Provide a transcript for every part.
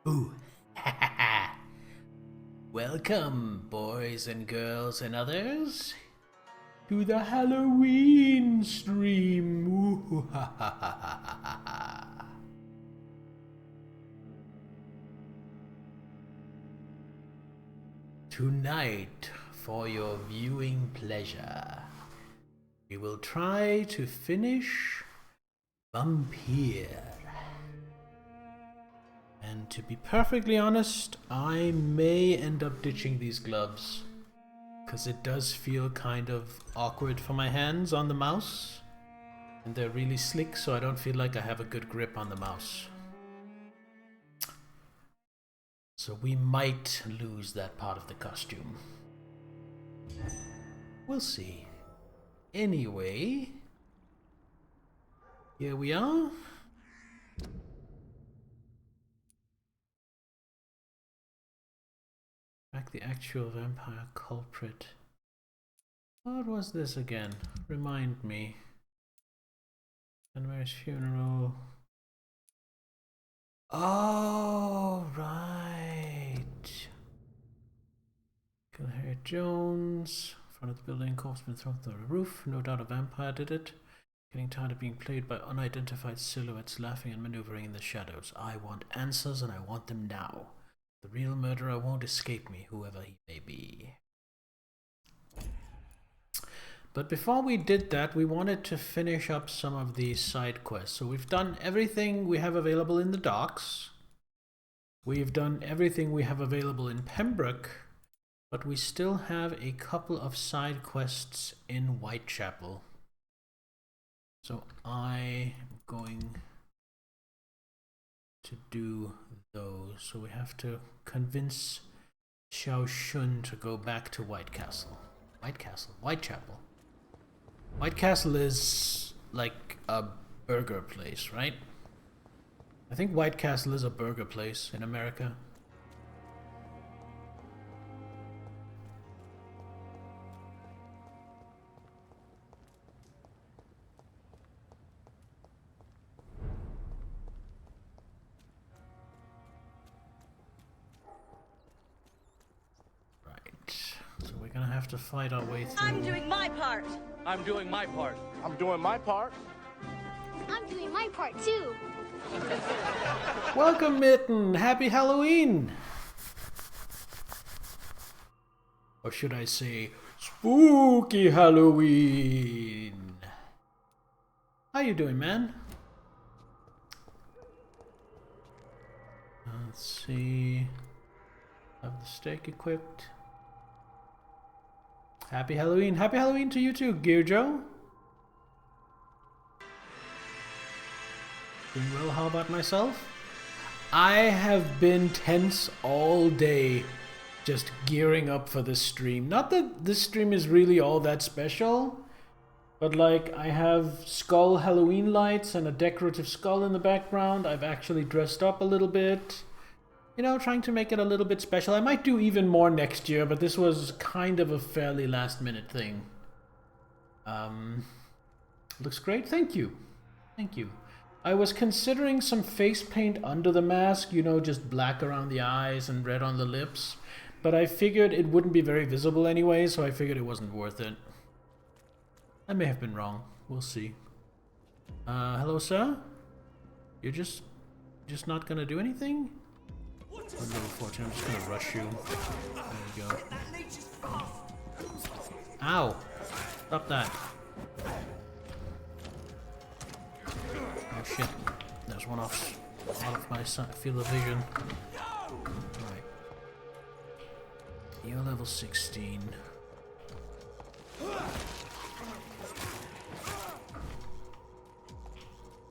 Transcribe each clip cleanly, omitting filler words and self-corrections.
Ooh. Welcome, boys and girls and others, to the Halloween stream. Ooh. Tonight, for your viewing pleasure, we will try to finish Vampyr. And to be perfectly honest, I may end up ditching these gloves, because it does feel kind of awkward for my hands on the mouse, and they're really slick, so I don't feel like I have a good grip on the mouse. So we might lose that part of the costume. We'll see. Anyway, here we are. Back the actual vampire culprit. What was this again? Remind me. January's funeral. Oh, right. Kill Harriet Jones. Front of the building, corpse been thrown through the roof. No doubt a vampire did it. Getting tired of being played by unidentified silhouettes laughing and maneuvering in the shadows. I want answers and I want them now. The real murderer won't escape me, whoever he may be. But before we did that, we wanted to finish up some of these side quests. So we've done everything we have available in the docks. We've done everything we have available in Pembroke. But we still have a couple of side quests in Whitechapel. So I am going to do those. So we have to convince Xiao Shun to go back to Whitechapel. Whitecastle is like a burger place, right? I think Whitecastle is a burger place in America. So we're gonna have to fight our way through. I'm doing my part. I'm doing my part. I'm doing my part. I'm doing my part too. Welcome, Mitten! Happy Halloween! Or should I say, Spooky Halloween! How you doing, man? Let's see. Have the steak equipped. Happy Halloween! Happy Halloween to you too, Gear Joe! Doing well, how about myself? I have been tense all day, just gearing up for this stream. Not that this stream is really all that special, but like I have skull Halloween lights and a decorative skull in the background. I've actually dressed up a little bit. You know, trying to make it a little bit special. I might do even more next year, but this was kind of a fairly last minute thing. Looks great, thank you. Thank you. I was considering some face paint under the mask, you know, just black around the eyes and red on the lips. But I figured it wouldn't be very visible anyway, so I figured it wasn't worth it. I may have been wrong. We'll see. Hello, sir? You're just not gonna do anything? I'm level 14, I'm just gonna rush you. There you go. Ow! Stop that. Oh shit. There's one off out of my field of vision. Alright. You're level 16.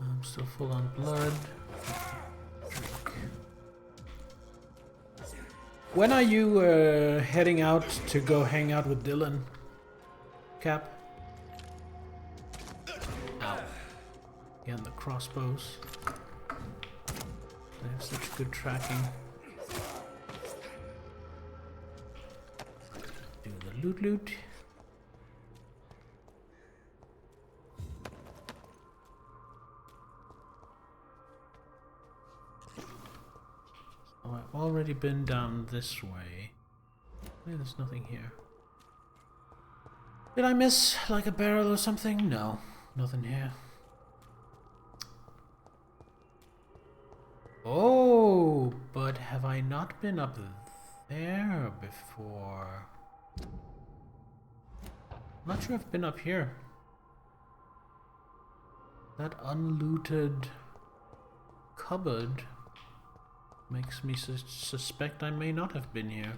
I'm still full on blood. When are you heading out to go hang out with Dylan? Cap? Ow. Again, the crossbows. They have such good tracking. Do the loot. I've already been down this way. Maybe there's nothing here. Did I miss like a barrel or something? No, nothing here. Oh, but have I not been up there before? I'm not sure I've been up here. That unlooted cupboard makes me suspect I may not have been here.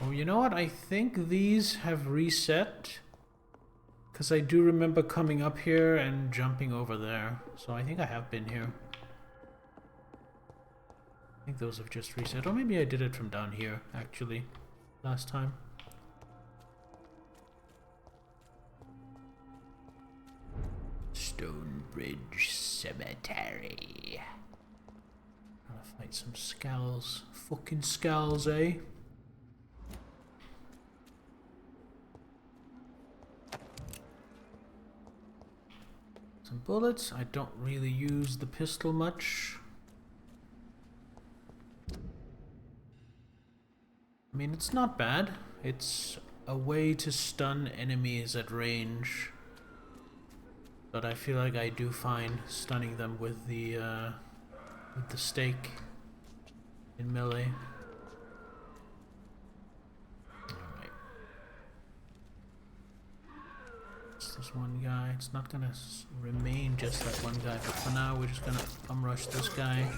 Oh, you know what? I think these have reset. Because I do remember coming up here and jumping over there. So I think I have been here. I think those have just reset. Or maybe I did it from down here, actually, last time. Stonebridge Cemetery. Gonna fight some skulls. Fucking skulls, eh? Some bullets. I don't really use the pistol much. I mean, it's not bad. It's a way to stun enemies at range. But I feel like I do find stunning them with the stake in melee. Alright. It's this one guy. It's not gonna remain just that one guy, but for now we're just gonna rush this guy.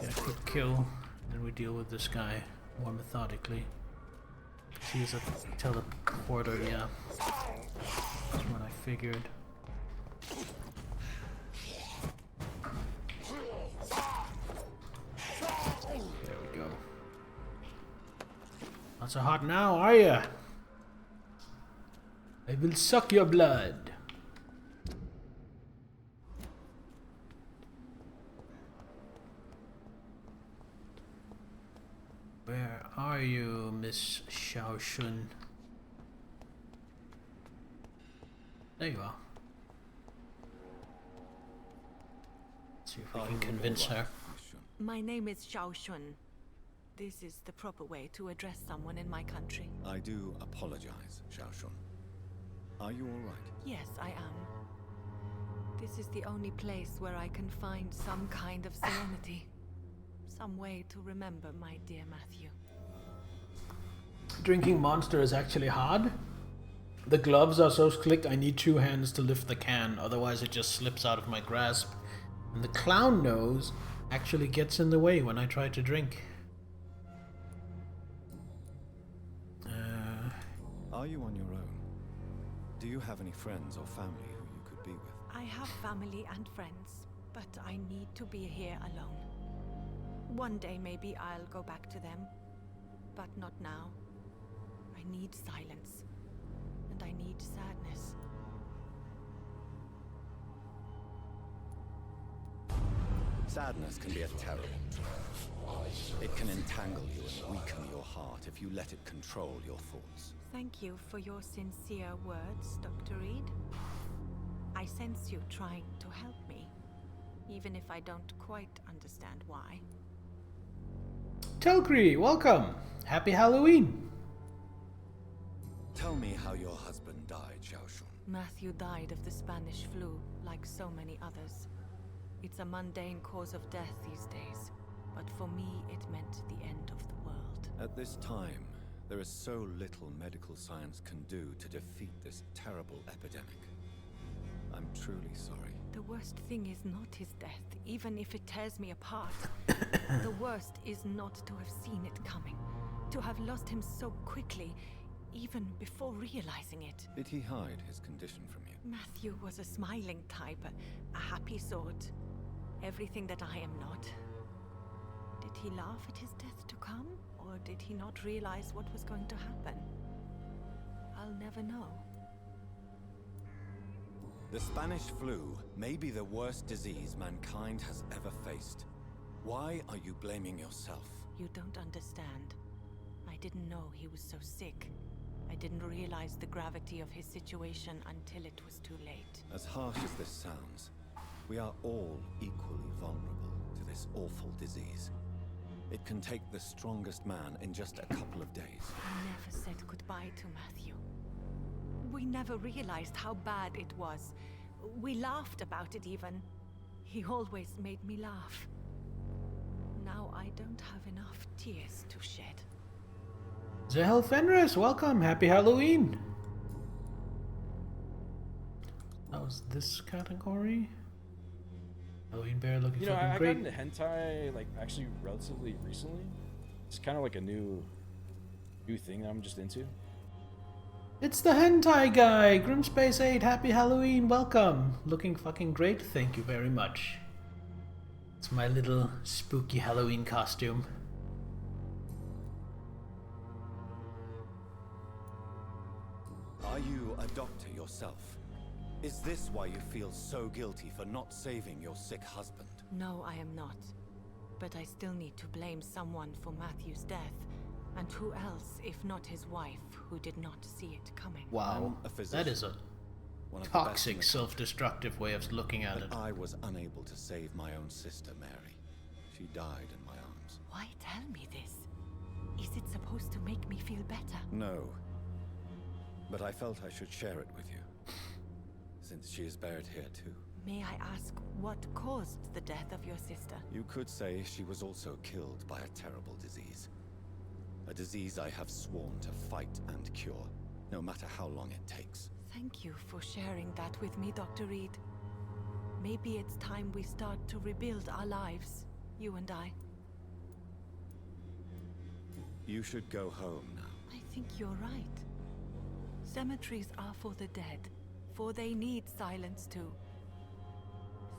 Get a quick kill, and then we deal with this guy more methodically. She's a teleporter, yeah. That's what I figured. There we go. Not so hot now, are ya? I will suck your blood. Where are you, Miss Xiaoshun? There you are. See if we can convince her. My name is Xiaoshun. This is the proper way to address someone in my country. I do apologize, Xiaoshun. Are you all right? Yes, I am. This is the only place where I can find some kind of serenity. Some way to remember my dear Matthew. Drinking Monster is actually hard. The gloves are so slick I need 2 hands to lift the can, otherwise it just slips out of my grasp. And the clown nose actually gets in the way when I try to drink. Are you on your own? Do you have any friends or family who you could be with? I have family and friends, but I need to be here alone. One day maybe I'll go back to them, but not now. I need silence, and I need sadness. Sadness can be a terrible drug. It can entangle you and weaken your heart if you let it control your thoughts. Thank you for your sincere words, Dr. Reed. I sense you trying to help me, even if I don't quite understand why. Telkree, welcome! Happy Halloween! Tell me how your husband died, Xiaoshun. Matthew died of the Spanish flu, like so many others. It's a mundane cause of death these days, but for me it meant the end of the world. At this time, there is so little medical science can do to defeat this terrible epidemic. I'm truly sorry. The worst thing is not his death, even if it tears me apart. The worst is not to have seen it coming, to have lost him so quickly, even before realizing it. Did he hide his condition from you? Matthew was a smiling type, a happy sort. Everything that I am not. Did he laugh at his death to come, or did he not realize what was going to happen? I'll never know. The Spanish flu may be the worst disease mankind has ever faced. Why are you blaming yourself? You don't understand. I didn't know he was so sick. I didn't realize the gravity of his situation until it was too late. As harsh as this sounds, we are all equally vulnerable to this awful disease. It can take the strongest man in just a couple of days. I never said goodbye to Matthew. We never realized how bad it was. We laughed about it even. He always made me laugh. Now I don't have enough tears to shed. Zahel Fenris, welcome. Happy Halloween. That was this category. Halloween bear looking fucking I great. got into hentai like actually relatively recently. It's kind of like a new thing that I'm just into. It's the hentai guy, Grimspace 8. Happy Halloween, welcome. Looking fucking great, thank you very much. It's my little spooky Halloween costume. Are you a doctor yourself? Is this why you feel so guilty for not saving your sick husband? No, I am not. But I still need to blame someone for Matthew's death. And who else, if not his wife, who did not see it coming? Wow, I'm a physician. that is a One of the best in toxic, the self-destructive way of looking at But it. I was unable to save my own sister, Mary. She died in my arms. Why tell me this? Is it supposed to make me feel better? No. But I felt I should share it with you, since she is buried here too. May I ask what caused the death of your sister? You could say she was also killed by a terrible disease. A disease I have sworn to fight and cure, no matter how long it takes. Thank you for sharing that with me, Dr. Reed. Maybe it's time we start to rebuild our lives, you and I. You should go home now. I think you're right. Cemeteries are for the dead, for they need silence too.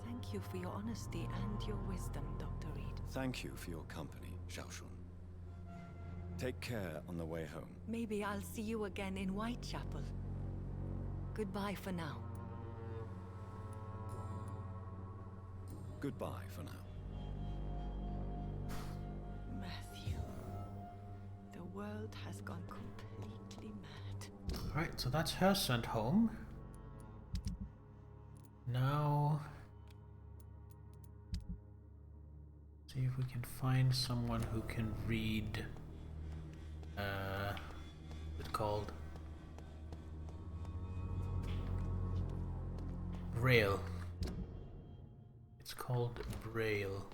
Thank you for your honesty and your wisdom, Dr. Reed. Thank you for your company, Xiaoshun. Take care on the way home. Maybe I'll see you again in Whitechapel. Goodbye for now. Goodbye for now. Matthew, the world has gone completely mad. Alright, so that's her sent home. Now, see if we can find someone who can read, what's it called? Braille. It's called Braille.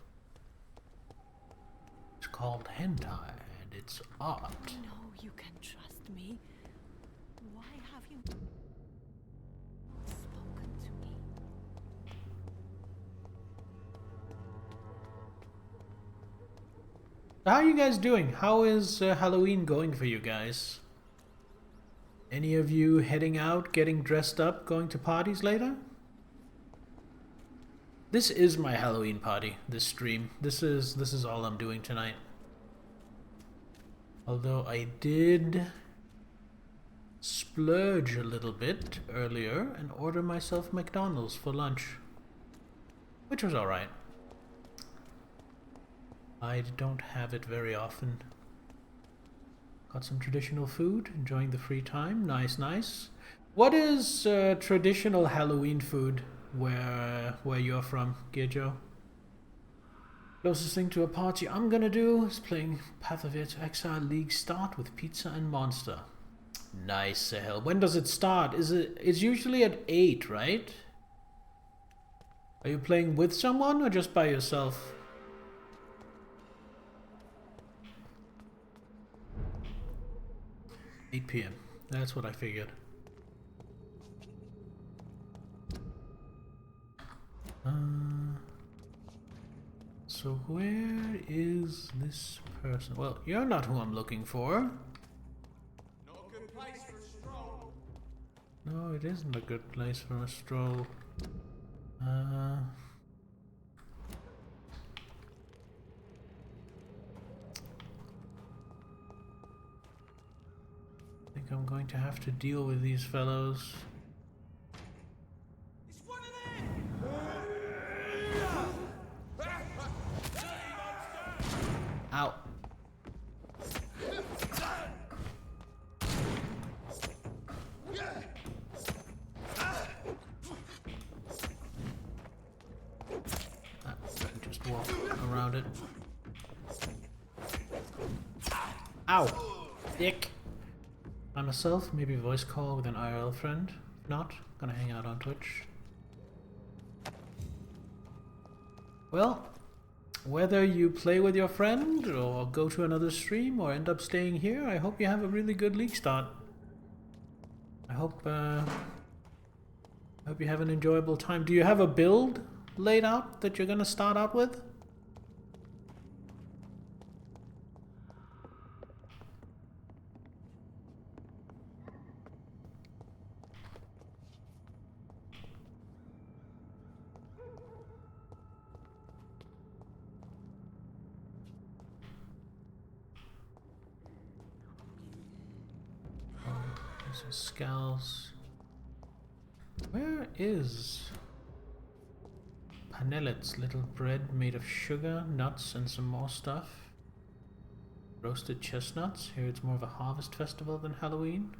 It's called hentai, and it's art. No, you can trust me. Why have you spoken to me? How are you guys doing? How is Halloween going for you guys? Any of you heading out, getting dressed up, going to parties later? This is my Halloween party, this stream. This is all I'm doing tonight. Although I did splurge a little bit earlier and order myself McDonald's for lunch, which was alright. I don't have it very often. Got some traditional food, enjoying the free time. Nice, nice. What is traditional Halloween food where you're from, Gejo? Closest thing to a party I'm gonna do is playing Path of Exile League Start with Pizza and Monster. Nice, Sahel. When does it start? It's usually at 8, right? Are you playing with someone or just by yourself? $8 p.m. That's what I figured. So where is this person? Well, you're not who I'm looking for. No good place for a stroll. No, it isn't a good place for a stroll. I think I'm going to have to deal with these fellows. It's one of them. Ow. doubt it. Ow! Dick! By myself, maybe voice call with an IRL friend. If not, gonna hang out on Twitch. Well, whether you play with your friend or go to another stream or end up staying here, I hope you have a really good league start. I hope you have an enjoyable time. Do you have a build laid out that you're gonna start out with? Some skulls. Where is Panellet's little bread made of sugar, nuts, and some more stuff? Roasted chestnuts. Here it's more of a harvest festival than Halloween.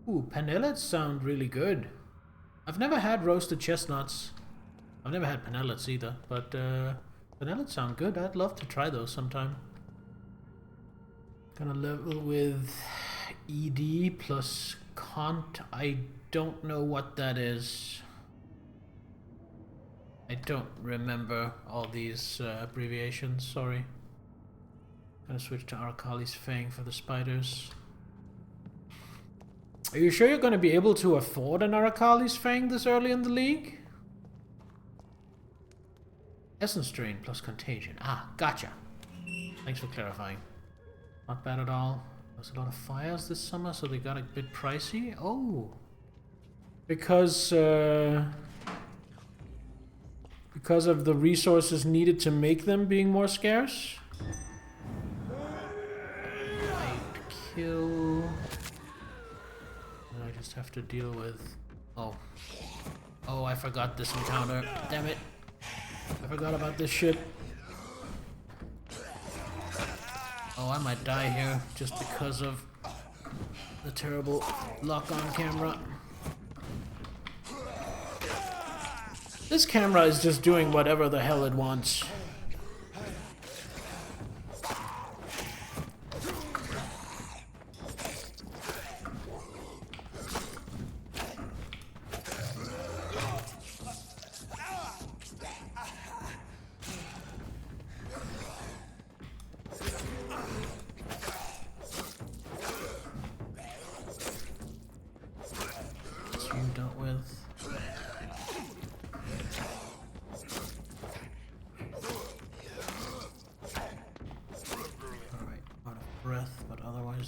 Ooh, panellets sound really good. I've never had roasted chestnuts. I've never had panellets either, but panellets sound good. I'd love to try those sometime. Gonna level with ED plus Cont. I don't know what that is. I don't remember all these abbreviations, sorry. Gonna switch to Arcali's Fang for the spiders. Are you sure you're gonna be able to afford an Arcali's Fang this early in the league? Essence Drain plus Contagion. Ah, gotcha. Thanks for clarifying. Not bad at all. There's a lot of fires this summer, so they got a bit pricey. Oh, because of the resources needed to make them being more scarce. I'd kill. I just have to deal with. Oh, I forgot this encounter. Damn it! I forgot about this shit. Oh, I might die here just because of the terrible lock on camera. This camera is just doing whatever the hell it wants.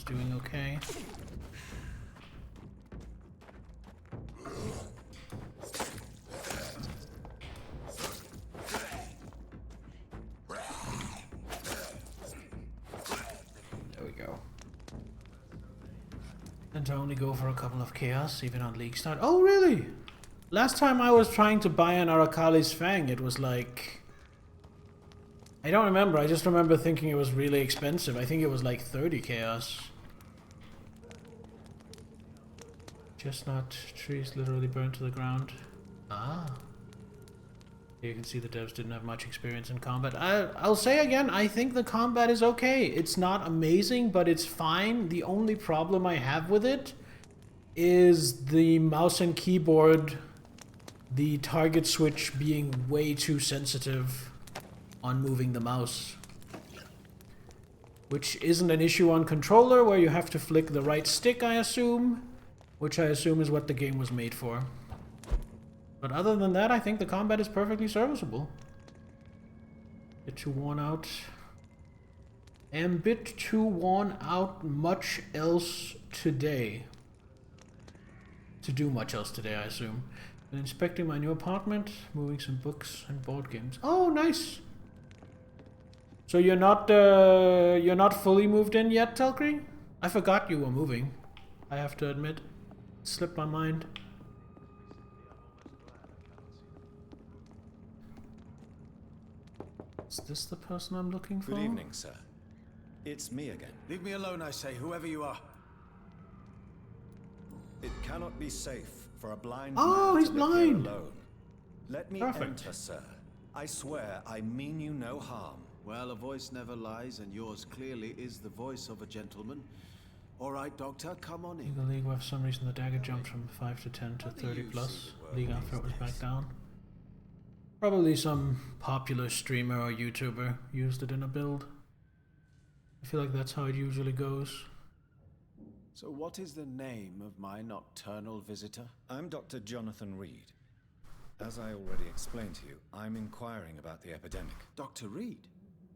Doing okay. There we go. And to only go for a couple of chaos, even on league start. Oh, really? Last time I was trying to buy an Arcali's Fang, it was like... I don't remember, I just remember thinking it was really expensive. I think it was like 30 chaos. Chestnut trees literally burned to the ground. Ah. You can see the devs didn't have much experience in combat. I'll say again, I think the combat is okay. It's not amazing, but it's fine. The only problem I have with it is the mouse and keyboard, the target switch being way too sensitive on moving the mouse. Which isn't an issue on controller, where you have to flick the right stick, I assume. Which I assume is what the game was made for. But other than that, I think the combat is perfectly serviceable. Bit too worn out. Am bit too worn out much else today. To do much else today, I assume. Been inspecting my new apartment, moving some books and board games. Oh, nice! So you're not fully moved in yet, Telkri? I forgot you were moving. I have to admit. It slipped my mind. Is this the person I'm looking for? Good evening, sir. It's me again. Leave me alone, I say, whoever you are. It cannot be safe for a blind Oh, man he's to live here blind. alone. Let me Perfect. enter, sir. I swear I mean you no harm. Well, a voice never lies, and yours clearly is the voice of a gentleman. All right, Doctor, come on in. In the league where for some reason the dagger jumped from 5 to 10 to 30 plus. League after it was back down. Probably some popular streamer or YouTuber used it in a build. I feel like that's how it usually goes. So what is the name of my nocturnal visitor? I'm Dr. Jonathan Reed. As I already explained to you, I'm inquiring about the epidemic. Dr. Reed?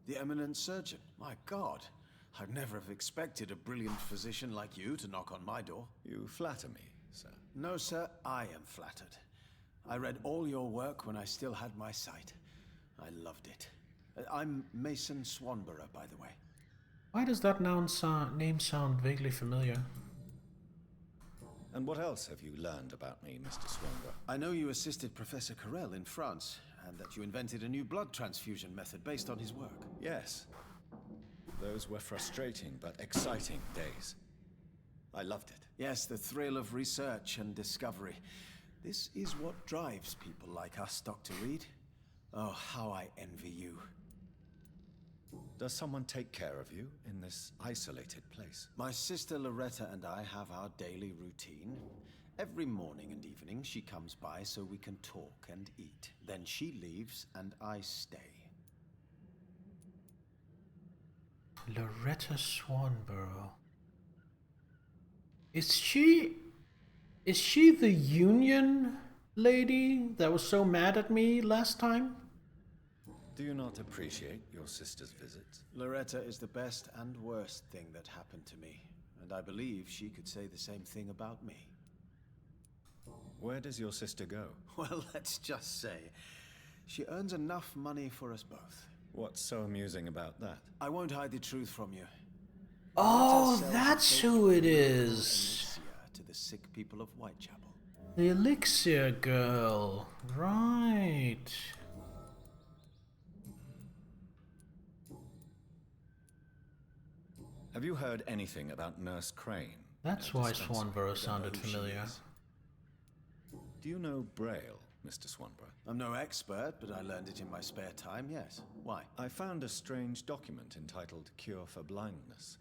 The eminent surgeon? My God, I'd never have expected a brilliant physician like you to knock on my door. You flatter me, sir. No, sir, I am flattered. I read all your work when I still had my sight. I loved it. I'm Mason Swanborough, by the way. Why does that name sound vaguely familiar? And what else have you learned about me, Mr. Swanborough? I know you assisted Professor Carell in France, and that you invented a new blood transfusion method based on his work. Yes. Those were frustrating but exciting days. I loved it. Yes, the thrill of research and discovery. This is what drives people like us, Dr. Reed. Oh, how I envy you. Does someone take care of you in this isolated place? My sister Loretta and I have our daily routine. Every morning and evening she comes by so we can talk and eat. Then she leaves and I stay. Loretta Swanborough. Is she the Union lady that was so mad at me last time? Do you not appreciate your sister's visits? Loretta is the best and worst thing that happened to me, and I believe she could say the same thing about me. Where does your sister go? Well, let's just say, she earns enough money for us both. What's so amusing about that? I won't hide the truth from you. Oh, Loretta sells that's a who it fake is. elixir to the sick people of Whitechapel. The elixir girl. Right. Have you heard anything about Nurse Crane? That's why Swanborough sounded familiar. Do you know Braille, Mr. Swanborough? I'm no expert, but I learned it in my spare time, yes. Why? I found a strange document entitled Cure for Blindness.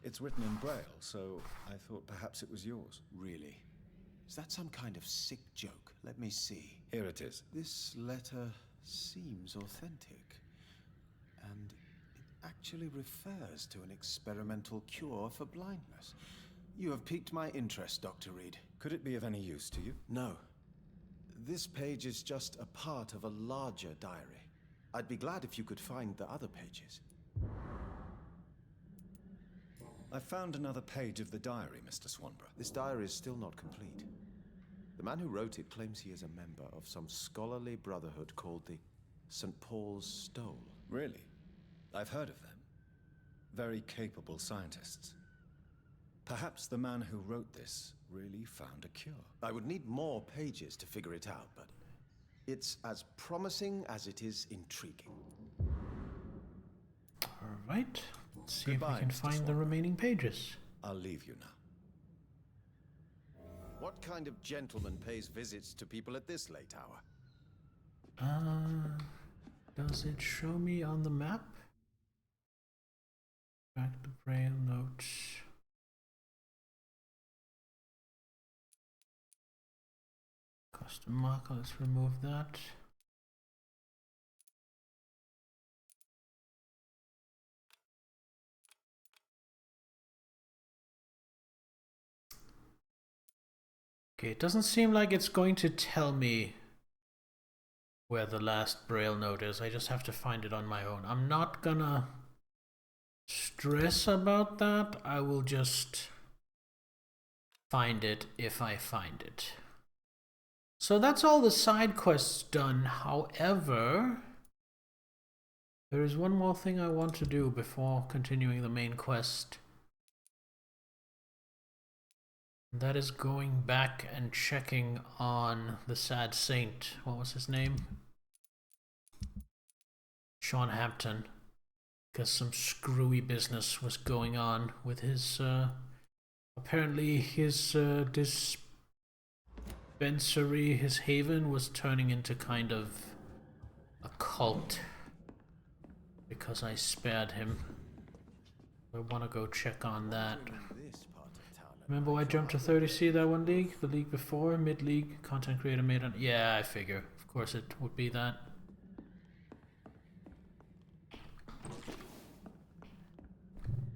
It's written in Braille, so I thought perhaps it was yours. Really? Is that some kind of sick joke? Let me see. Here it is. This letter seems authentic. And it actually refers to an experimental cure for blindness. You have piqued my interest, Dr. Reed. Could it be of any use to you? No. This page is just a part of a larger diary. I'd be glad if you could find the other pages. I found another page of the diary, Mr. Swanborough. This diary is still not complete. The man who wrote it claims he is a member of some scholarly brotherhood called the St. Paul's Stole. Really? I've heard of them. Very capable scientists. Perhaps the man who wrote this really found a cure. I would need more pages to figure it out, but it's as promising as it is intriguing. Alright, let's see if Goodbye, we can Mr. find the Swan. remaining pages. I'll leave you now. What kind of gentleman pays visits to people at this late hour? Does it show me on the map? Back the braille notes. Custom marker, let's remove that. Okay, it doesn't seem like it's going to tell me where the last braille note is. I just have to find it on my own. I'm not gonna stress about that. I will just find it if I find it. So that's all the side quests done. However, there is one more thing I want to do before continuing the main quest. That is going back and checking on the sad saint. What was his name? Sean Hampton. Because some screwy business was going on with his, apparently his dispensary, his haven, was turning into kind of a cult because I spared him. I want to go check on that. Remember I jumped to 30C that one league? The league before? Mid-league? Content creator made on... Yeah, I figure. Of course it would be that.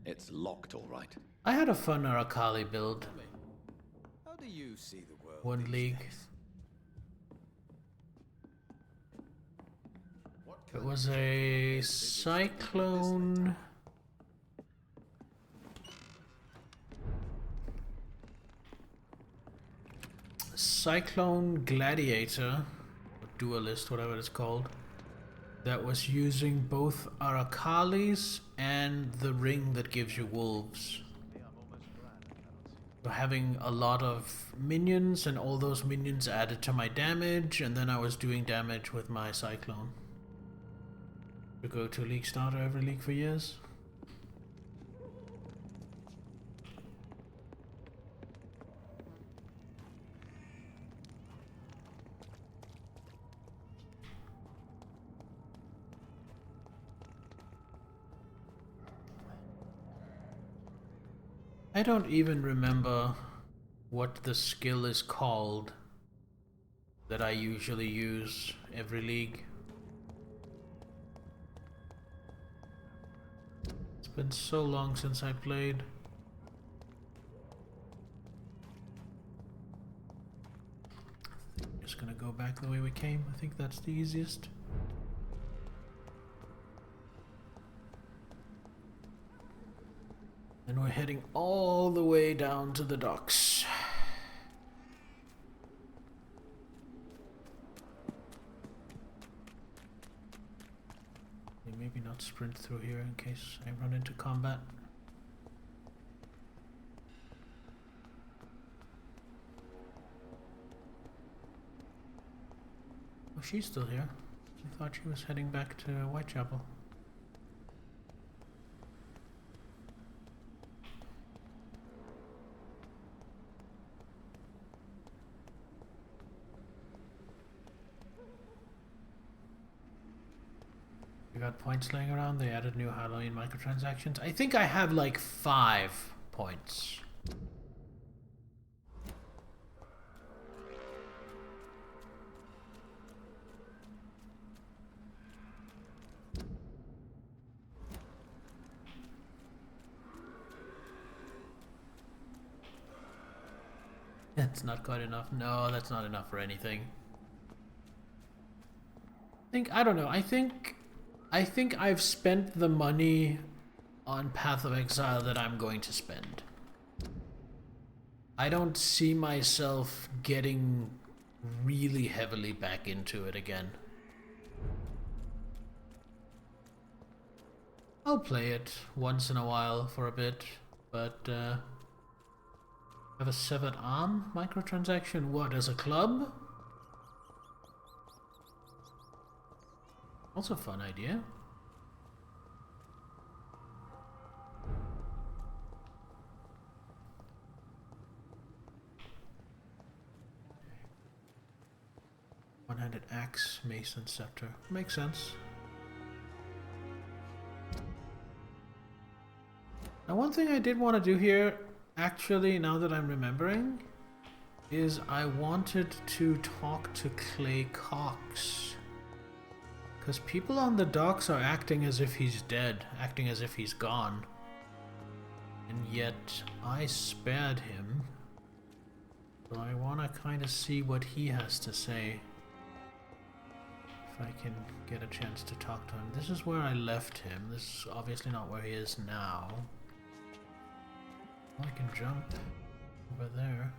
It's locked, all right. I had a fun Arakali build. How do you see the world? One these league. days? It was a cyclone... Cyclone Gladiator, or Duelist, whatever it's called, that was using both Arakalis and the ring that gives you wolves. So having a lot of minions, and all those minions added to my damage, and then I was doing damage with my Cyclone. To go to League Starter every league for years. I don't even remember what the skill is called that I usually use every league. It's been so long since I played. Just gonna go back the way we came. I think that's the easiest. And we're heading all the way down to the docks. Maybe not sprint through here in case I run into combat. Oh, she's still here. I thought she was heading back to Whitechapel. We got points laying around. They added new Halloween microtransactions. I think I have like 5 points. That's not quite enough. No, that's not enough for anything. I don't know. I think I've spent the money on Path of Exile that I'm going to spend. I don't see myself getting really heavily back into it again. I'll play it once in a while for a bit, but have a severed arm microtransaction? What, as a club? Also a fun idea. One-handed axe, mace, and scepter. Makes sense. Now, one thing I did want to do here, actually, now that I'm remembering, is I wanted to talk to Clay Cox. Because people on the docks are acting as if he's dead, acting as if he's gone. And yet, I spared him. So I want to kind of see what he has to say. If I can get a chance to talk to him. This is where I left him. This is obviously not where he is now. I can jump over there.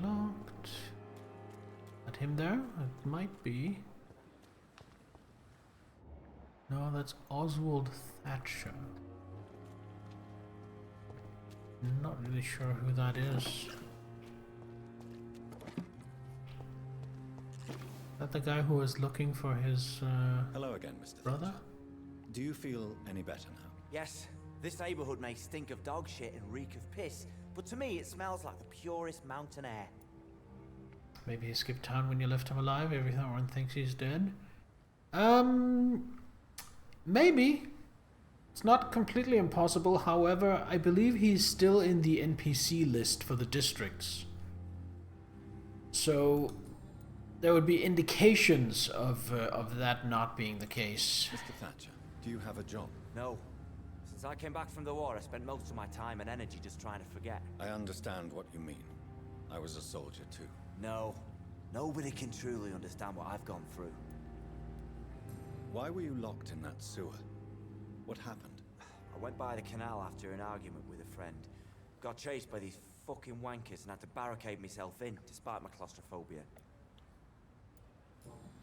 Locked. At him there? It might be. No, that's Oswald Thatcher. Not really sure who that is. Is that the guy who was looking for his Hello again, Mr. brother? Thatcher. Do you feel any better now? Yes, This neighborhood may stink of dog shit and reek of piss, but to me it smells like the purest mountain air. Maybe he skipped town when you left him alive. Everyone thinks he's dead. Maybe. It's not completely impossible. However, I believe he's still in the NPC list for the districts. So there would be indications of that not being the case. Mr. Thatcher, do you have a job? No. Since I came back from the war, I spent most of my time and energy just trying to forget. I understand what you mean. I was a soldier too. No. Nobody can truly understand what I've gone through. Why were you locked in that sewer? What happened? I went by the canal after an argument with a friend. Got chased by these fucking wankers and had to barricade myself in, despite my claustrophobia.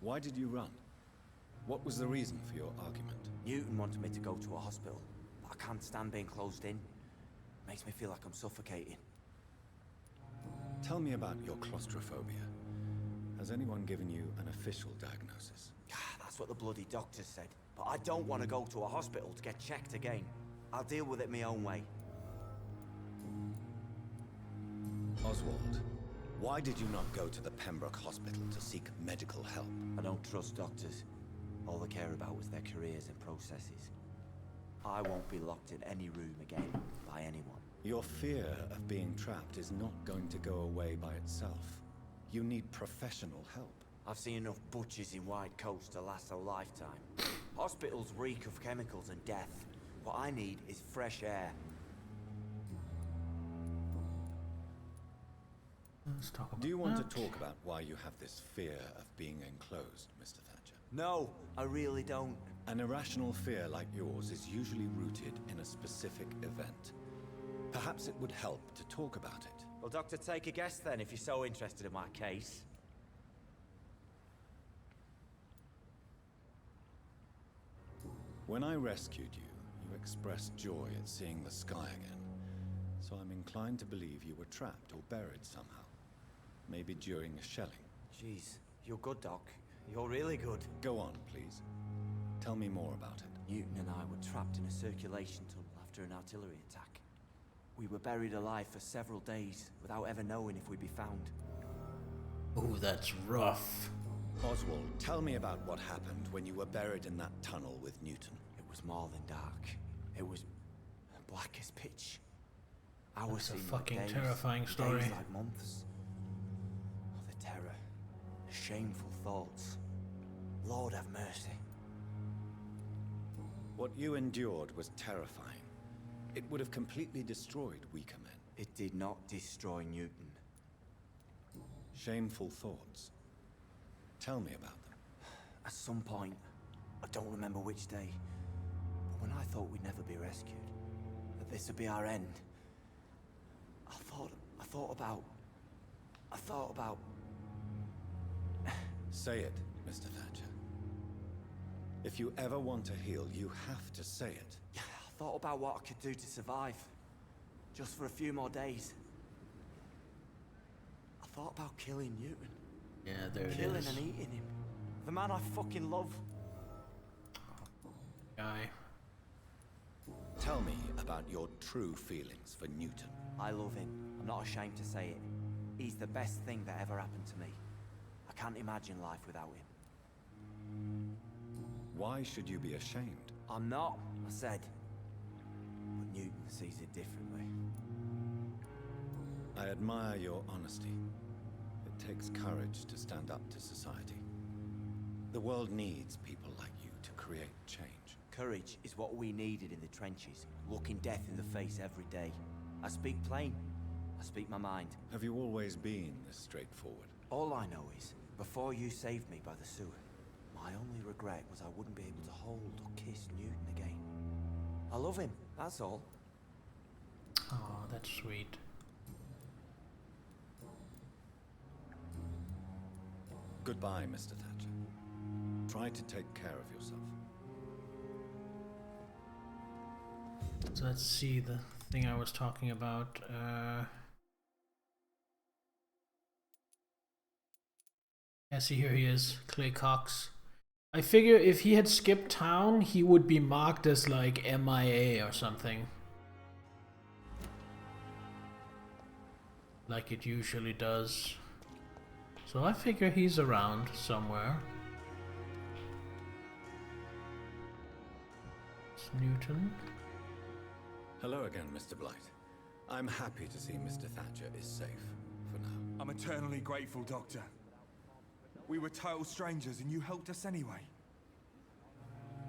Why did you run? What was the reason for your argument? Newton wanted me to go to a hospital, but I can't stand being closed in. Makes me feel like I'm suffocating. Tell me about your claustrophobia. Has anyone given you an official diagnosis? That's what the bloody doctor said. But I don't want to go to a hospital to get checked again. I'll deal with it my own way. Oswald, why did you not go to the Pembroke Hospital to seek medical help? I don't trust doctors. All they care about was their careers and processes. I won't be locked in any room again by anyone. Your fear of being trapped is not going to go away by itself. You need professional help. I've seen enough butchers in white coats to last a lifetime. Hospitals reek of chemicals and death. What I need is fresh air. Let's talk about Do you want that. to talk about why you have this fear of being enclosed, Mr. Thatcher? No, I really don't. An irrational fear like yours is usually rooted in a specific event. Perhaps it would help to talk about it. Well, Doctor, take a guess then if you're so interested in my case. When I rescued you, you expressed joy at seeing the sky again. So I'm inclined to believe you were trapped or buried somehow. Maybe during a shelling. Jeez, you're good, Doc. You're really good. Go on, please. Tell me more about it. Newton and I were trapped in a circulation tunnel after an artillery attack. We were buried alive for several days without ever knowing if we'd be found. Oh, that's rough. Oswald, tell me about what happened when you were buried in that tunnel with Newton. It was more than dark. It was black as pitch. Hours That's a seemed fucking like days, terrifying story. Days like months. Oh, the terror. The shameful thoughts. Lord have mercy. What you endured was terrifying. It would have completely destroyed weaker men. It did not destroy Newton. Shameful thoughts. Tell me about them. At some point, I don't remember which day, but when I thought we'd never be rescued, that this would be our end, I thought about... Say it, Mr. Thatcher. If you ever want to heal, you have to say it. I thought about what I could do to survive. Just for a few more days. I thought about killing Newton. Yeah, there it Killing is. and eating him. The man I fucking love. Guy. Tell me about your true feelings for Newton. I love him. I'm not ashamed to say it. He's the best thing that ever happened to me. I can't imagine life without him. Why should you be ashamed? I'm not, I said. But Newton sees it differently. I admire your honesty. It takes courage to stand up to society. The world needs people like you to create change. Courage is what we needed in the trenches, looking death in the face every day. I speak plain. I speak my mind. Have you always been this straightforward? All I know is, before you saved me by the sewer, my only regret was I wouldn't be able to hold or kiss Newton again. I love him, that's all. Oh, that's sweet. Goodbye, Mr. Thatcher. Try to take care of yourself. So let's see the thing I was talking about. Yeah, see, here he is, Clay Cox. I figure if he had skipped town, he would be marked as like MIA or something. Like it usually does. So I figure he's around somewhere. It's Newton. Hello again, Mr. Blight. I'm happy to see Mr. Thatcher is safe for now. I'm eternally grateful, Doctor. We were total strangers and you helped us anyway.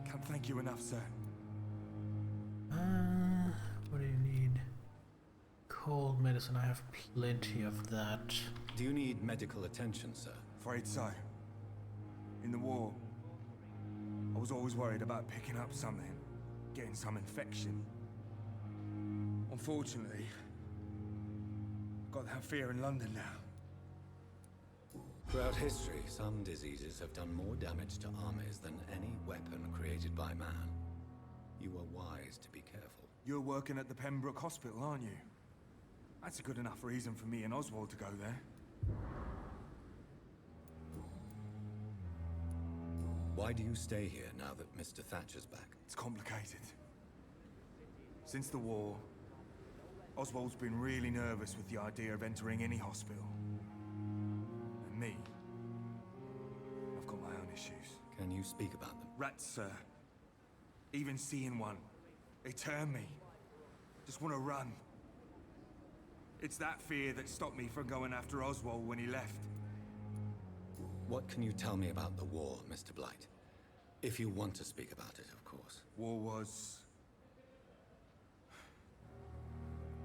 Can't thank you enough, sir. What do you need? Cold medicine, I have plenty of that. Do you need medical attention, sir? Afraid so. In the war, I was always worried about picking up something, getting some infection. Unfortunately, I've got that fear in London now. Throughout history, some diseases have done more damage to armies than any weapon created by man. You are wise to be careful. You're working at the Pembroke Hospital, aren't you? That's a good enough reason for me and Oswald to go there. Why do you stay here now that Mr. Thatcher's back? It's complicated. Since the war, Oswald's been really nervous with the idea of entering any hospital. And me, I've got my own issues. Can you speak about them? Rats, sir. Even seeing one, they turn me. Just want to run. It's that fear that stopped me from going after Oswald when he left. What can you tell me about the war, Mr. Blight? If you want to speak about it, of course. War was...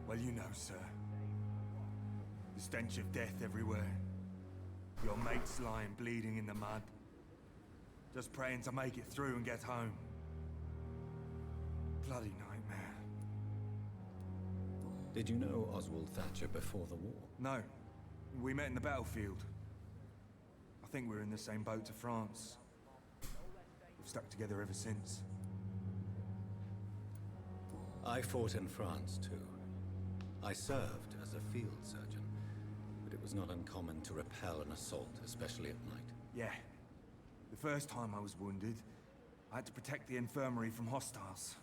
well, you know, sir. The stench of death everywhere. Your mates lying bleeding in the mud. Just praying to make it through and get home. Bloody nightmare. Did you know Oswald Thatcher before the war? No. We met in the battlefield. I think we're in the same boat to France. We've stuck together ever since. I fought in France, too. I served as a field surgeon, but it was not uncommon to repel an assault, especially at night. Yeah. The first time I was wounded, I had to protect the infirmary from hostiles.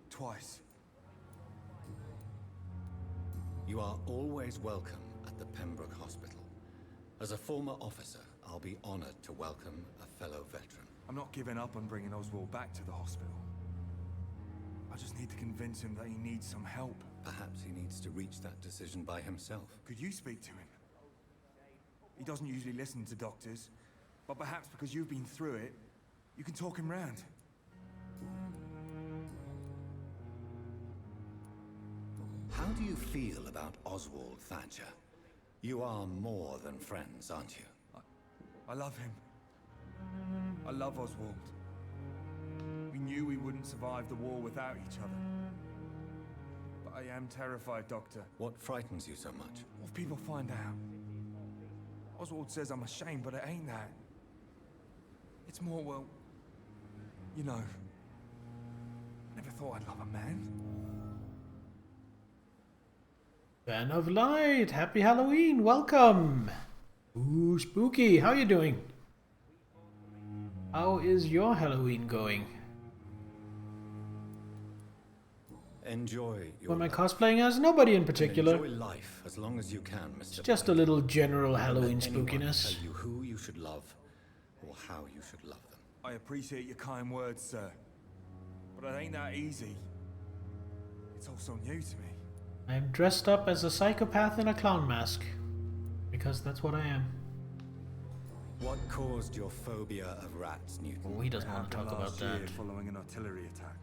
Twice. You are always welcome at the Pembroke Hospital. As a former officer, I'll be honored to welcome a fellow veteran. I'm not giving up on bringing Oswald back to the hospital. I just need to convince him that he needs some help. Perhaps he needs to reach that decision by himself. Could you speak to him? He doesn't usually listen to doctors, but perhaps because you've been through it, you can talk him round. How do you feel about Oswald Thatcher? You are more than friends, aren't you? I love him. I love Oswald. We knew we wouldn't survive the war without each other. But I am terrified, Doctor. What frightens you so much? What if people find out? Oswald says I'm ashamed, but it ain't that. It's more, well, you know, I never thought I'd love a man. Fan of Light, happy Halloween, welcome! Ooh, spooky, how you doing? How is your Halloween going? Enjoy your What am I life. cosplaying as? Nobody in particular. Enjoy life as long as you can, Mr. It's just a Blight. little general Don't let Halloween anyone spookiness. tell you who you should love or how you should love them. I appreciate your kind words, sir. But it ain't that easy. It's all so new to me. I'm dressed up as a psychopath in a clown mask. Because that's what I am. What caused your phobia of rats, Newton? Oh, he doesn't want to talk about Last year, that. following an artillery attack.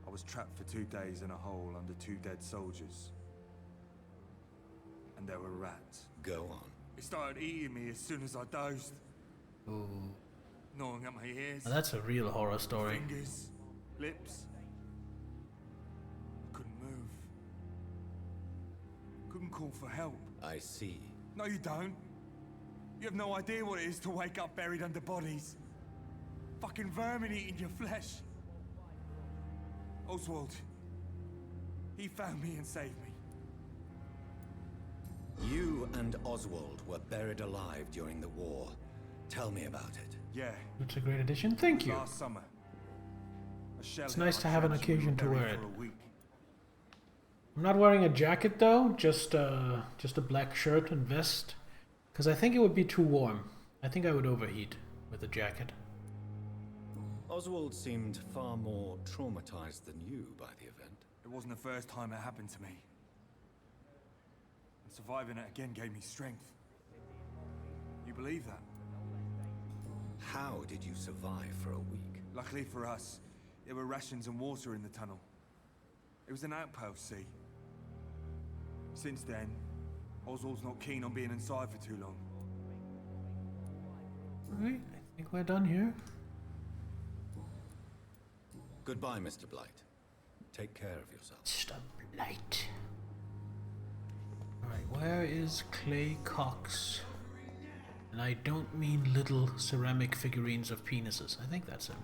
I was trapped for 2 days in a hole under 2 dead soldiers. And there were rats. Go on. It started eating me as soon as I dozed, Ooh. gnawing at my ears, Now that's a real horror story. fingers, lips. I couldn't move. Couldn't call for help. I see. No, you don't. You have no idea what it is to wake up buried under bodies. Fucking vermin eating your flesh. Oswald. He found me and saved me. You and Oswald were buried alive during the war. Tell me about it. Yeah, It's a great addition. Thank you. last summer. It's nice to have an occasion to wear it. For a week. I'm not wearing a jacket though, just a black shirt and vest, because I think it would be too warm. I think I would overheat with a jacket. Oswald seemed far more traumatized than you by the event. It wasn't the first time it happened to me. And surviving it again gave me strength. You believe that? How did you survive for a week? Luckily for us, there were rations and water in the tunnel. It was an outpost, see? Since then, Oswald's not keen on being inside for too long. Alright, I think we're done here. Goodbye, Mr. Blight. Take care of yourself. Mr. Blight. Alright, where is Clay Cox? And I don't mean little ceramic figurines of penises. I think that's him.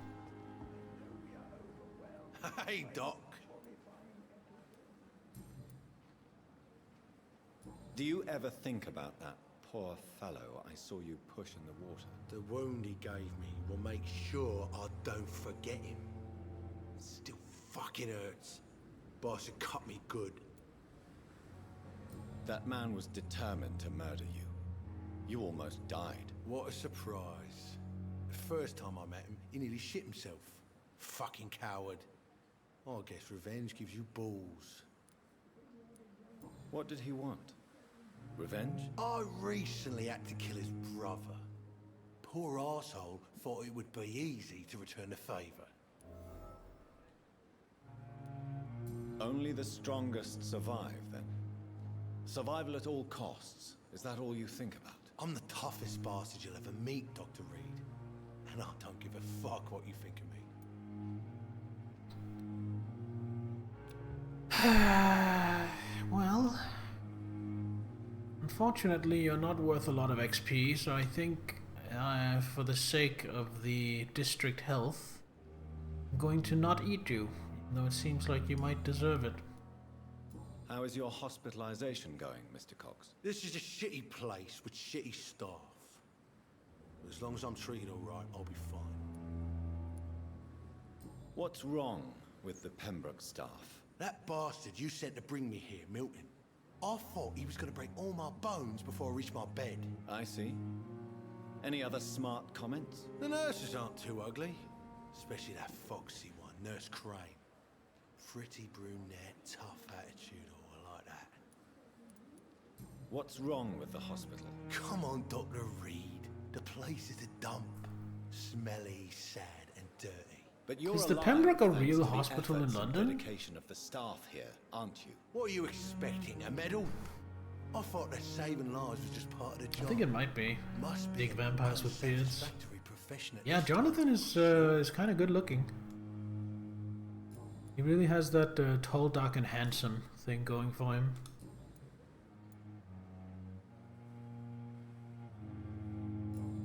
Hey, Doc. Do you ever think about that poor fellow I saw you push in the water? The wound he gave me will make sure I don't forget him. Still fucking hurts. Boss had cut me good. That man was determined to murder you. You almost died. What a surprise. The first time I met him, he nearly shit himself. Fucking coward. I guess revenge gives you balls. What did he want? Revenge? I recently had to kill his brother. Poor arsehole thought it would be easy to return the favor. Only the strongest survive, then? Survival at all costs. Is that all you think about? I'm the toughest bastard you'll ever meet, Dr. Reed. And I don't give a fuck what you think of me. Well, unfortunately you're not worth a lot of XP, so I think for the sake of the district health, I'm going to not eat you, even though it seems like you might deserve it. How is your hospitalization going, Mr. Cox? This is a shitty place with shitty staff. But as long as I'm treated alright, I'll be fine. What's wrong with the Pembroke staff? That bastard you sent to bring me here, Milton. I thought he was gonna break all my bones before I reached my bed. I see. Any other smart comments? The nurses aren't too ugly. Especially that foxy one, Nurse Crane. Pretty brunette, tough attitude, all like that. What's wrong with the hospital? Come on, Dr. Reed. The place is a dump. Smelly, sad, and dirty. But you're Is the alive Pembroke a thanks real to the hospital in efforts and London? dedication of the staff here, aren't you? What are you expecting, a medal? I thought that saving lives was just part of the job. I think it might be. Must be Big an vampires with beards. unsatisfactory profession at Yeah, this Jonathan is kind of good looking. He really has that tall, dark, and handsome thing going for him.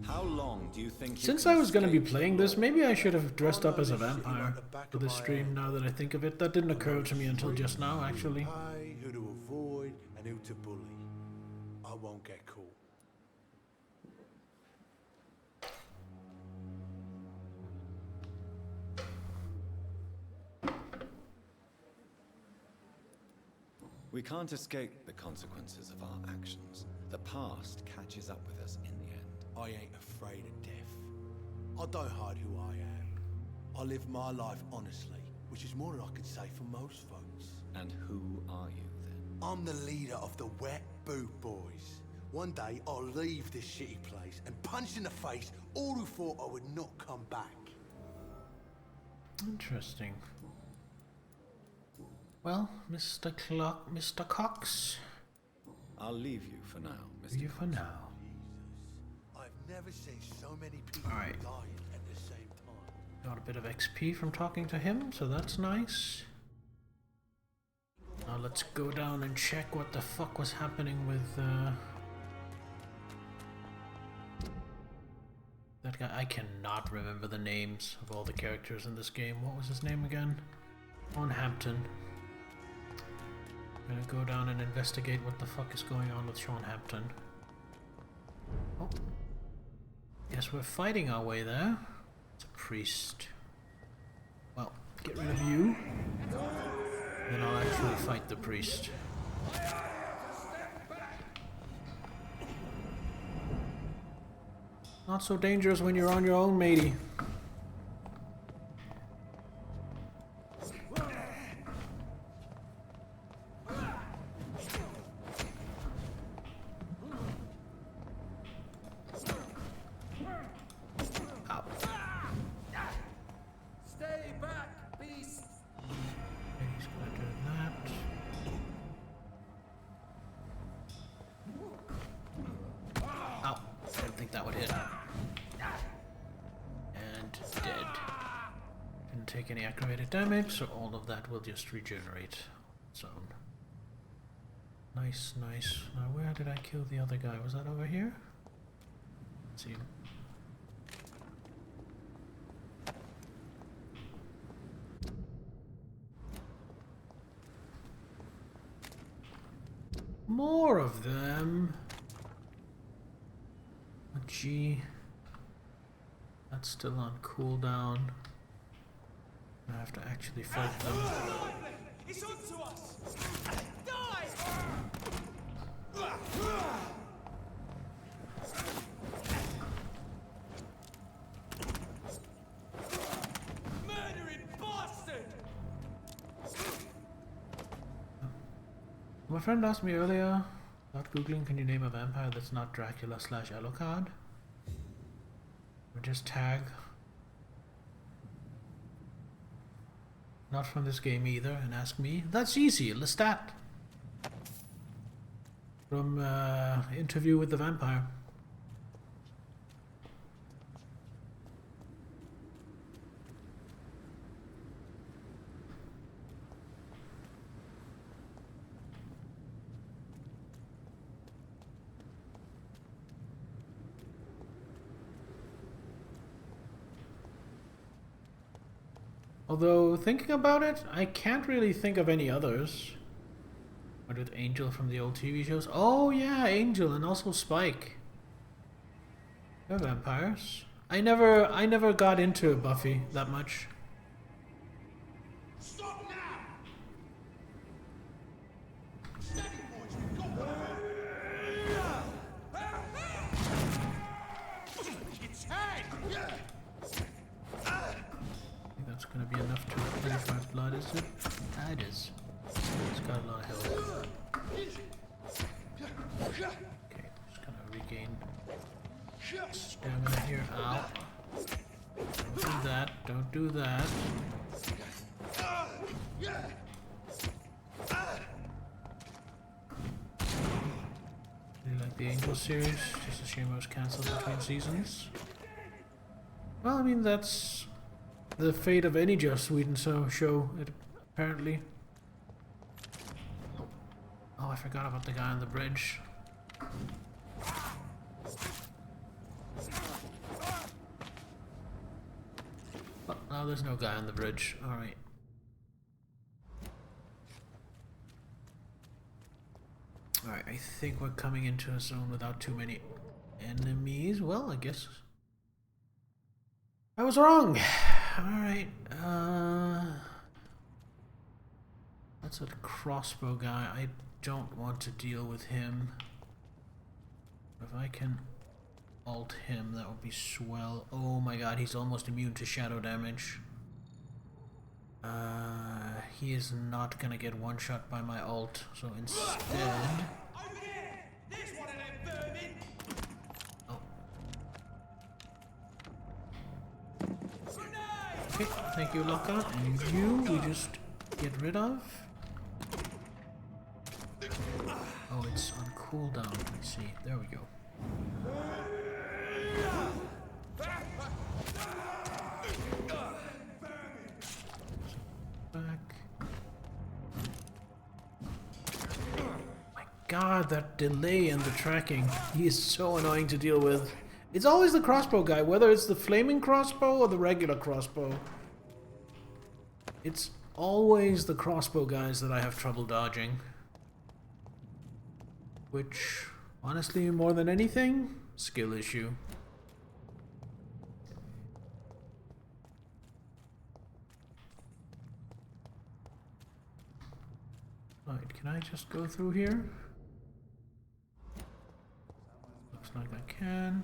How long do you think you Since can I was going to be escape playing the this, law? maybe I should have dressed I up know as a this shit vampire like the back for of this my stream, hand. now that I think of it. That didn't occur to me until just now, actually. Who to pay, who to avoid, and who to bully. I won't get caught. We can't escape the consequences of our actions. The past catches up with us in the end. I ain't afraid of death. I don't hide who I am. I live my life honestly, which is more than I could say for most folks. And who are you, then? I'm the leader of the Wet Boot Boys. One day, I'll leave this shitty place and punch in the face all who thought I would not come back. Interesting. Well, Mr. Cox, I'll leave you for now, Mr. you for now. I've never seen so many people Alright. dying at the same time. Got a bit of XP from talking to him, so that's nice. Now let's go down and check what the fuck was happening with that guy. I cannot remember the names of all the characters in this game. What was his name again? Sean Hampton. I'm gonna go down and investigate what the fuck is going on with Sean Hampton. Oh. Yeah, guess we're fighting our way there. It's a priest. Well, get rid of you. Then I'll actually fight the priest. Not so dangerous when you're on your own, matey. Damage, so all of that will just regenerate its own. Nice, nice. Now where did I kill the other guy? Was that over here? Let's see. More of them. Oh, gee. That's still on cooldown. I have to actually fight them. It's on to us! Die! Murdering bastard! My friend asked me earlier about Googling, can you name a vampire that's not Dracula / Alucard? Or just tag. Not from this game either, and ask me. That's easy, Lestat. From Interview with the Vampire. Although, thinking about it, I can't really think of any others. What with Angel from the old TV shows? Oh yeah, Angel, and also Spike. They're vampires. I never got into Buffy that much. Stop now! It's head! That's gonna be enough to replenish my blood, is it? Ah, it is. It's got a lot of health. Okay, just gonna regain stamina here. Ow. Don't do that. Don't do that. Really like the Angel series. Just a shame it was cancelled between seasons. Well, I mean, that's the fate of any Joss Whedon show, apparently. Oh, I forgot about the guy on the bridge. Oh, no, there's no guy on the bridge. Alright. Alright, I think we're coming into a zone without too many enemies. Well, I guess I was wrong. Alright, that's a crossbow guy. I don't want to deal with him. If I can ult him, that would be swell. Oh my god, he's almost immune to shadow damage. He is not gonna get one shot by my ult, so instead... Okay, thank you, Lockout. And you, we just get rid of. Oh, it's on cooldown. Let's see. There we go. Back. My god, that delay and the tracking. He is so annoying to deal with. It's always the crossbow guy, whether it's the flaming crossbow or the regular crossbow. It's always the crossbow guys that I have trouble dodging. Which, honestly, more than anything, skill issue. Right, can I just go through here? Looks like I can.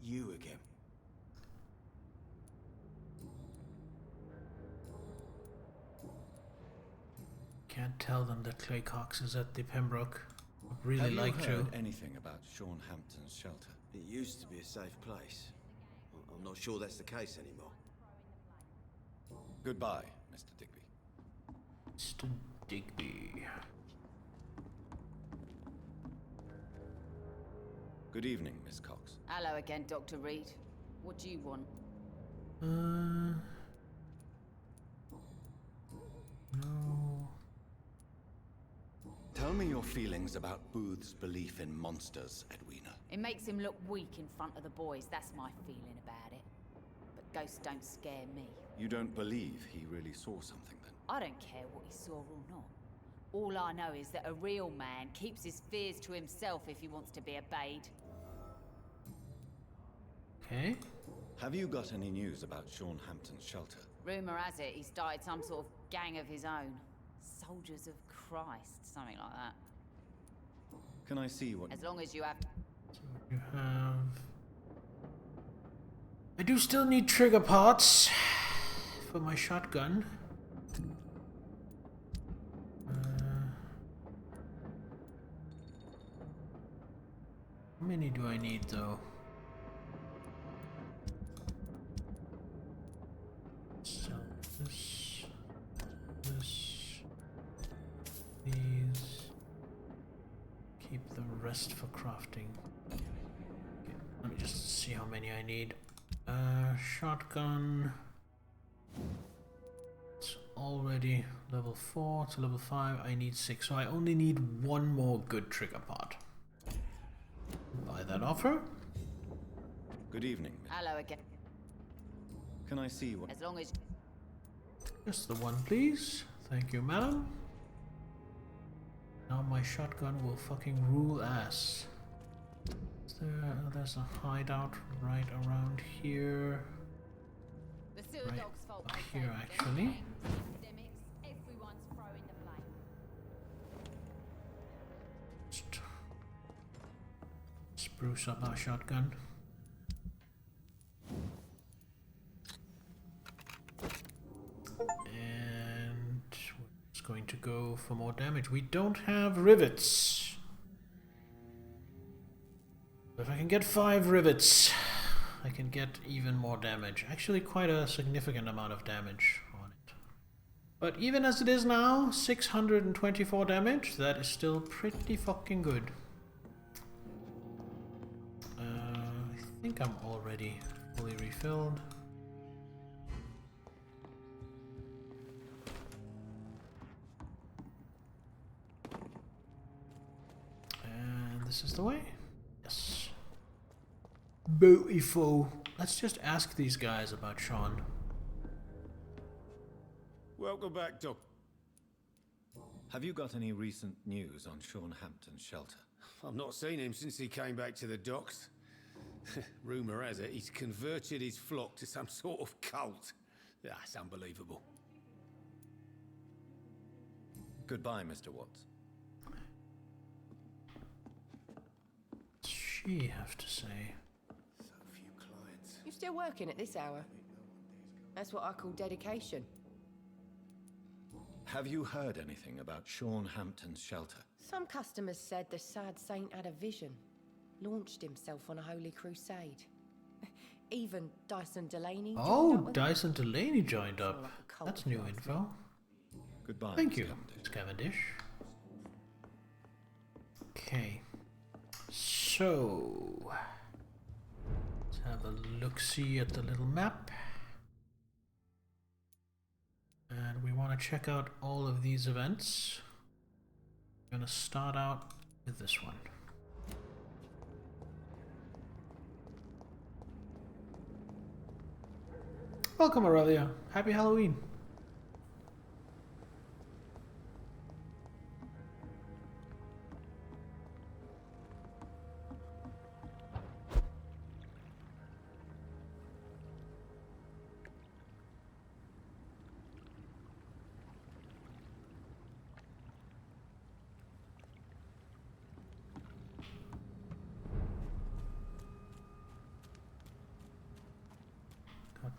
You again. Can't tell them that Clay Cox is at the Pembroke. Would really Have like you to. heard anything about Sean Hampton's shelter? It used to be a safe place. I'm not sure that's the case anymore. Goodbye, Mr. Digby. Mr. Digby. Good evening, Miss Cox. Hello again, Dr. Reed. What do you want? No. Tell me your feelings about Booth's belief in monsters, Edwina. It makes him look weak in front of the boys. That's my feeling about it. But ghosts don't scare me. You don't believe he really saw something then? I don't care what he saw or not. All I know is that a real man keeps his fears to himself if he wants to be obeyed. Okay. Have you got any news about Sean Hampton's shelter? Rumour has it he started some sort of gang of his own. Soldiers of Christ, something like that. Can I see what... As long as you have... So you have... I do still need trigger parts for my shotgun. How many do I need though? So this, these, keep the rest for crafting. Okay, let me just see how many I need. Shotgun. It's already level 4 to level 5. I need 6, so I only need one more good trigger part. Buy that offer. Good evening. Hello again. Can I see what... As long as... Just the one, please. Thank you, madam. Now my shotgun will fucking rule ass. There's a hideout right around here. The sewer Right dog's fault, up they here, say. actually. Epidemics, everyone's throwing the blame. Just spruce up our shotgun. And we're just going to go for more damage. We don't have rivets. But if I can get 5 rivets, I can get even more damage. Actually, quite a significant amount of damage on it. But even as it is now, 624 damage, that is still pretty fucking good. I think I'm already fully refilled. And this is the way? Yes. Beautiful. Let's just ask these guys about Sean. Welcome back, Doc. Have you got any recent news on Sean Hampton's shelter? I've not seen him since he came back to the docks. Rumour has it he's converted his flock to some sort of cult. That's unbelievable. Goodbye, Mr. Watts. What's she have to say? So few clients. You still working at this hour? That's what I call dedication. Have you heard anything about Sean Hampton's shelter? Some customers said the sad saint had a vision. Launched himself on a holy crusade. Even Dyson Delaney joined Oh, up with Dyson Delaney joined It's up. more like a cult, That's if you new ask info. me. Goodbye, Thank Miss you, Cavendish. Miss Cavendish. Okay. So, let's have a look-see at the little map. And we want to check out all of these events. I'm going to start out with this one. Welcome, Aurelia. Happy Halloween.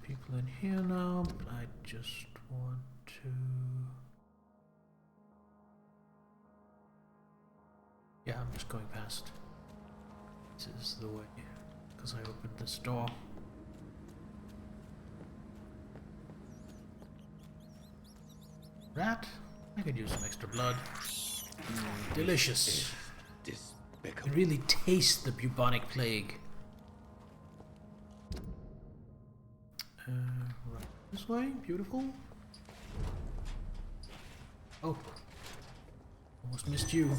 people in here now, but I just want to... Yeah, I'm just going past. This is the way, because I opened this door. Rat? I could use some extra blood. Delicious. You really taste the bubonic plague. Right this way, beautiful. Oh, almost missed you.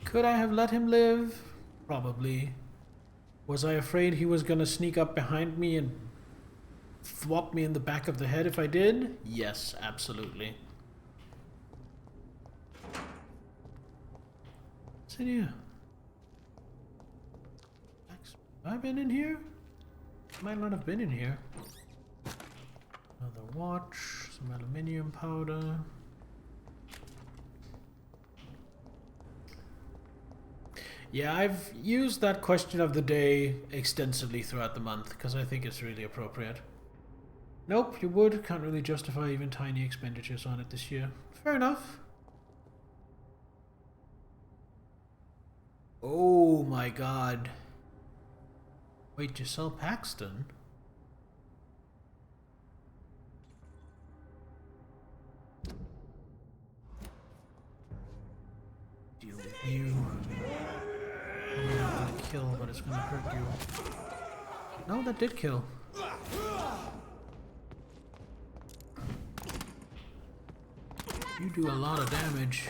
Could I have let him live? Probably. Was I afraid he was gonna sneak up behind me and thwop me in the back of the head if I did? Yes, absolutely. What's in here? Have I been in here? Might not have been in here. Another watch, some aluminium powder. Yeah, I've used that question of the day extensively throughout the month because I think it's really appropriate. Nope, you would. Can't really justify even tiny expenditures on it this year. Fair enough. Oh my god. Wait, you sell Paxton? Deal with you. Probably not gonna kill, but it's gonna hurt you. No, that did kill. You do a lot of damage.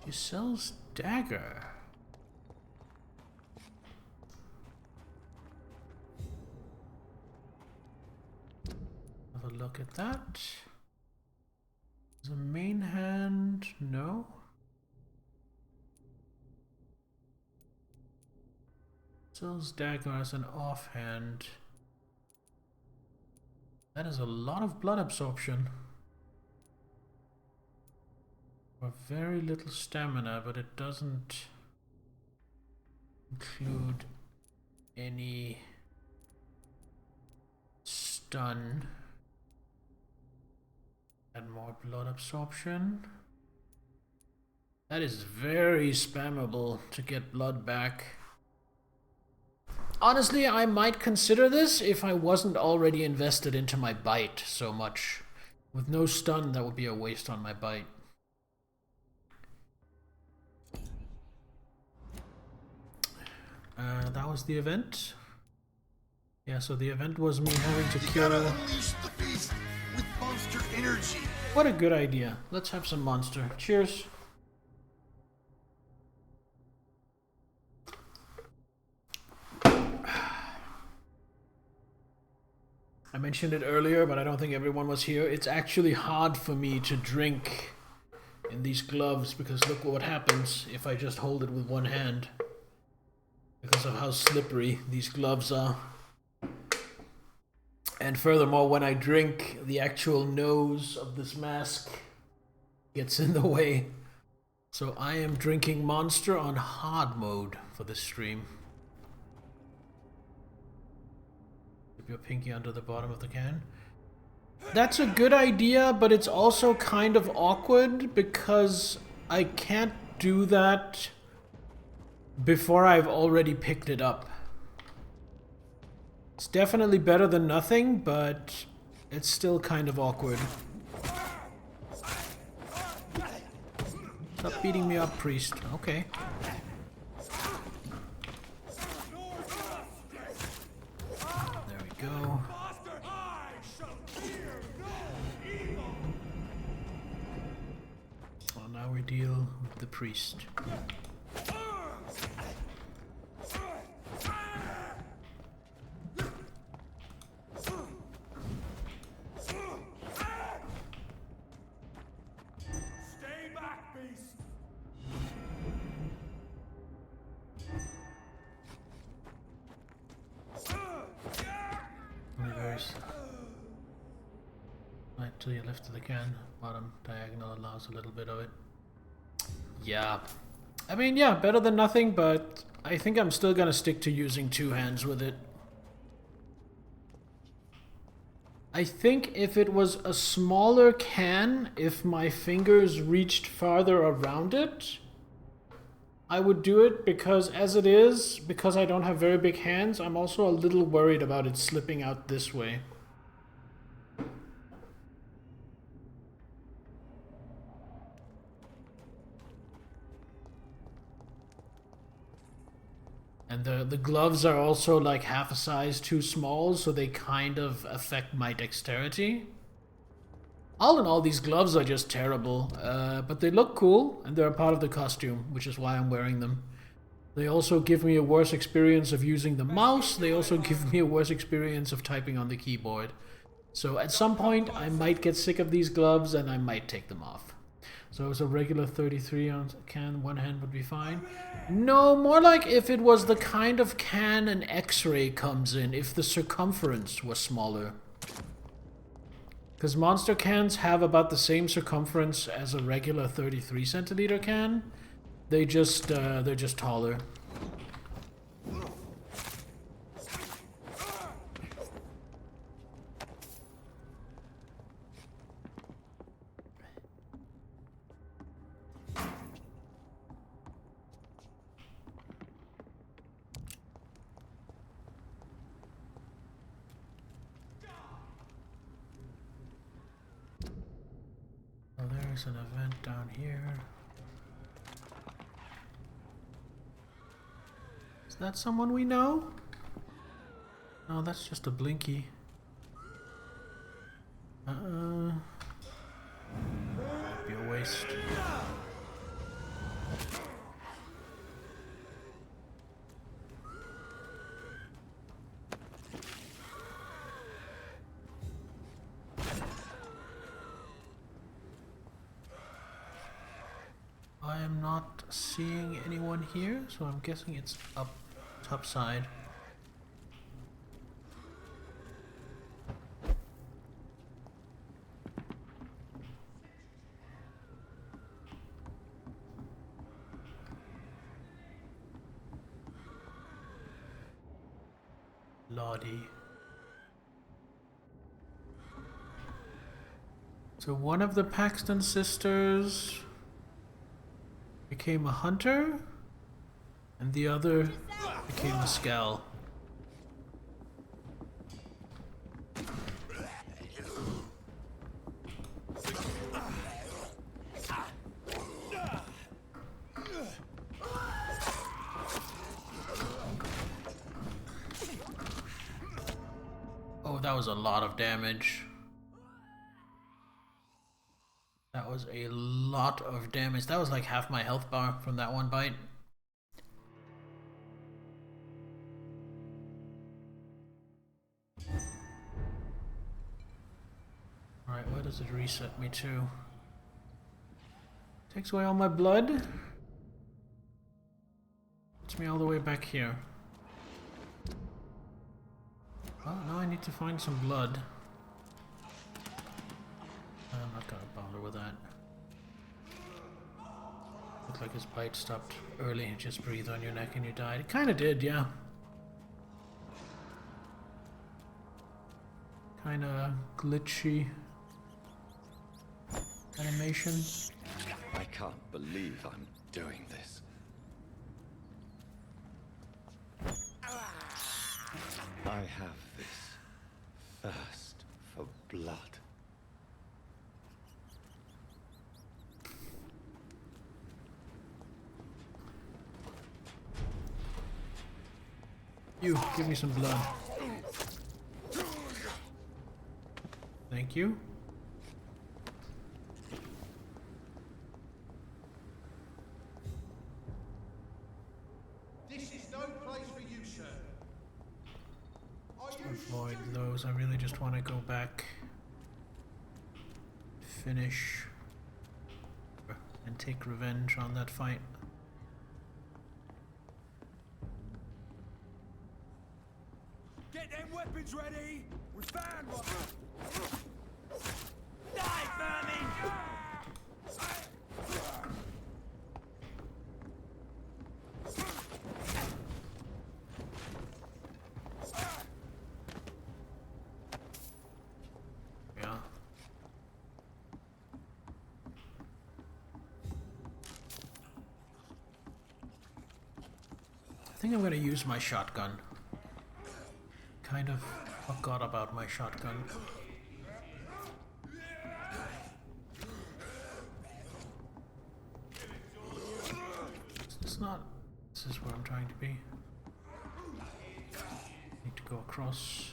He sells dagger. Have a look at that. The main hand, no. Sells dagger as an offhand. That is a lot of blood absorption. For very little stamina, but it doesn't include any stun. And more blood absorption. That is very spammable to get blood back. Honestly, I might consider this if I wasn't already invested into my bite so much. With no stun, that would be a waste on my bite. That was the event. Yeah, so the event was me having to kill... Unleash the beast with monster energy. What a good idea. Let's have some monster. Cheers. I mentioned it earlier, but I don't think everyone was here. It's actually hard for me to drink in these gloves because look what happens if I just hold it with one hand. Because of how slippery these gloves are. And furthermore, when I drink, the actual nose of this mask gets in the way. So I am drinking Monster on hard mode for this stream. Dip your pinky under the bottom of the can. That's a good idea, but it's also kind of awkward because I can't do that before I've already picked it up. It's definitely better than nothing, but it's still kind of awkward. Stop beating me up, priest. Okay. There we go. Well, now we deal with the priest. Right to your left of the can. Bottom diagonal allows a little bit of it. Yeah. I mean, yeah, better than nothing, but I think I'm still gonna stick to using 2 hands with it. I think if it was a smaller can, if my fingers reached farther around it, I would do it, because as it is, because I don't have very big hands, I'm also a little worried about it slipping out this way. And the gloves are also like half a size too small, so they kind of affect my dexterity. All in all, these gloves are just terrible, but they look cool, and they're a part of the costume, which is why I'm wearing them. They also give me a worse experience of using the mouse. They also give me a worse experience of typing on the keyboard. So at some point, I might get sick of these gloves, and I might take them off. So it's a regular 33 ounce can, 1 hand would be fine. No, more like if it was the kind of can an X-ray comes in, if the circumference was smaller. Because monster cans have about the same circumference as a regular 33 centiliter can. They're just taller. Oh, there's an event down here. Is that someone we know? No, that's just a blinky. Might be a waste. I am not seeing anyone here, so I'm guessing it's up top side. Lottie. So one of the Paxton sisters became a hunter, and the other became a Skell. Oh, that was a lot of damage. That was a lot of damage. That was like half my health bar from that one bite. Alright, where does it reset me to? Takes away all my blood. Puts me all the way back here. Well, now I need to find some blood. I'm not gonna bother with that. Looked like his bite stopped early. Just breathe on your neck and you died. It kinda did, yeah. Kinda glitchy animation. I can't believe I'm doing this. I have this thirst for blood. You, give me some blood. Thank you. This is no place for you, sir. Avoid those. I really just want to go back, finish, and take revenge on that fight. Get them weapons ready. We found one. think I'm gonna use my shotgun. Kind of forgot about my shotgun. It's not. This is where I'm trying to be. Need to go across.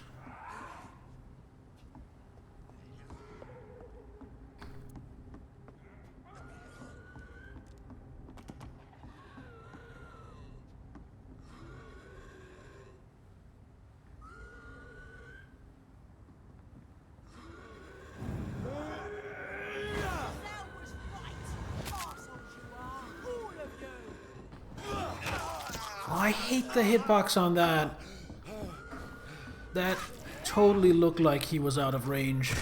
I hate the hitbox on that. That totally looked like he was out of range.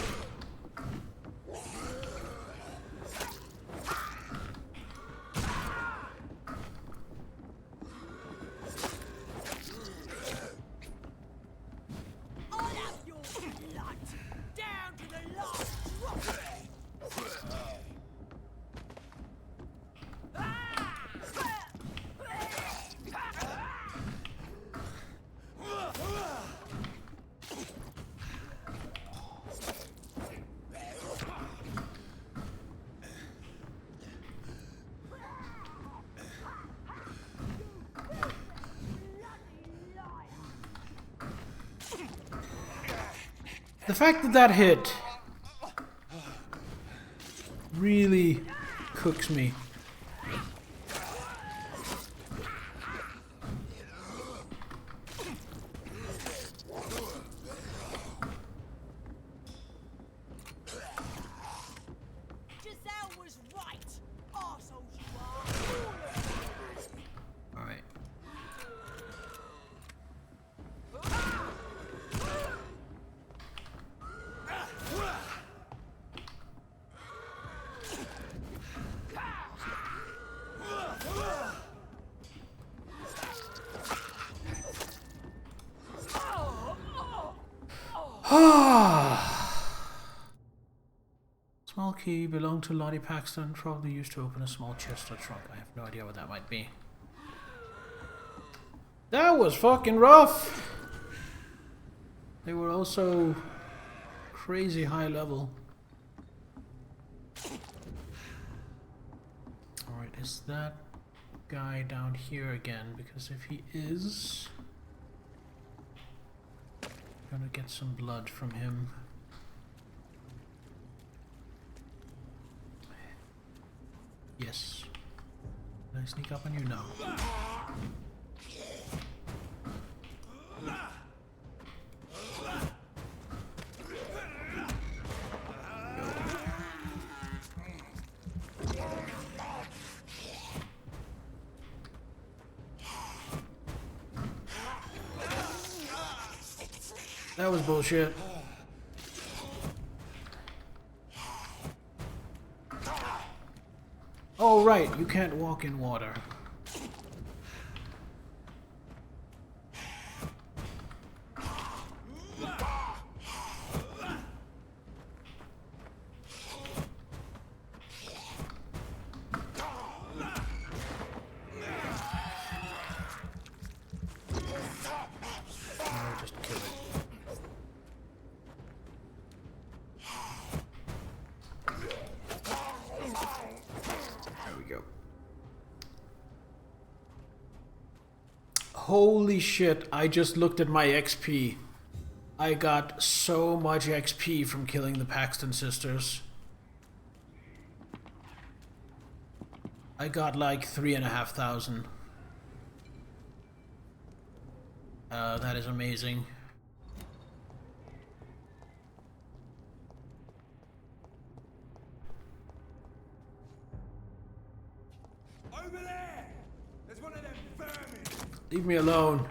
The fact that that hit really cooks me. Small key belonged to Lottie Paxton, probably used to open a small chest or trunk. I have no idea what that might be. That was fucking rough! They were also crazy high level. Alright, is that guy down here again? Because if he is, I'm gonna get some blood from him. Yes. Can I sneak up on you? No. That was bullshit. Oh, right, you can't walk in water. Just kill it. Holy shit, I just looked at my XP. I got so much XP from killing the Paxton sisters. I got like 3,500. That is amazing. Over there! There's one of them vermin! Leave me alone.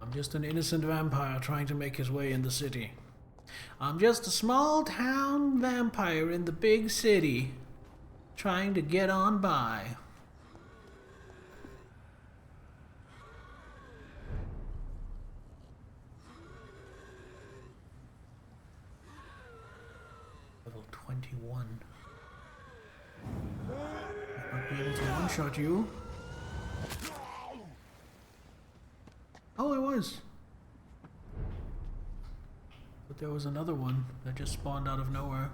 I'm just an innocent vampire trying to make his way in the city. I'm just a small town vampire in the big city trying to get on by. 21. I might be able to one-shot you. Oh, I was. But there was another one that just spawned out of nowhere.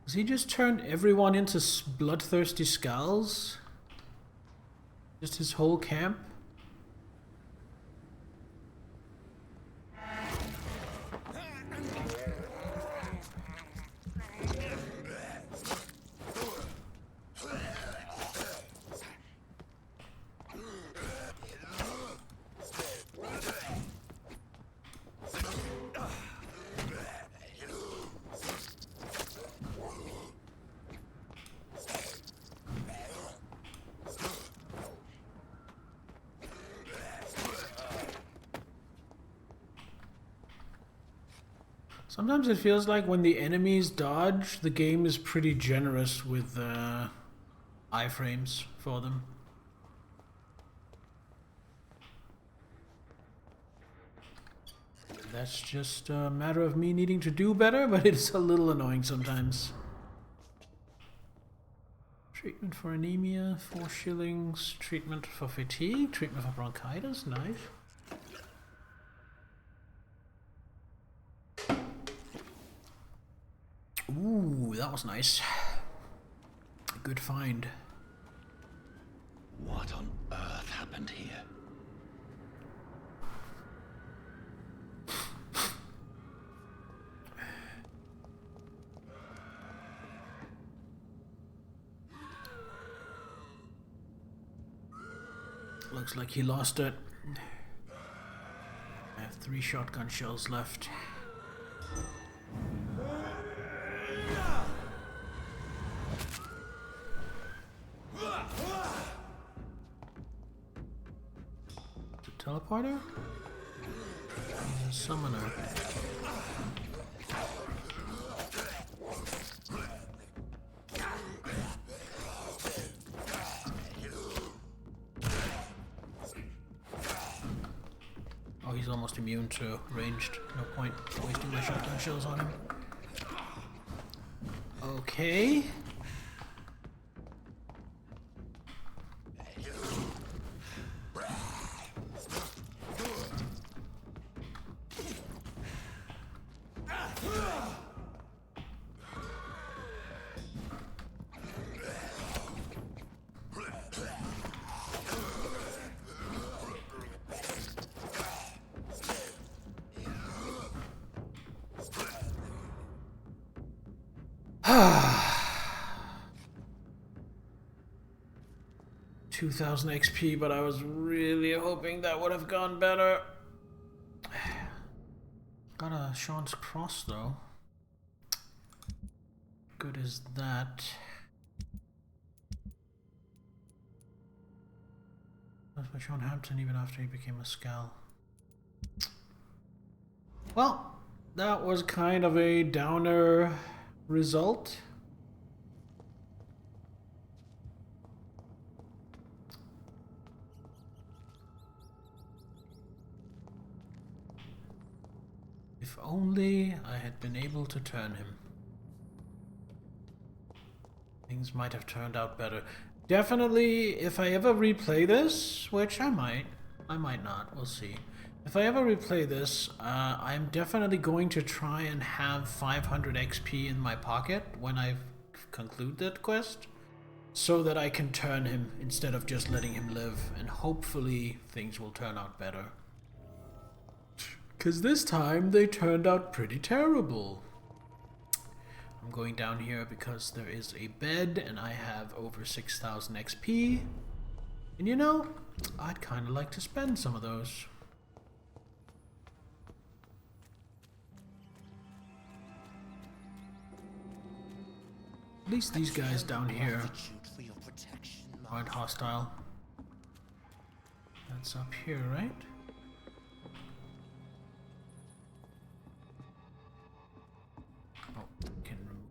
Has he just turned everyone into bloodthirsty skulls? Just his whole camp? Sometimes it feels like when the enemies dodge, the game is pretty generous with iframes for them. That's just a matter of me needing to do better, but it's a little annoying sometimes. Treatment for anemia, 4 shillings. Treatment for fatigue, treatment for bronchitis, nice. Ooh, that was nice. Good find. What on earth happened here? Looks like he lost it. I have 3 shotgun shells left. Teleporter? He's a summoner. Oh, he's almost immune to ranged. No point wasting my shotgun shells on him. Okay. $2,000 XP, but I was really hoping that would have gone better. Got a Sean's Cross though. Good as that. That's by Sean Hampton even after he became a Scal. Well, that was kind of a downer result. If only I had been able to turn him. Things might have turned out better. Definitely, if I ever replay this, which I might not, we'll see. If I ever replay this, I'm definitely going to try and have 500 XP in my pocket when I conclude that quest, so that I can turn him instead of just letting him live, and hopefully things will turn out better. Because this time they turned out pretty terrible. I'm going down here because there is a bed and I have over 6,000 XP. And you know, I'd kind of like to spend some of those. At least these guys down here aren't hostile. That's up here, right? Oh, can remove.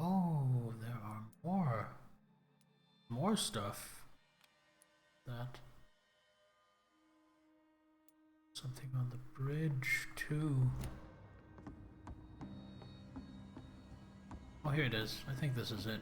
Oh, there are more stuff. That something on the bridge too. Oh, here it is. I think this is it.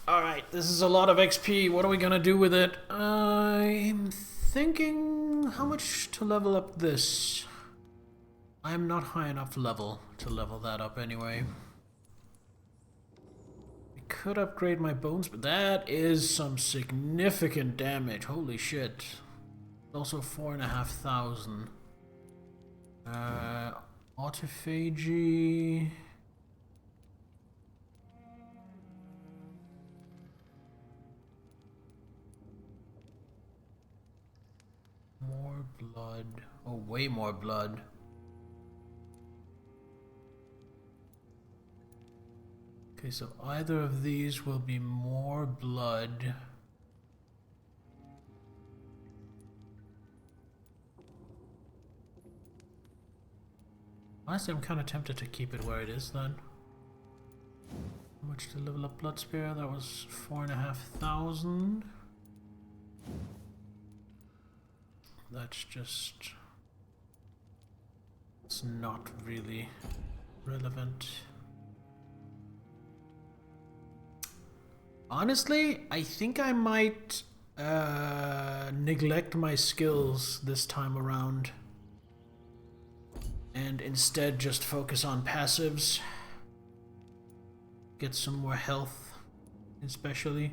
Alright, this is a lot of XP. What are we gonna do with it? I'm thinking how much to level up this. I'm not high enough level to level that up anyway. I could upgrade my bones, but that is some significant damage. Holy shit. Also 4,500. Autophagy. More blood. Oh, way more blood. Okay, so either of these will be more blood. Honestly, I'm kind of tempted to keep it where it is then. How much to level up Blood Spear? That was 4,500. That's just... it's not really relevant. Honestly, I think I might neglect my skills this time around and instead just focus on passives. Get some more health, especially.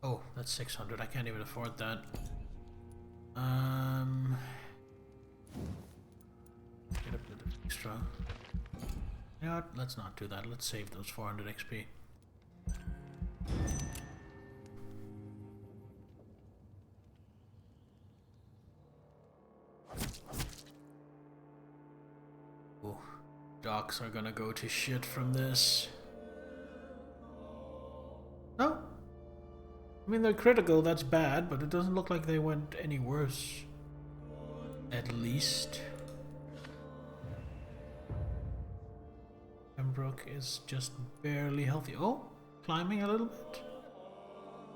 Oh, that's 600. I can't even afford that. Get a bit of extra. You know what? Let's not do that. Let's save those 400 XP. Oh, docks are gonna go to shit from this. No. I mean, they're critical, that's bad, but it doesn't look like they went any worse. At least. Pembroke is just barely healthy. Oh, climbing a little bit.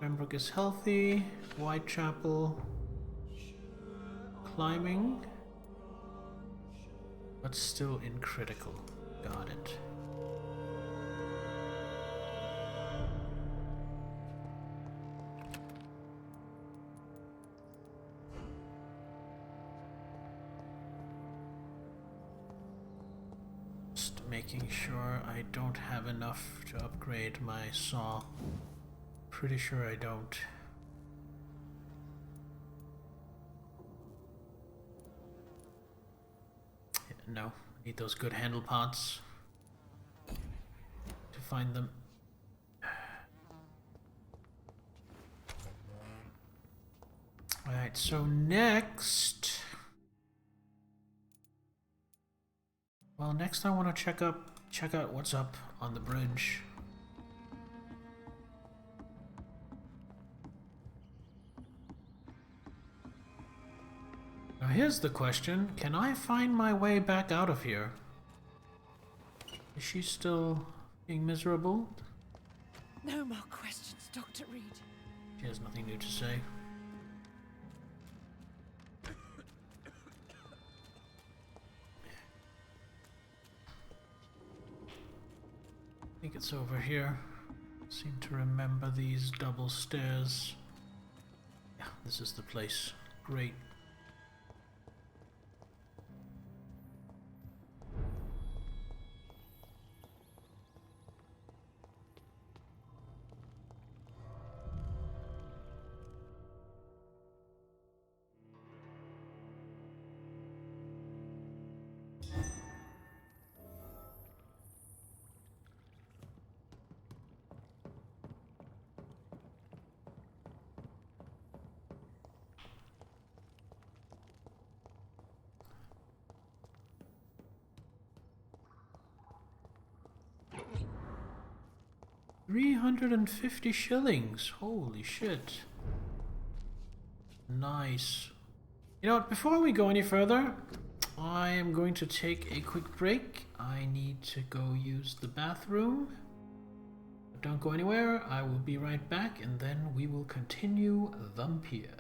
Pembroke is healthy. Whitechapel. Climbing. But still in critical. Got it. Making sure I don't have enough to upgrade my saw. Pretty sure I don't. Yeah, no, need those good handle pots to find them. Alright, so next... well, next I want to check out what's up on the bridge. Now here's the question, can I find my way back out of here? Is she still being miserable? No more questions, Dr. Reed. She has nothing new to say. think it's over here. Seem to remember these double stairs. Yeah, this is the place. Great. $350. Holy shit. Nice. You know what, before we go any further, I am going to take a quick break. I need to go use the bathroom. But don't go anywhere, I will be right back and then we will continue Vampyr.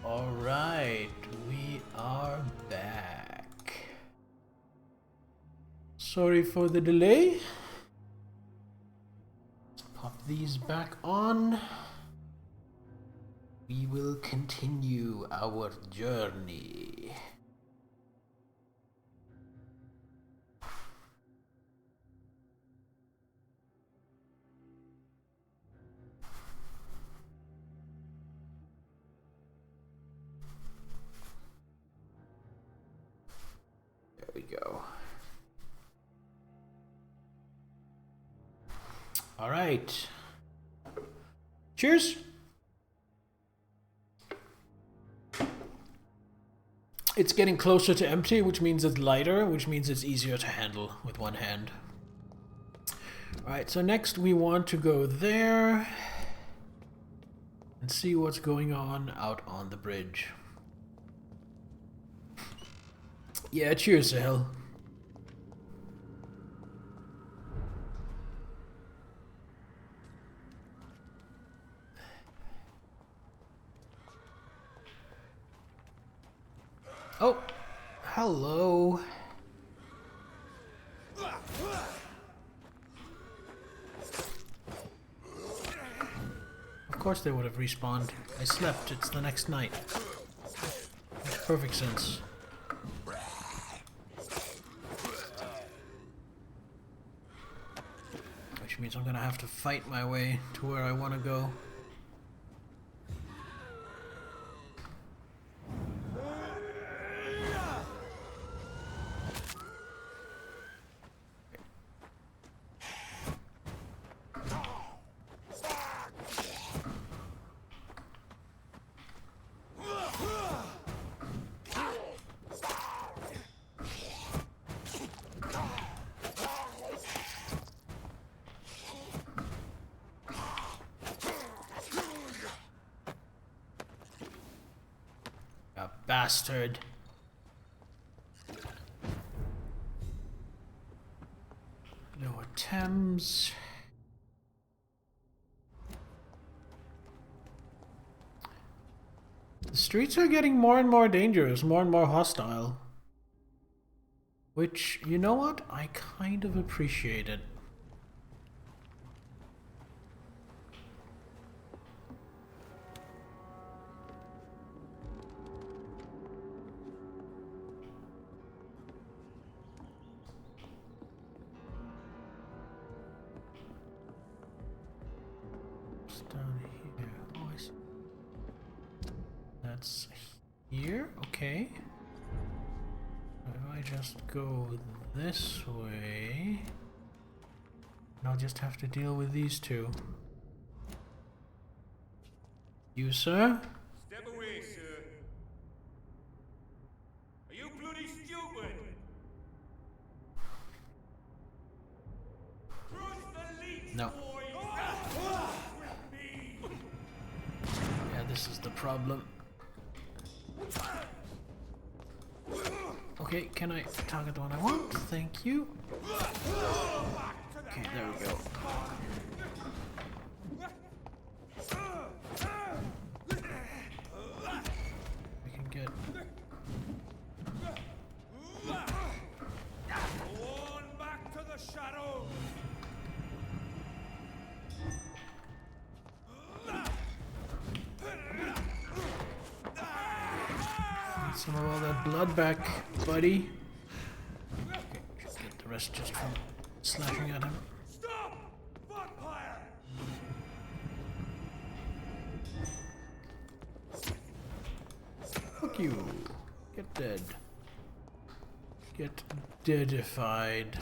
Alright, we are back. Sorry for the delay. Let's pop these back on. We will continue our journey. There we go. All right. Cheers. It's getting closer to empty, which means it's lighter, which means it's easier to handle with one hand. Alright, so next we want to go there and see what's going on out on the bridge. Yeah, cheers, Sahel. Oh, hello. Of course they would have respawned. I slept, it's the next night. Makes perfect sense. Which means I'm gonna have to fight my way to where I want to go. Bastard. Lower Thames. The streets are getting more and more dangerous, more and more hostile. Which, you know what? I kind of appreciate it. Down here. Oh, I see. That's here? Okay. If I just go this way, I'll just have to deal with these two. You, sir? Step away, sir. Are you bloody stupid? No. Yeah, this is the problem. Okay, can I target the one I want? Thank you. Okay, there we go. We can get... Back to the shadows. Need some of all that blood back, buddy. Okay, just get the rest just from slashing at him. Stop! Vampyr! Fuck you. Get dead. Get deadified.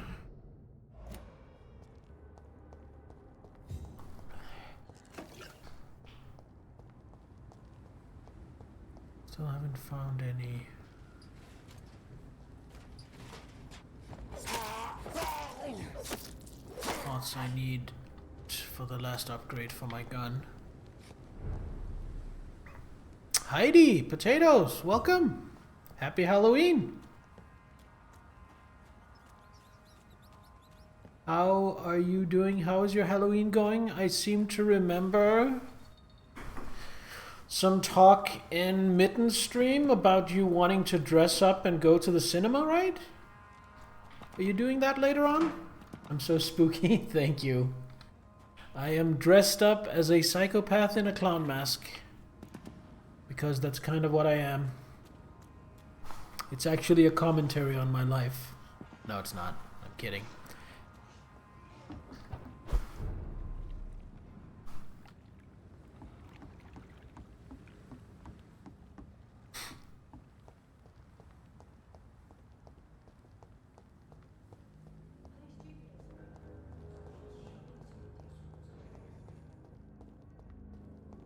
Still haven't found any. Parts I need for the last upgrade for my gun. Heidi, potatoes, welcome. Happy Halloween. How are you doing? How is your Halloween going? I seem to remember some talk in Mitten's stream about you wanting to dress up and go to the cinema, right? Are you doing that later on? I'm so spooky. Thank you. I am dressed up as a psychopath in a clown mask. Because that's kind of what I am. It's actually a commentary on my life. No, it's not. I'm kidding.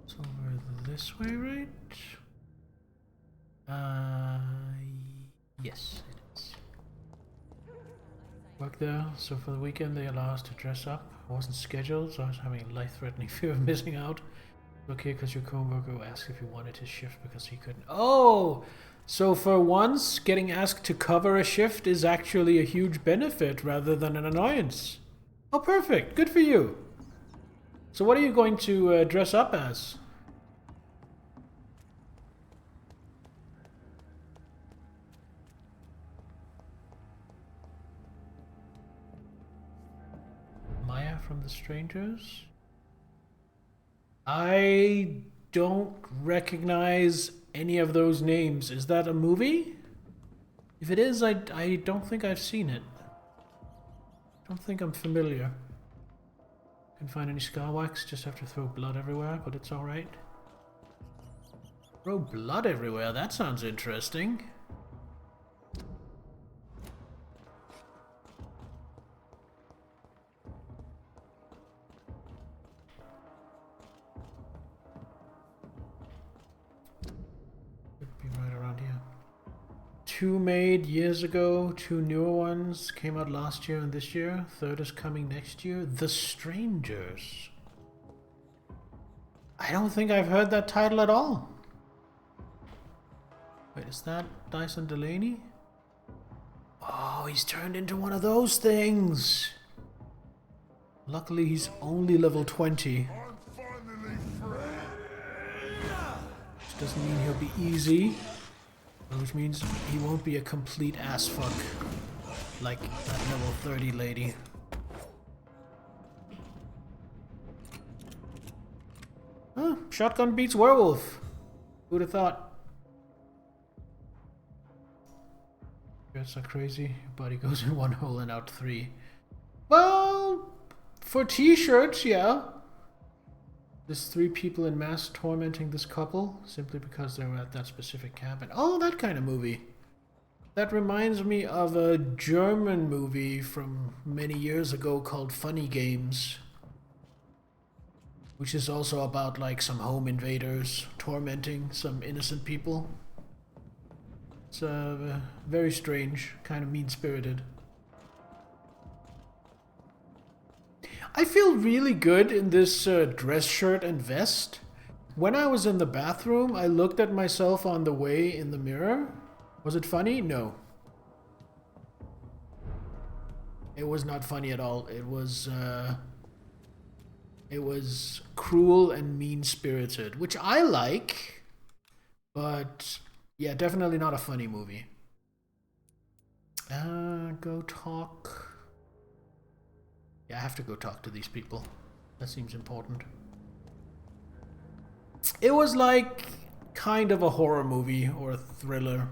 It's over this way, right? Yes, it is. Work there, so for the weekend they allow us to dress up. I wasn't scheduled, so I was having a life-threatening fear of missing out. Okay, because your co-worker asked if you wanted his shift because he couldn't. Oh! So for once, getting asked to cover a shift is actually a huge benefit rather than an annoyance. Oh, perfect. Good for you. So what are you going to dress up as? Maya from The Strangers? I don't recognize any of those names. Is that a movie? If it is, I don't think I've seen it. I don't think I'm familiar. Can't find any scar wax, just have to throw blood everywhere, but it's alright. Throw blood everywhere? That sounds interesting. Right around here. 2 made years ago, 2 newer ones came out last year and this year. 3rd is coming next year. The Strangers. I don't think I've heard that title at all. Wait, is that Dyson Delaney? Oh, he's turned into one of those things. Luckily, he's only level 20. Doesn't mean he'll be easy, which means he won't be a complete ass fuck like that level 30 lady. Huh, shotgun beats werewolf. Who'd have thought? That's so crazy. Your body goes in one hole and out 3. Well, for t-shirts, yeah. There's 3 people in mass tormenting this couple simply because they were at that specific cabin. Oh, that kind of movie. That reminds me of a German movie from many years ago called Funny Games, which is also about like some home invaders tormenting some innocent people. It's very strange, kind of mean-spirited. I feel really good in this dress shirt and vest. When I was in the bathroom, I looked at myself on the way in the mirror. Was it funny? No. It was not funny at all. It was cruel and mean-spirited, which I like, but yeah, definitely not a funny movie. Go talk. Yeah, I have to go talk to these people. That seems important. It was like kind of a horror movie or a thriller.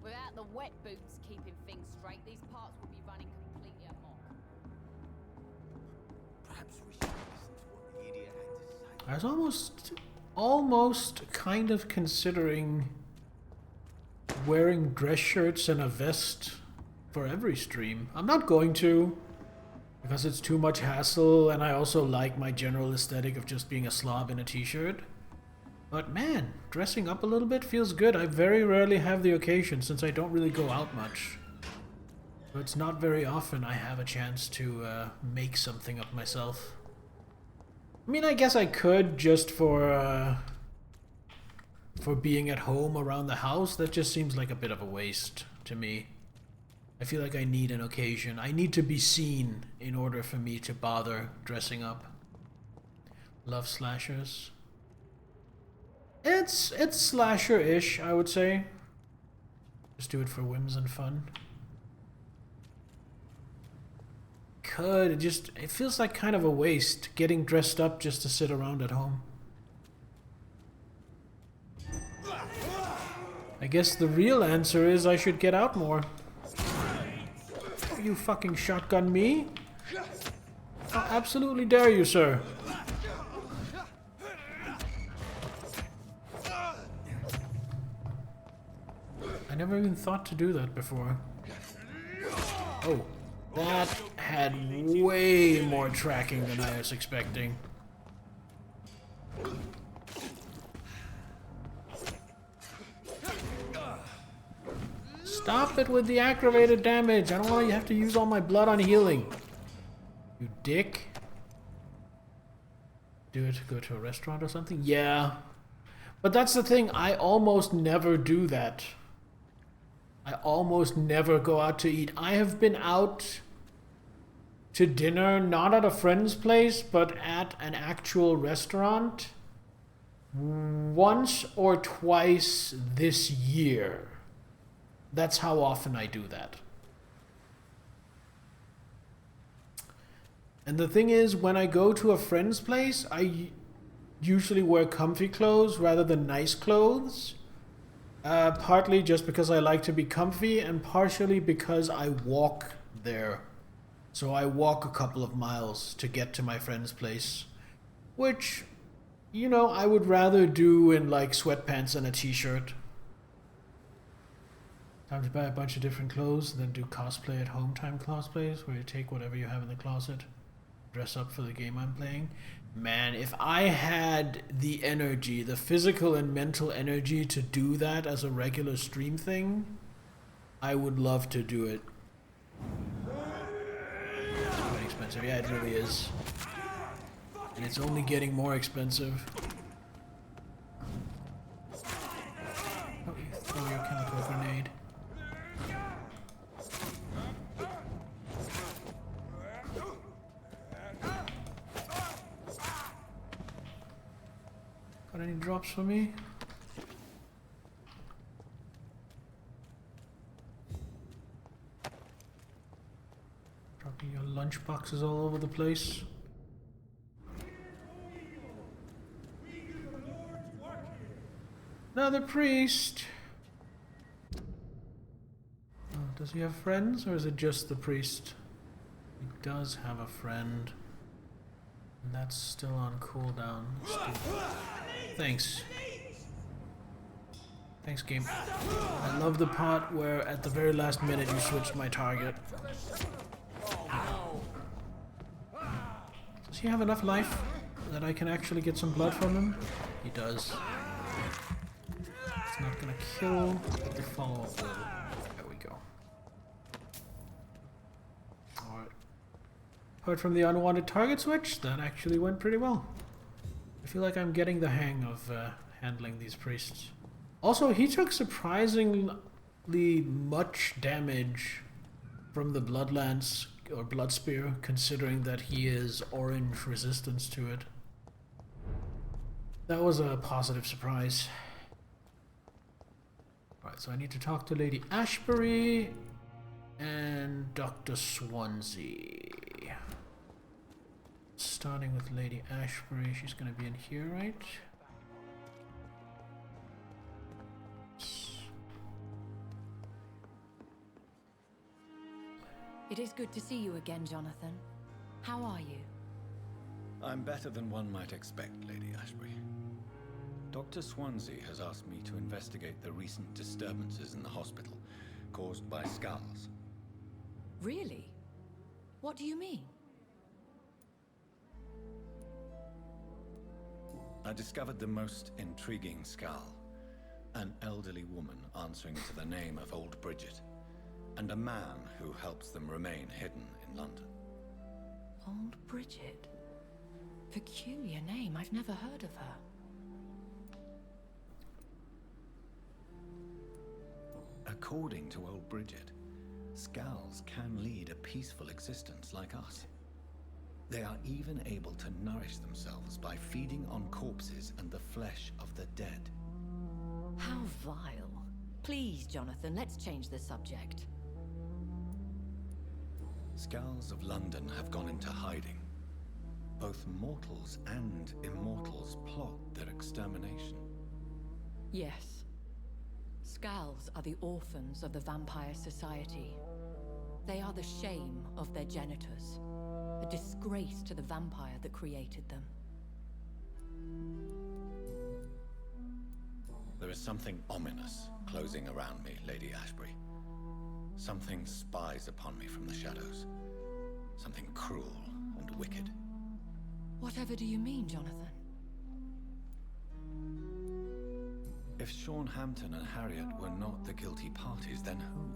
Without the wet boots keeping things straight, these parts would be running completely amok. Perhaps we should listen to what the idiot had to say. I was almost kind of considering wearing dress shirts and a vest for every stream. I'm not going to, because it's too much hassle, and I also like my general aesthetic of just being a slob in a t-shirt. But man, dressing up a little bit feels good. I very rarely have the occasion since I don't really go out much. So it's not very often I have a chance to make something of myself. I mean, I guess I could just for being at home around the house. That just seems like a bit of a waste to me. I feel like I need an occasion. I need to be seen in order for me to bother dressing up. Love slashers. It's slasher-ish, I would say. Just do it for whims and fun. It feels like kind of a waste getting dressed up just to sit around at home. I guess the real answer is I should get out more. You fucking shotgun me? How absolutely dare you, sir? I never even thought to do that before. Oh, that had way more tracking than I was expecting. Stop it with the aggravated damage. I don't want to have to use all my blood on healing. You dick. Do it, go to a restaurant or something? Yeah. But that's the thing, I almost never do that. I almost never go out to eat. I have been out to dinner, not at a friend's place, but at an actual restaurant once or twice this year. That's how often I do that. And the thing is, when I go to a friend's place, I usually wear comfy clothes rather than nice clothes. Partly just because I like to be comfy, and partially because I walk there. So I walk a couple of miles to get to my friend's place. Which, you know, I would rather do in like sweatpants and a t-shirt. Time to buy a bunch of different clothes, then do cosplay at home time cosplays, where you take whatever you have in the closet, dress up for the game I'm playing. Man, if I had the energy, the physical and mental energy to do that as a regular stream thing, I would love to do it. It's quite expensive. Yeah, it really is. And it's only getting more expensive. Oh, you throw your chemical grenade. Got any drops for me? Dropping your lunch boxes all over the place. Another priest! Oh, does he have friends, or is it just the priest? He does have a friend. And that's still on cooldown. Thanks. Thanks, game. I love the part where at the very last minute you switched my target. Does he have enough life that I can actually get some blood from him? He does. It's not gonna kill, but the follow-up will. There we go. Alright. Apart from the unwanted target switch, that actually went pretty well. I feel like I'm getting the hang of handling these priests. Also, he took surprisingly much damage from the Blood Lance or Blood Spear, considering that he is orange resistance to it. That was a positive surprise. Alright, so I need to talk to Lady Ashbury and Dr. Swansea. Starting with Lady Ashbury, she's going to be in here, right? It is good to see you again, Jonathan. How are you? I'm better than one might expect, Lady Ashbury. Dr. Swansea has asked me to investigate the recent disturbances in the hospital caused by skulls. Really? What do you mean? I discovered the most intriguing skull. An elderly woman answering to the name of Old Bridget, and a man who helps them remain hidden in London. Old Bridget? Peculiar name, I've never heard of her. According to Old Bridget, skulls can lead a peaceful existence like us. They are even able to nourish themselves by feeding on corpses and the flesh of the dead. How vile. Please, Jonathan, let's change the subject. Skulls of London have gone into hiding. Both mortals and immortals plot their extermination. Yes. Skulls are the orphans of the Vampire Society. They are the shame of their genitors. A disgrace to the vampire that created them. There is something ominous closing around me, Lady Ashbury. Something spies upon me from the shadows. Something cruel and wicked. Whatever do you mean, Jonathan? If Sean Hampton and Harriet were not the guilty parties, then who?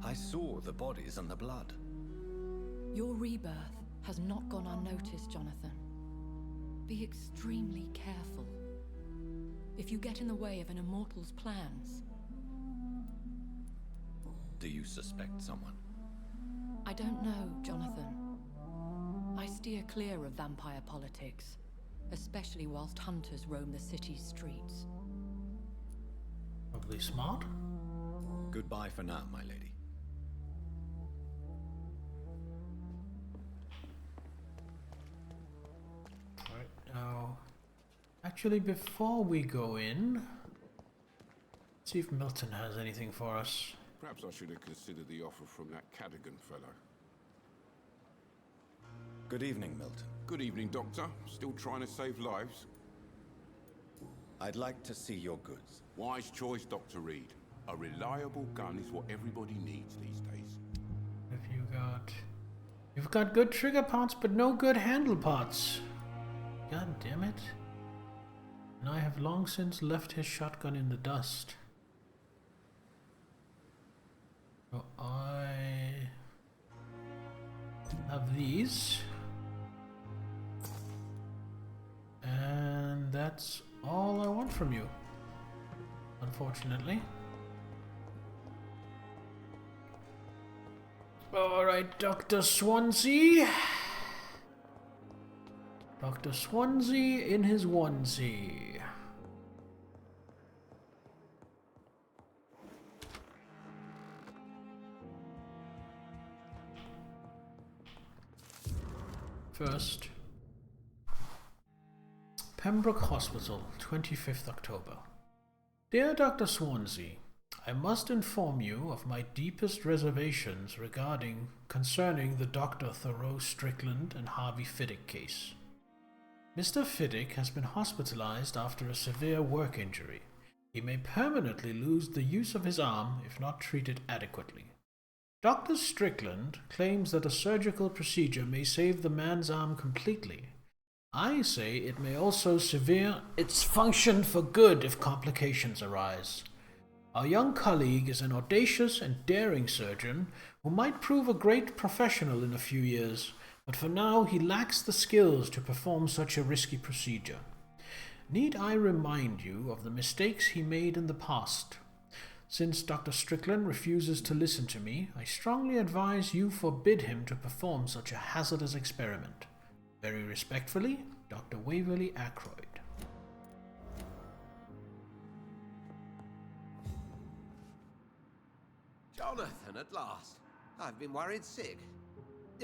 I saw the bodies and the blood. Your rebirth has not gone unnoticed, Jonathan. Be extremely careful. If you get in the way of an immortal's plans... Do you suspect someone? I don't know, Jonathan. I steer clear of vampire politics, especially whilst hunters roam the city's streets. Probably smart. Goodbye for now, my lady. Alright, now... Actually, before we go in... See if Milton has anything for us. Perhaps I should have considered the offer from that Cadogan fellow. Good evening, Milton. Good evening, Doctor. Still trying to save lives? I'd like to see your goods. Wise choice, Dr. Reed. A reliable gun is what everybody needs these days. What have you got? You've got good trigger parts, but no good handle parts. God damn it. And I have long since left his shotgun in the dust. So I have these. And that's all I want from you, unfortunately. Alright, Dr. Swansea. Dr. Swansea in his onesie. First, Pembroke Hospital, 25th October. Dear Dr. Swansea, I must inform you of my deepest reservations concerning the Dr. Thoreau Strickland and Harvey Fiddick case. Mr. Fiddick has been hospitalized after a severe work injury. He may permanently lose the use of his arm if not treated adequately. Dr. Strickland claims that a surgical procedure may save the man's arm completely. I say it may also sever its function for good if complications arise. Our young colleague is an audacious and daring surgeon who might prove a great professional in a few years, but for now he lacks the skills to perform such a risky procedure. Need I remind you of the mistakes he made in the past? Since Dr. Strickland refuses to listen to me, I strongly advise you forbid him to perform such a hazardous experiment. Very respectfully, Dr. Waverly Ackroyd. Jonathan, at last. I've been worried sick.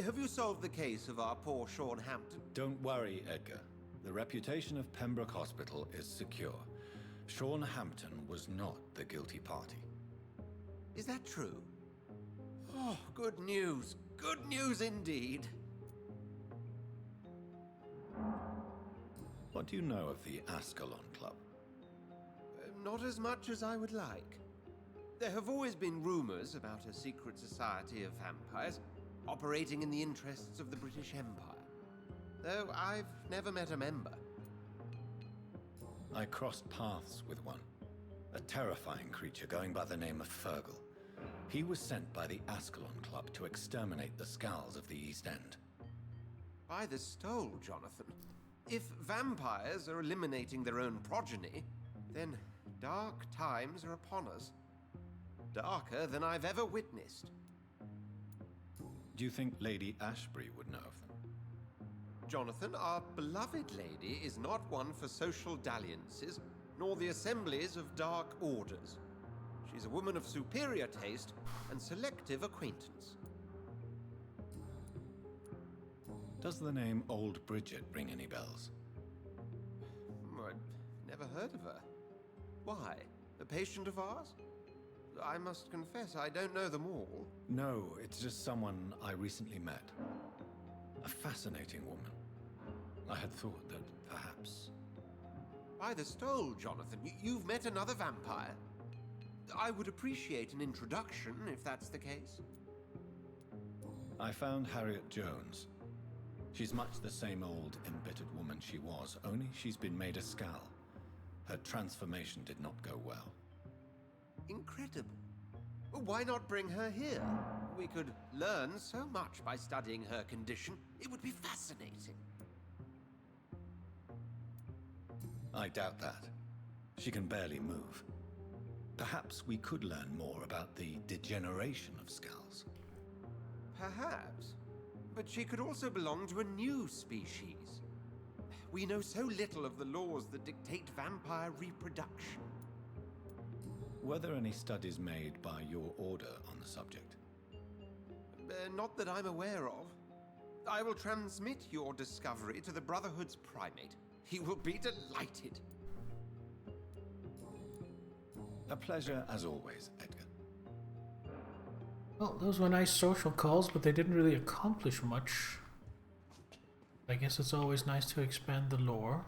Have you solved the case of our poor Sean Hampton? Don't worry, Edgar. The reputation of Pembroke Hospital is secure. Sean Hampton was not the guilty party. Is that true? Oh, good news. Good news indeed. What do you know of the Ascalon Club? Not as much as I would like. There have always been rumors about a secret society of vampires operating in the interests of the British Empire, though I've never met a member. I crossed paths with one, a terrifying creature going by the name of Fergal. He was sent by the Ascalon Club to exterminate the Skulls of the East End. By the stole, Jonathan. If vampires are eliminating their own progeny, then dark times are upon us. Darker than I've ever witnessed. Do you think Lady Ashbury would know of them? Jonathan, our beloved lady is not one for social dalliances, nor the assemblies of dark orders. She's a woman of superior taste and selective acquaintance. Does the name Old Bridget ring any bells? I've never heard of her. Why? A patient of ours? I must confess, I don't know them all. No, it's just someone I recently met. A fascinating woman. I had thought that perhaps... By the stole, Jonathan, you've met another vampire. I would appreciate an introduction, if that's the case. I found Harriet Jones. She's much the same old, embittered woman she was, only she's been made a Skal. Her transformation did not go well. Incredible. Why not bring her here? We could learn so much by studying her condition. It would be fascinating. I doubt that. She can barely move. Perhaps we could learn more about the degeneration of Skals. Perhaps. But she could also belong to a new species. We know so little of the laws that dictate vampire reproduction. Were there any studies made by your order on the subject? Not that I'm aware of. I will transmit your discovery to the Brotherhood's primate. He will be delighted. A pleasure as always, Edgar. Well, those were nice social calls, but they didn't really accomplish much. I guess it's always nice to expand the lore.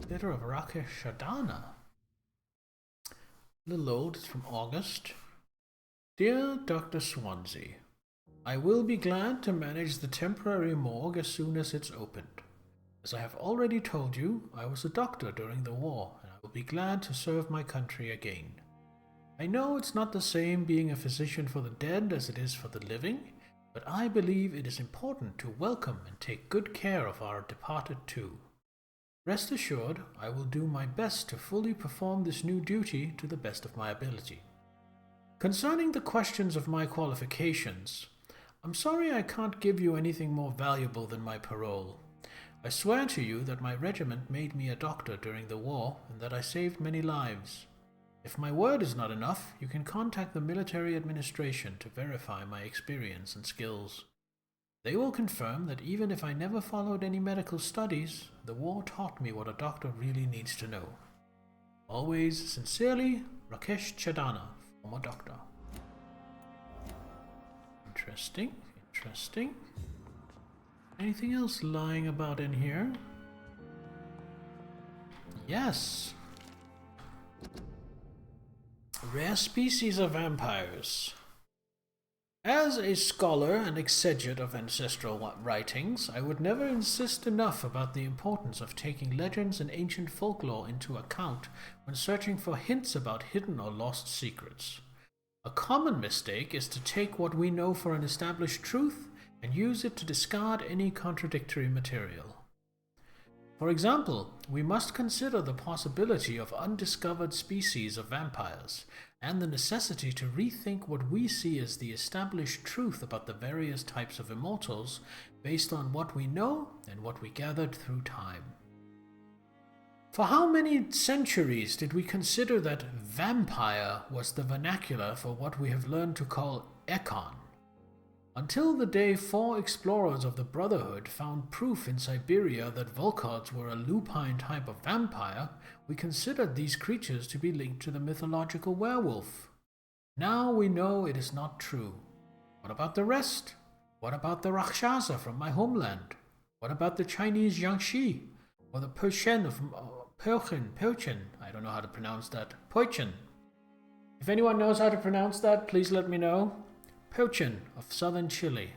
Letter of Rakesh Shadana. A little old, it's from August. Dear Dr. Swansea, I will be glad to manage the temporary morgue as soon as it's opened. As I have already told you, I was a doctor during the war, and I will be glad to serve my country again. I know it's not the same being a physician for the dead as it is for the living, but I believe it is important to welcome and take good care of our departed too. Rest assured, I will do my best to fully perform this new duty to the best of my ability. Concerning the questions of my qualifications, I'm sorry I can't give you anything more valuable than my parole. I swear to you that my regiment made me a doctor during the war and that I saved many lives. If my word is not enough, you can contact the military administration to verify my experience and skills. They will confirm that even if I never followed any medical studies, the war taught me what a doctor really needs to know. Always sincerely, Rakesh Chadana, former doctor. Interesting, interesting. Anything else lying about in here? Yes. Rare species of vampires. As a scholar and exegete of ancestral writings, I would never insist enough about the importance of taking legends and ancient folklore into account when searching for hints about hidden or lost secrets. A common mistake is to take what we know for an established truth and use it to discard any contradictory material. For example, we must consider the possibility of undiscovered species of vampires, and the necessity to rethink what we see as the established truth about the various types of immortals based on what we know and what we gathered through time. For how many centuries did we consider that vampire was the vernacular for what we have learned to call Ekon? Until the day 4 explorers of the Brotherhood found proof in Siberia that Volkods were a lupine type of vampire, we considered these creatures to be linked to the mythological werewolf. Now we know it is not true. What about the rest? What about the Rakshasa from my homeland? What about the Chinese Yangshi? Or the Persian of Perchen? I don't know how to pronounce that. Perchen. If anyone knows how to pronounce that, please let me know. Perchen of southern Chile.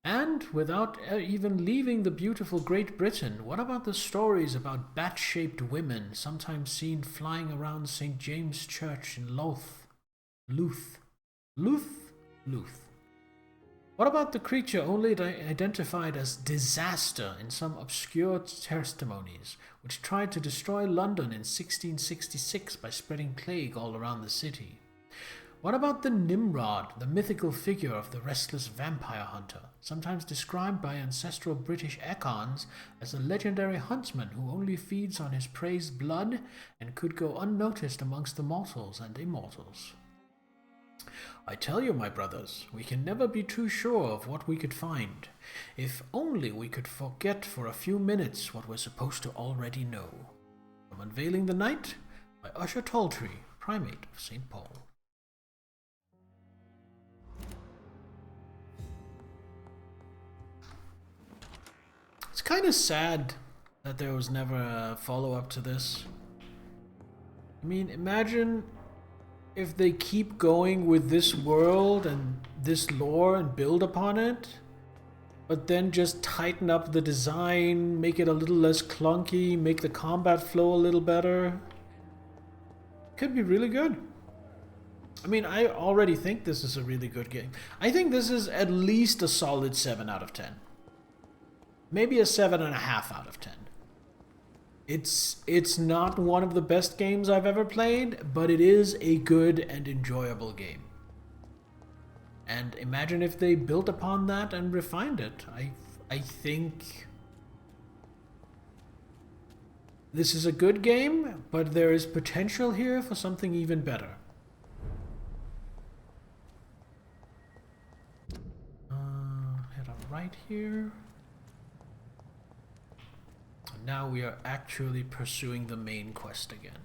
And without even leaving the beautiful Great Britain, what about the stories about bat-shaped women sometimes seen flying around St. James Church in Louth? What about the creature only identified as Disaster in some obscure testimonies, which tried to destroy London in 1666 by spreading plague all around the city? What about the Nimrod, the mythical figure of the restless vampire hunter, sometimes described by ancestral British icons as a legendary huntsman who only feeds on his prey's blood and could go unnoticed amongst the mortals and immortals? I tell you, my brothers, we can never be too sure of what we could find. If only we could forget for a few minutes what we're supposed to already know. From Unveiling the Night, by Usher Talltree, Primate of St. Paul. It's kind of sad that there was never a follow-up to this. I mean, imagine if they keep going with this world and this lore and build upon it, but then just tighten up the design, make it a little less clunky, make the combat flow a little better. Could be really good. I mean, I already think this is a really good game. I think this is at least a solid 7 out of 10. Maybe a 7.5 out of 10. It's not one of the best games I've ever played, but it is a good and enjoyable game. And imagine if they built upon that and refined it. I think this is a good game, but there is potential here for something even better. Head on right here. Now we are actually pursuing the main quest again.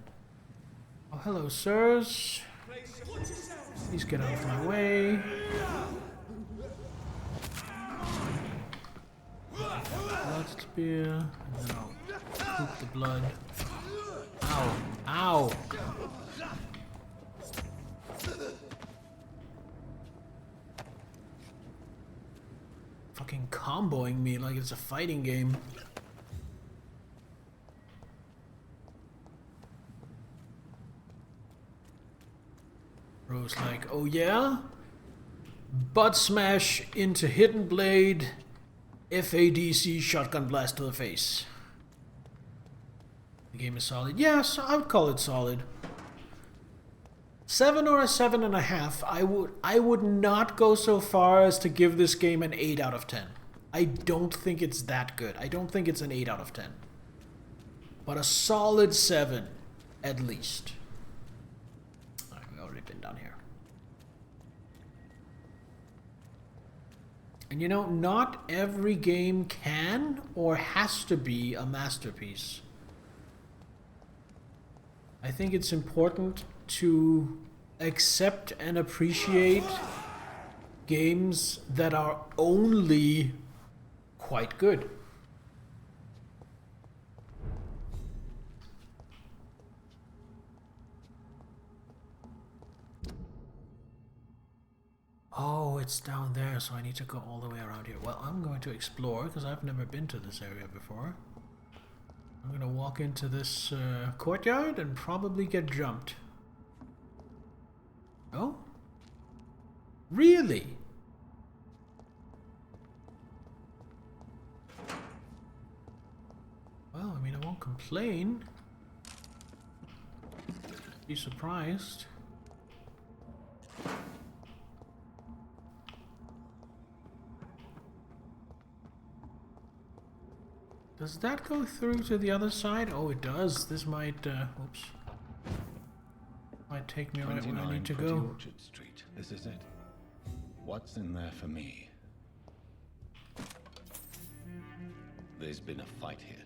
Oh, hello, sirs. Please get out of my way. Blood spear, and then I'll poop the blood. Ow! Ow! Fucking comboing me like it's a fighting game. Rose like, oh yeah? Butt smash into Hidden Blade, FADC shotgun blast to the face. The game is solid. Yes, I would call it solid. 7 or a 7.5. I would not go so far as to give this game an 8 out of 10. I don't think it's that good. I don't think it's an 8 out of 10. But a solid 7, at least. Down here. And you know, not every game can or has to be a masterpiece. I think it's important to accept and appreciate games that are only quite good. Oh, it's down there, so I need to go all the way around here. Well, I'm going to explore, because I've never been to this area before. I'm going to walk into this courtyard and probably get jumped. Oh? Really? Well, I mean, I won't complain. Be surprised. Does that go through to the other side? Oh, it does. This might, oops. Might take me right where I need to go. Orchard Street. This is it. What's in there for me? There's been a fight here.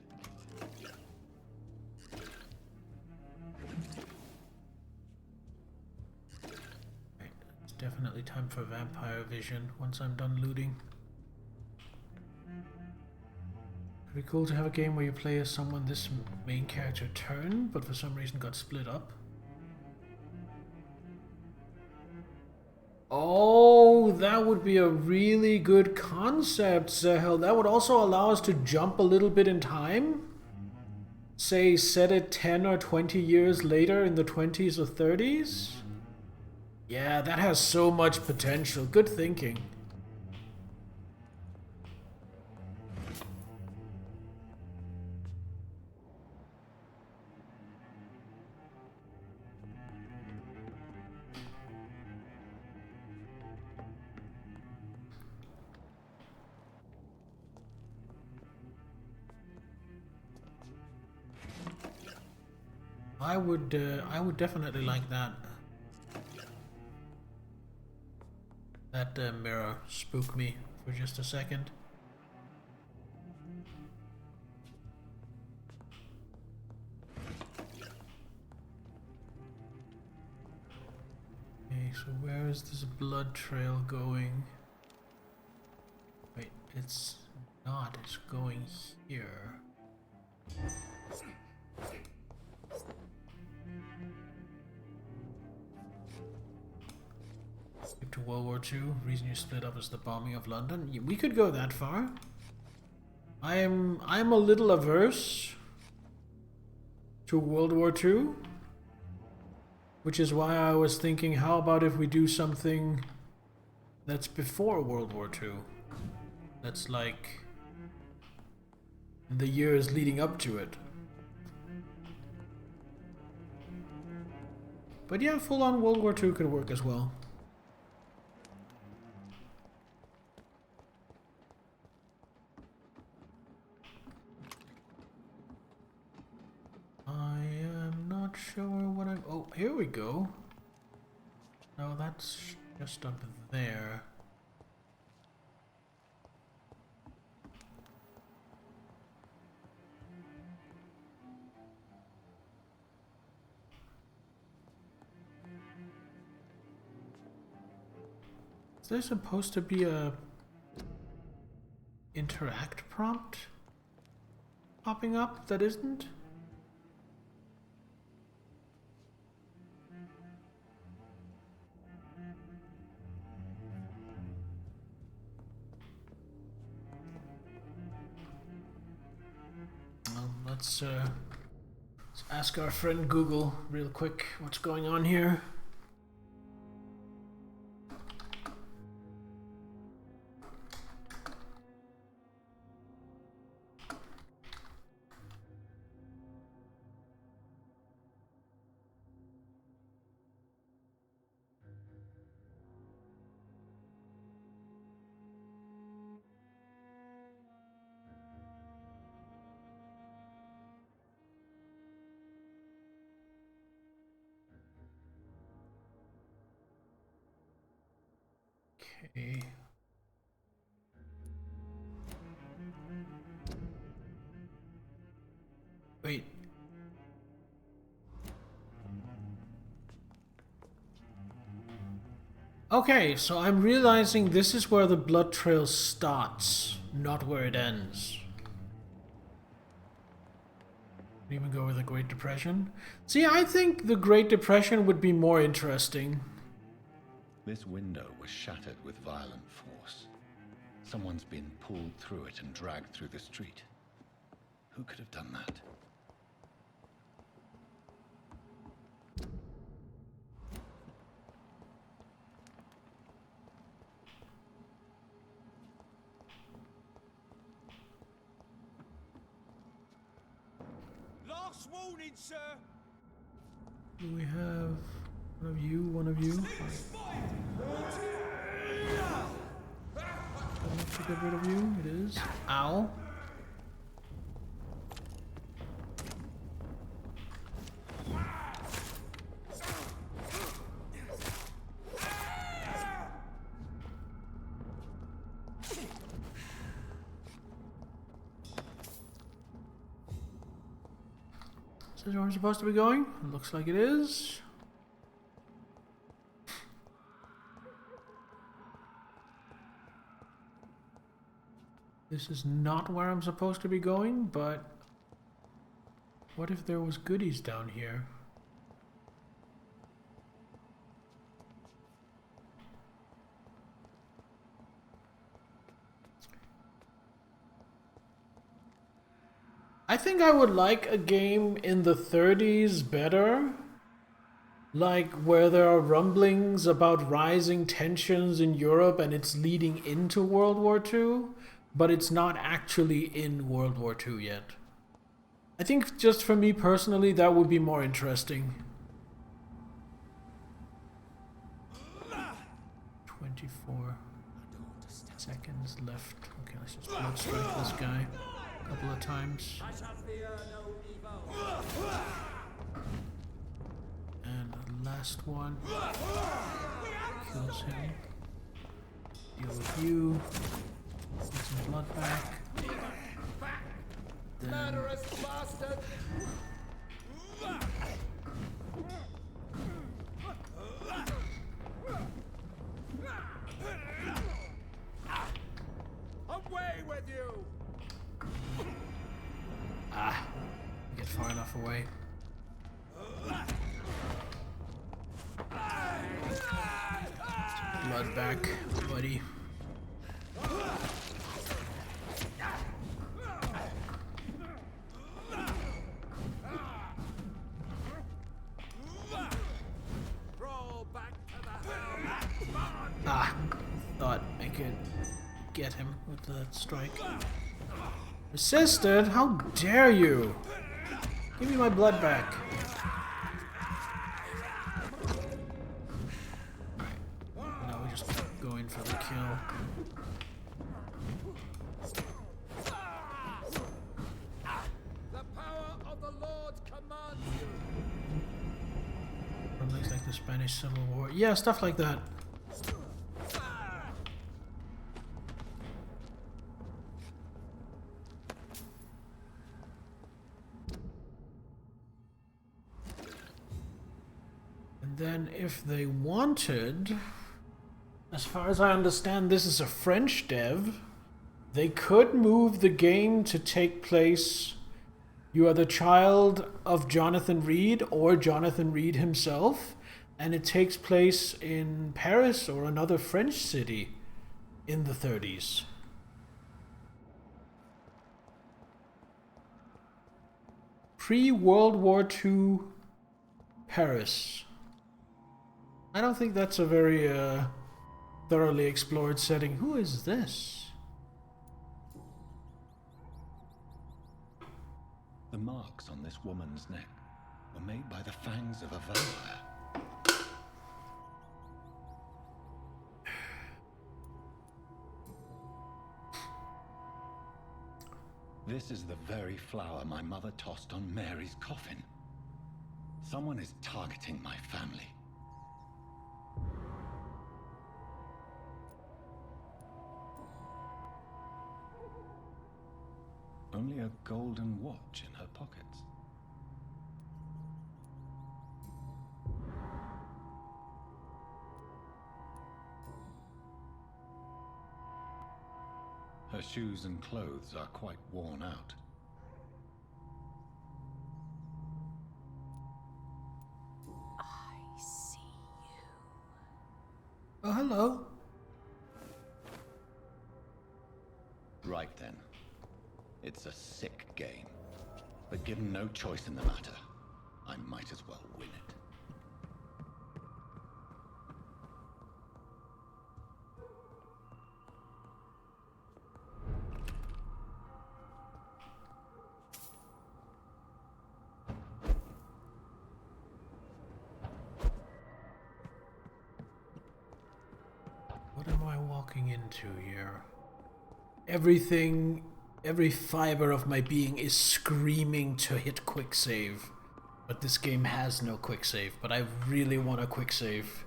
Right. It's definitely time for vampire vision once I'm done looting. It'd be cool to have a game where you play as someone this main character turned, but for some reason got split up. Oh, that would be a really good concept, Zahel. That would also allow us to jump a little bit in time. Say, set it 10 or 20 years later in the 20s or 30s. Yeah, that has so much potential. Good thinking. I would definitely like that. That mirror spooked me for just a second. Okay, so where is this blood trail going? Wait, it's not. It's going here. Skip to World War II. Reason you split up is the bombing of London. We could go that far. I'm a little averse to World War II, which is why I was thinking, how about if we do something that's before World War II? That's like the years leading up to it. But yeah, full-on World War II could work as well. I am not sure what I'm... Oh, here we go. No, that's just up there. Is there supposed to be a interact prompt popping up that isn't? Well, let's ask our friend Google real quick what's going on here. Okay. Wait. Okay, so I'm realizing this is where the blood trail starts, not where it ends. Even go with the Great Depression. See, I think the Great Depression would be more interesting. This window was shattered with violent force. Someone's been pulled through it and dragged through the street. Who could have done that? Last warning, sir. Do we have one of you? One of you? Enough to get rid of you? It is. Ow. Is this where I'm supposed to be going? It looks like it is. This is not where I'm supposed to be going, but what if there was goodies down here? I think I would like a game in the 30s better. Like where there are rumblings about rising tensions in Europe and it's leading into World War II, but it's not actually in World War II yet. I think just for me personally, that would be more interesting. 24 seconds left. Okay, let's just blood strike this guy a couple of times. Last one. Kills him. Deal with you. Get some blood back. Then... Murderous bastard! Away with you! Ah, get far enough away. Blood back, buddy. Ah, thought I could get him with that strike. Resisted? How dare you! Give me my blood back. Now we're just going for the kill. The power of the Lord commands you. Probably like the Spanish Civil War. Yeah, stuff like that. Then if they wanted, as far as I understand this is a French dev, they could move the game to take place, you are the child of Jonathan Reed or Jonathan Reed himself, and it takes place in Paris or another French city in the 30s. Pre-World War II Paris. I don't think that's a very thoroughly explored setting. Who is this? The marks on this woman's neck were made by the fangs of a vampire. This is the very flower my mother tossed on Mary's coffin. Someone is targeting my family. Only a golden watch in her pockets. Her shoes and clothes are quite worn out. I see you. Oh, hello. Right then. It's a sick game. But given no choice in the matter, I might as well win it. What am I walking into here? Everything, every fiber of my being is screaming to hit quick save. But this game has no quick save, but I really want a quick save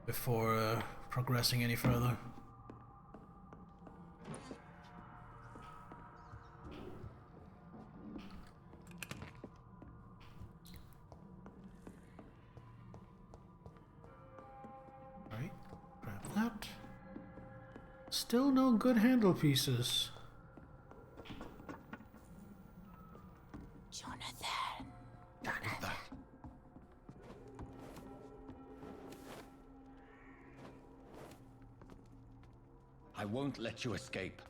before progressing any further. Right, grab that. Still no good handle pieces. Jonathan. Jonathan. I won't let you escape.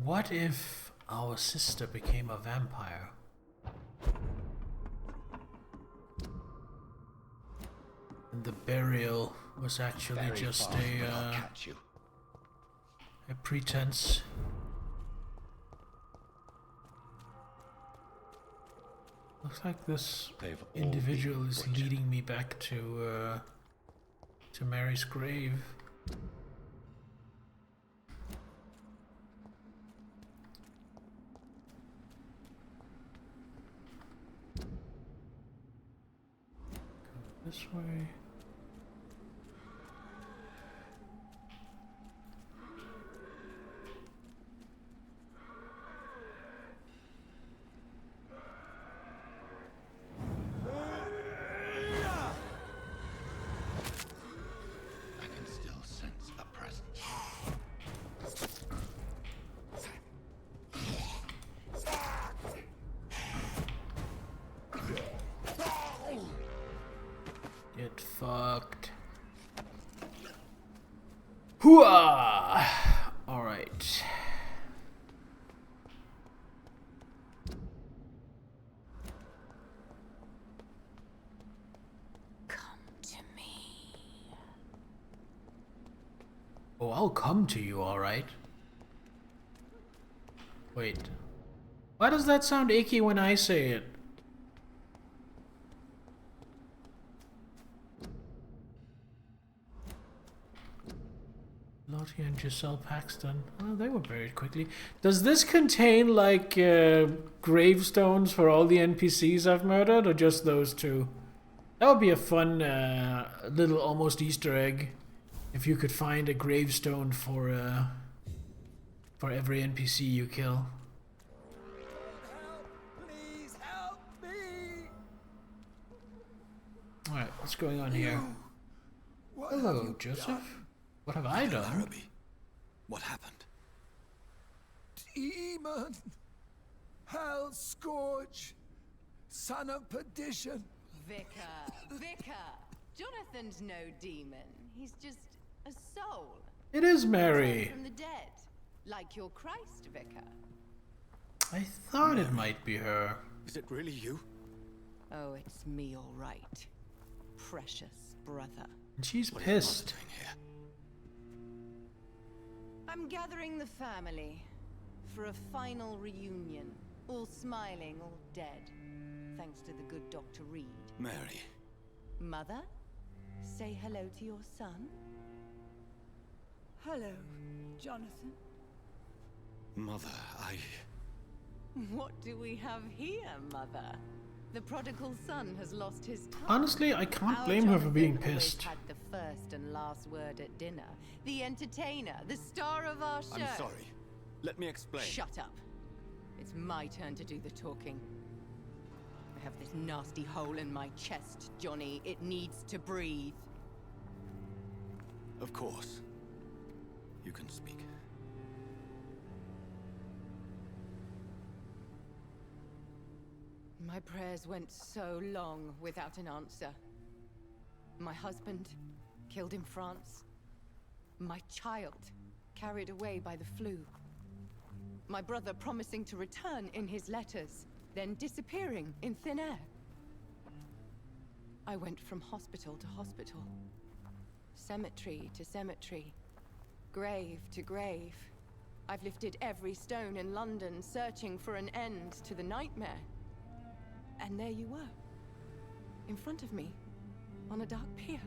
What if our sister became a vampire? And the burial was actually Very just fast, but I'll catch you. A pretense. Looks like this individual is leading me back to Mary's grave. Go this Hooah! Alright. Oh, I'll come to you, alright. Wait. Why does that sound icky when I say it? Lottie and Giselle Paxton. Oh, they were buried quickly. Does this contain, like, gravestones for all the NPCs I've murdered, or just those two? That would be a fun little almost Easter egg. If you could find a gravestone for every NPC you kill. Please help me! Alright, what's going on here? Hello, Joseph. What have I done? What happened? Demon! Hell Scourge! Son of perdition! Vicar! Jonathan's no demon. He's just a soul. It is Mary. From the dead. Like your Christ, Vicar. I thought Mary. It might be her. Is it really you? Oh, it's me, all right. Precious brother. And she's pissed. I'm gathering the family for a final reunion. All smiling, all dead. Thanks to the good Dr. Reed. Mary. Mother? Say hello to your son. Hello, Jonathan. Mother, What do we have here, Mother? The prodigal son has lost his tongue. Honestly, I can't blame her for being pissed. Had the first and last word at dinner. The entertainer, the star of our show. I'm sorry. Let me explain. Shut up. It's my turn to do the talking. I have this nasty hole in my chest, Johnny. It needs to breathe. Of course. You can speak. My prayers went so long without an answer. My husband, killed in France. My child, carried away by the flu. My brother promising to return in his letters, then disappearing in thin air. I went from hospital to hospital. Cemetery to cemetery. Grave to grave. I've lifted every stone in London, searching for an end to the nightmare. And there you were, in front of me, on a dark pier.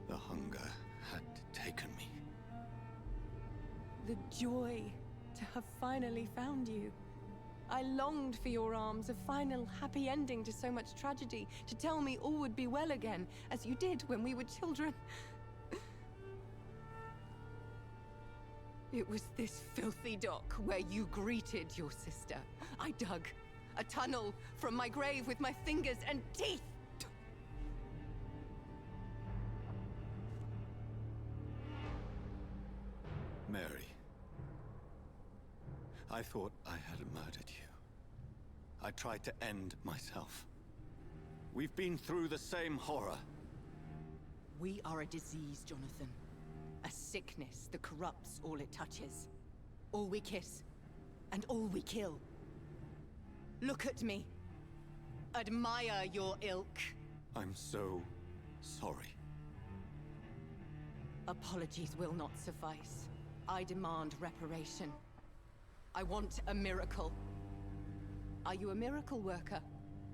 The hunger had taken me. The joy to have finally found you. I longed for your arms, a final happy ending to so much tragedy, to tell me all would be well again, as you did when we were children. It was this filthy dock where you greeted your sister. I dug a tunnel from my grave with my fingers and teeth. Mary, I thought I had murdered you. I tried to end myself. We've been through the same horror. We are a disease, Jonathan. A sickness that corrupts all it touches. All we kiss, and all we kill. Look at me. Admire your ilk. I'm so sorry. Apologies will not suffice. I demand reparation. I want a miracle. Are you a miracle worker,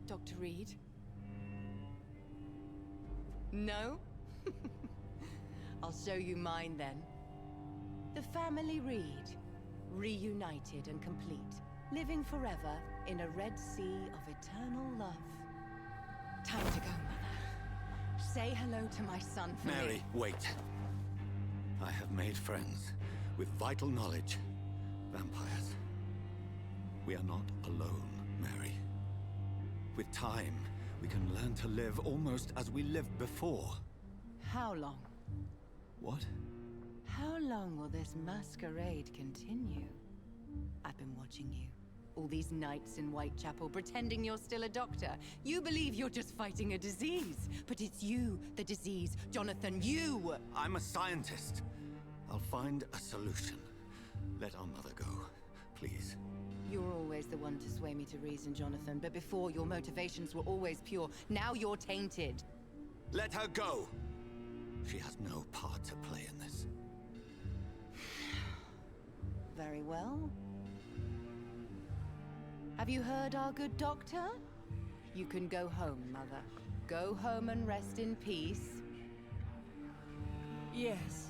Dr. Reed? No? I'll show you mine then. The family Reed, reunited and complete, living forever in a red sea of eternal love. Time to go, Mother. Say hello to my son for me. Mary, wait. I have made friends with vital knowledge. Vampires. We are not alone, Mary. With time, we can learn to live almost as we lived before. How long? What? How long will this masquerade continue? I've been watching you. All these nights in Whitechapel, pretending you're still a doctor. You believe you're just fighting a disease. But it's you, the disease. Jonathan, you! I'm a scientist. I'll find a solution. Let our mother go, please. You're always the one to sway me to reason, Jonathan, but before your motivations were always pure. Now you're tainted. Let her go! She has no part to play in this. Very well. Have you heard our good doctor? You can go home, Mother. Go home and rest in peace. Yes,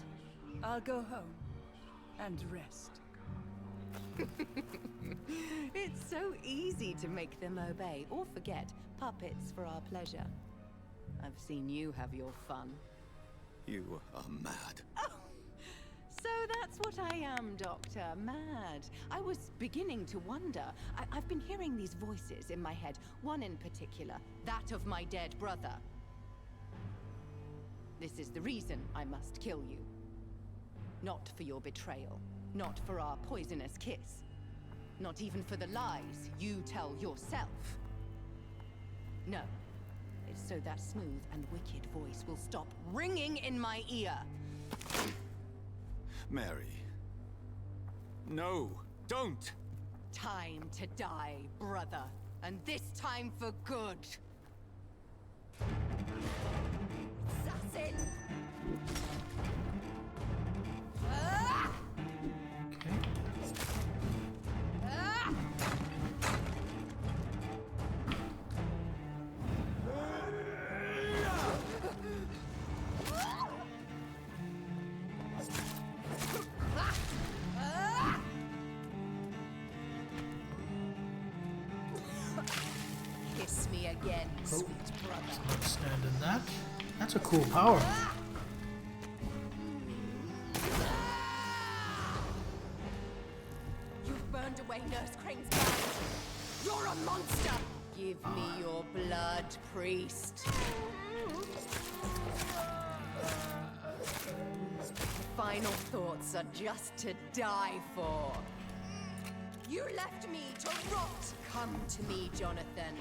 I'll go home and rest. It's so easy to make them obey or forget. Puppets for our pleasure. I've seen you have your fun. You are mad. Oh, so that's what I am, Doctor. Mad. I was beginning to wonder. I've been hearing these voices in my head. One in particular, that of my dead brother. This is the reason I must kill you. Not for your betrayal. Not for our poisonous kiss. Not even for the lies you tell yourself. No. It's so that smooth and wicked voice will stop ringing in my ear. Mary. No, don't! Time to die, brother. And this time for good. Assassin! Ah! Ah! Kiss me again, sweet brother. Stand in that. That's a cool power. You've burned away Nurse Crane's mind. You're a monster! Give me your blood, priest. Final thoughts are just to die for. You left me to rot. Come to me, Jonathan.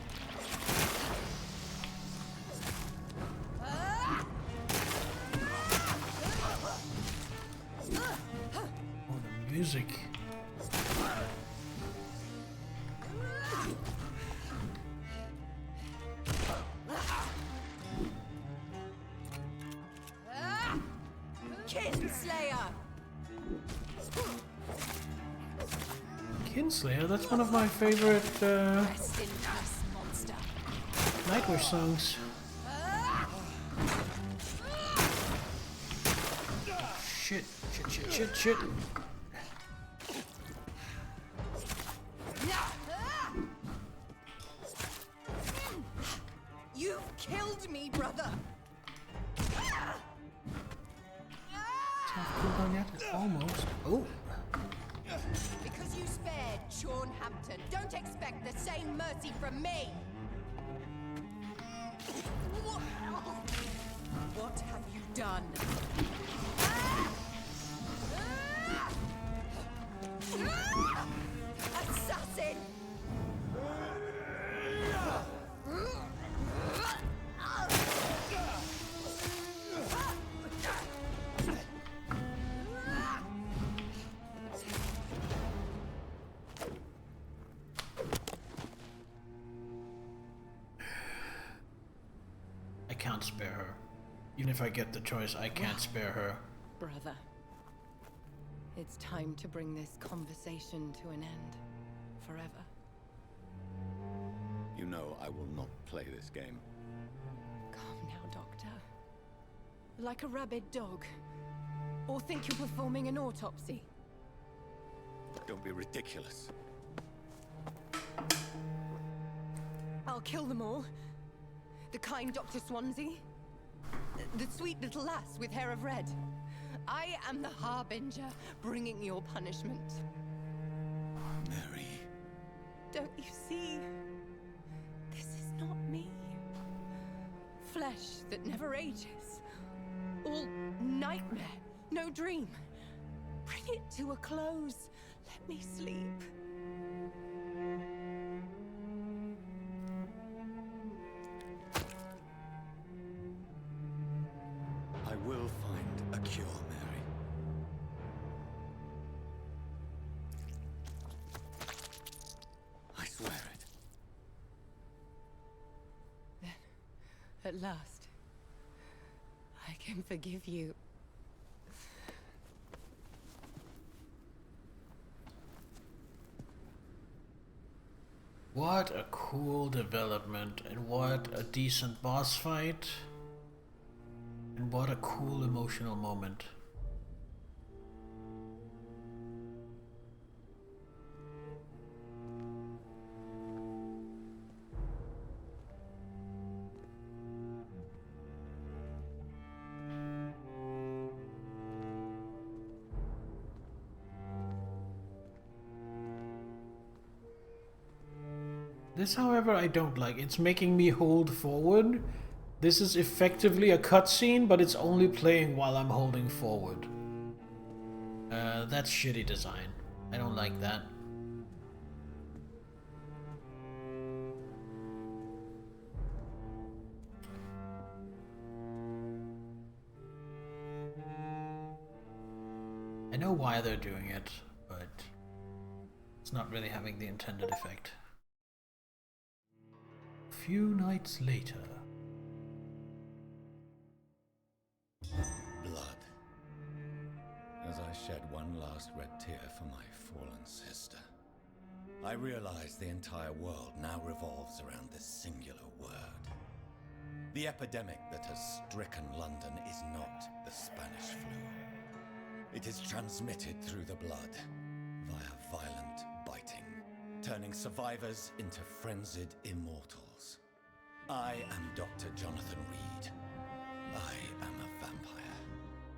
Oh, the music. Kinslayer! Kinslayer, that's one of my favorite Rest in peace, monster. Nightwish songs. Shit, shit, shit, shit, shit. You've killed me, brother. Cooldown yet? Almost. Oh. Because you spared Sean Hampton, don't expect the same mercy from me. What have you done? Assassin! I can't spare her. Even if I get the choice, I can't spare her. Brother, it's time to bring this conversation to an end. Forever. You know I will not play this game. Calm now, Doctor. Like a rabid dog. Or think you're performing an autopsy. Don't be ridiculous. I'll kill them all. The kind Dr. Swansea. The sweet little lass with hair of red. I am the Harbinger, bringing your punishment. Mary. Don't you see? This is not me. Flesh that never ages. All nightmare, no dream. Bring it to a close. Let me sleep. I will find a cure, Mary. At last, I can forgive you. What a cool development, and what a decent boss fight, and what a cool emotional moment. This, however, I don't like. It's making me hold forward. This is effectively a cutscene, but it's only playing while I'm holding forward. That's shitty design. I don't like that. I know why they're doing it, but it's not really having the intended effect. A few nights later. Blood. As I shed one last red tear for my fallen sister, I realize the entire world now revolves around this singular word. The epidemic that has stricken London is not the Spanish flu. It is transmitted through the blood, via violent biting, turning survivors into frenzied immortals. I am Dr. Jonathan Reed. I am a vampire,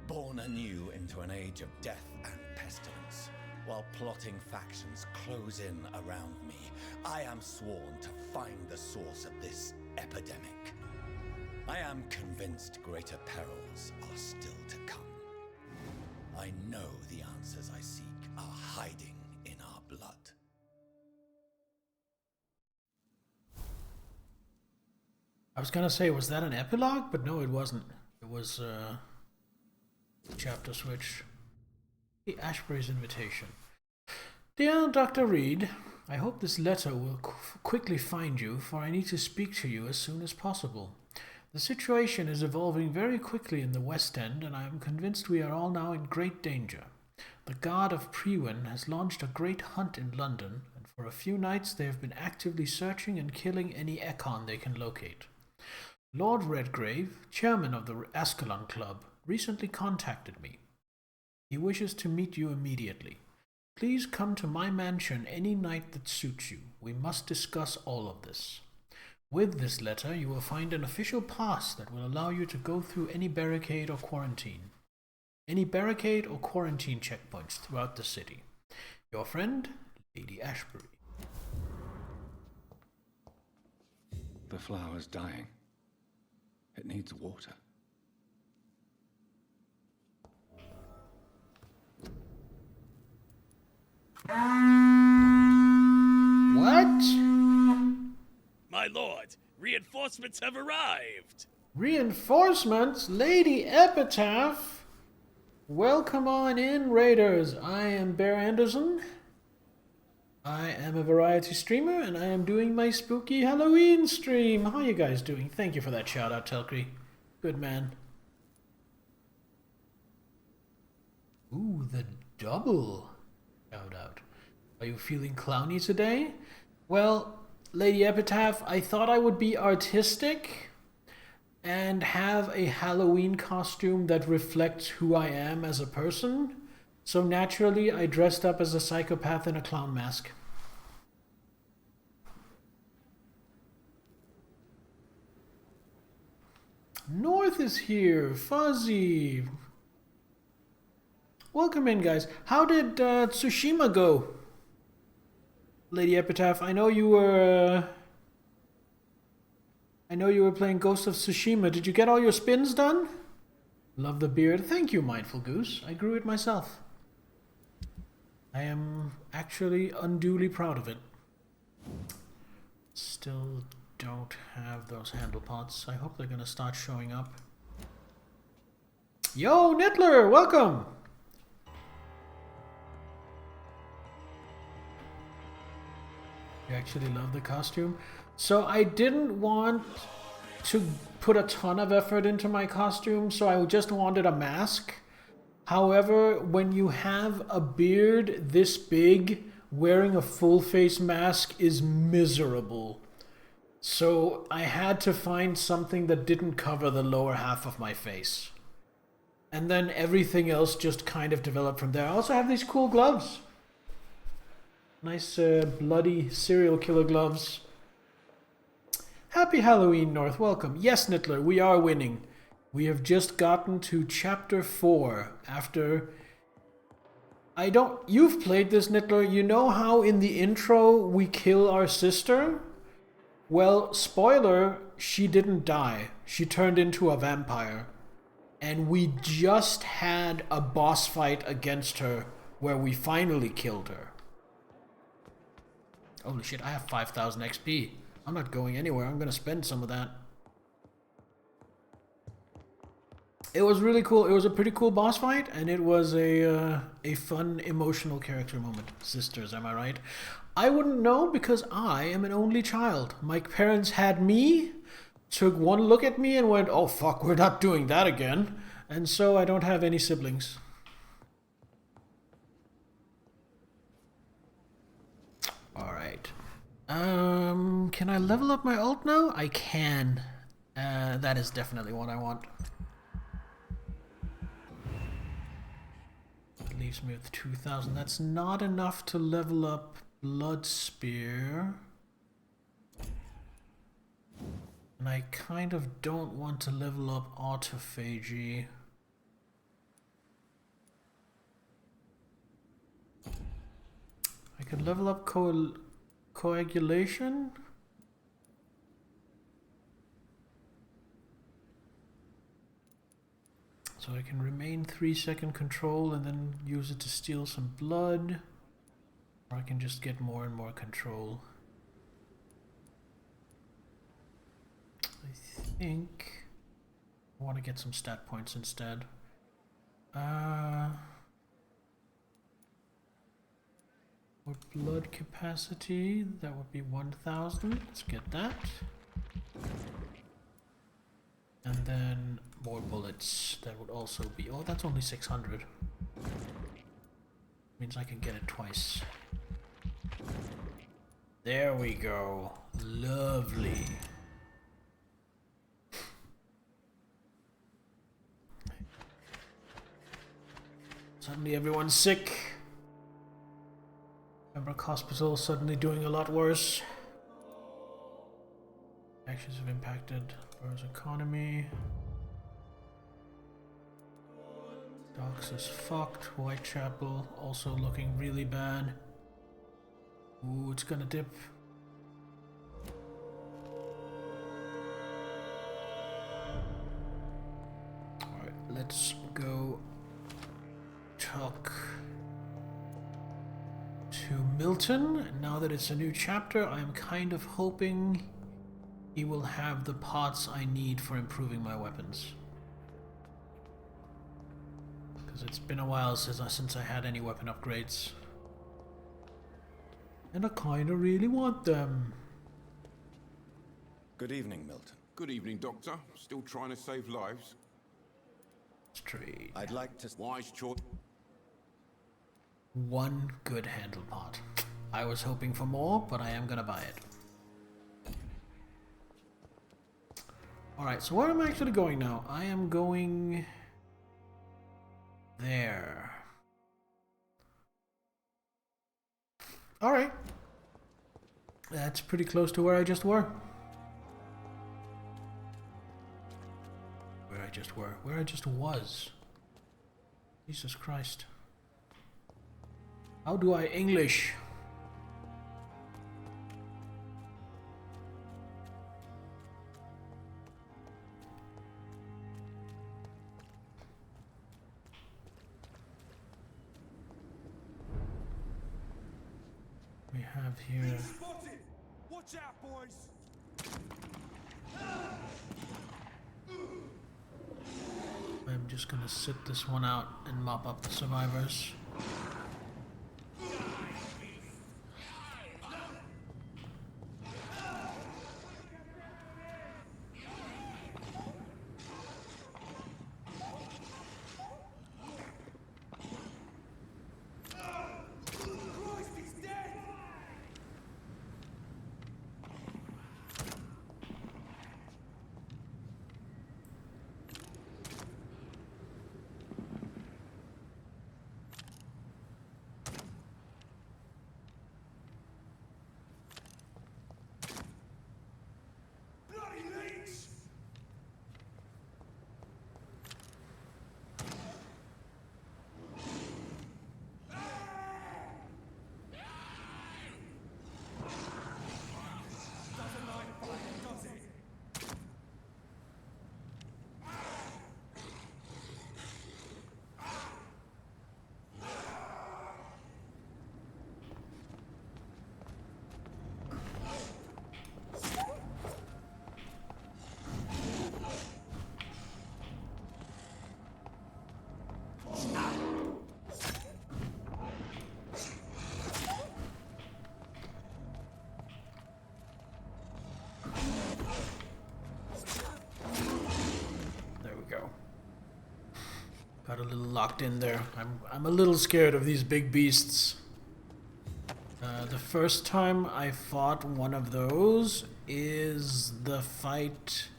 born anew into an age of death and pestilence. While plotting factions close in around me, I am sworn to find the source of this epidemic. I am convinced greater perils are still to come. I know the answers I seek are hiding in our blood. I was gonna say, was that an epilogue? But no, it wasn't. It was chapter switch. The Ashbury's invitation. Dear Dr. Reed, I hope this letter will quickly find you, for I need to speak to you as soon as possible. The situation is evolving very quickly in the West End, and I am convinced we are all now in great danger. The Guard of Prewin has launched a great hunt in London, and for a few nights they have been actively searching and killing any Econ they can locate. Lord Redgrave, chairman of the Ascalon Club, recently contacted me. He wishes to meet you immediately. Please come to my mansion any night that suits you. We must discuss all of this. With this letter, you will find an official pass that will allow you to go through any barricade or quarantine. Any barricade or quarantine checkpoints throughout the city. Your friend, Lady Ashbury. The flower's dying. It needs water. What? My lord, reinforcements have arrived! Reinforcements? Lady Epitaph? Welcome on in, Raiders. I am Bear Anderson. I am a variety streamer, and I am doing my spooky Halloween stream. How you guys doing? Thank you for that shout out, Telcree. Good man. Ooh, the double shout out. Are you feeling clowny today? Well, Lady Epitaph, I thought I would be artistic and have a Halloween costume that reflects who I am as a person. So naturally, I dressed up as a psychopath in a clown mask. North is here. Fuzzy. Welcome in, guys. How did Tsushima go? Lady Epitaph, I know you were playing Ghost of Tsushima. Did you get all your spins done? Love the beard. Thank you, Mindful Goose. I grew it myself. I am actually unduly proud of it. Still don't have those handle pots. I hope they're gonna start showing up. Yo, Nittler, welcome! You actually love the costume? So I didn't want to put a ton of effort into my costume, so I just wanted a mask. However, when you have a beard this big, wearing a full face mask is miserable. So I had to find something that didn't cover the lower half of my face. And then everything else just kind of developed from there. I also have these cool gloves. Nice bloody serial killer gloves. Happy Halloween, North. Welcome. Yes, Nittler, we are winning. We have just gotten to chapter 4 after... You've played this, Nittler. You know how in the intro we kill our sister? Well, spoiler, she didn't die. She turned into a vampire. And we just had a boss fight against her where we finally killed her. Holy shit, I have 5,000 XP. I'm not going anywhere. I'm gonna spend some of that. It was really cool. It was a pretty cool boss fight, and it was a fun, emotional character moment. Sisters, am I right? I wouldn't know because I am an only child. My parents had me, took one look at me and went, oh fuck, we're not doing that again. And so I don't have any siblings. Alright. Can I level up my ult now? I can. That is definitely what I want. It leaves me with 2,000. That's not enough to level up Blood Spear. And I kind of don't want to level up Autophagy. I could level up Coagulation. So I can remain 3-second control and then use it to steal some blood. Or I can just get more and more control. I think I want to get some stat points instead. What blood capacity? That would be 1,000. Let's get that. And then more bullets. That would also be... Oh, that's only 600. Means I can get it twice. There we go. Lovely. Suddenly everyone's sick. Pembroke Hospital suddenly doing a lot worse. Actions have impacted Borough's economy. Docks is fucked. Whitechapel also looking really bad. Ooh, it's gonna dip. Alright, let's go talk to Milton. Now that it's a new chapter, I'm kind of hoping he will have the pots I need for improving my weapons. Because it's been a while since I had any weapon upgrades. And I kind of really want them. Good evening, Milton. Good evening, Doctor. Still trying to save lives? Trade. I'd like to... Wise choice. One good handle pot. I was hoping for more, but I am gonna buy it. Alright, so where am I actually going now? I am going... there. Alright. That's pretty close to where I just were. Where I just was. Jesus Christ. How do I English? We have here... Watch out, boys! I'm just gonna sit this one out and mop up the survivors. a little locked in there. I'm a little scared of these big beasts. The first time I fought one of those is the fight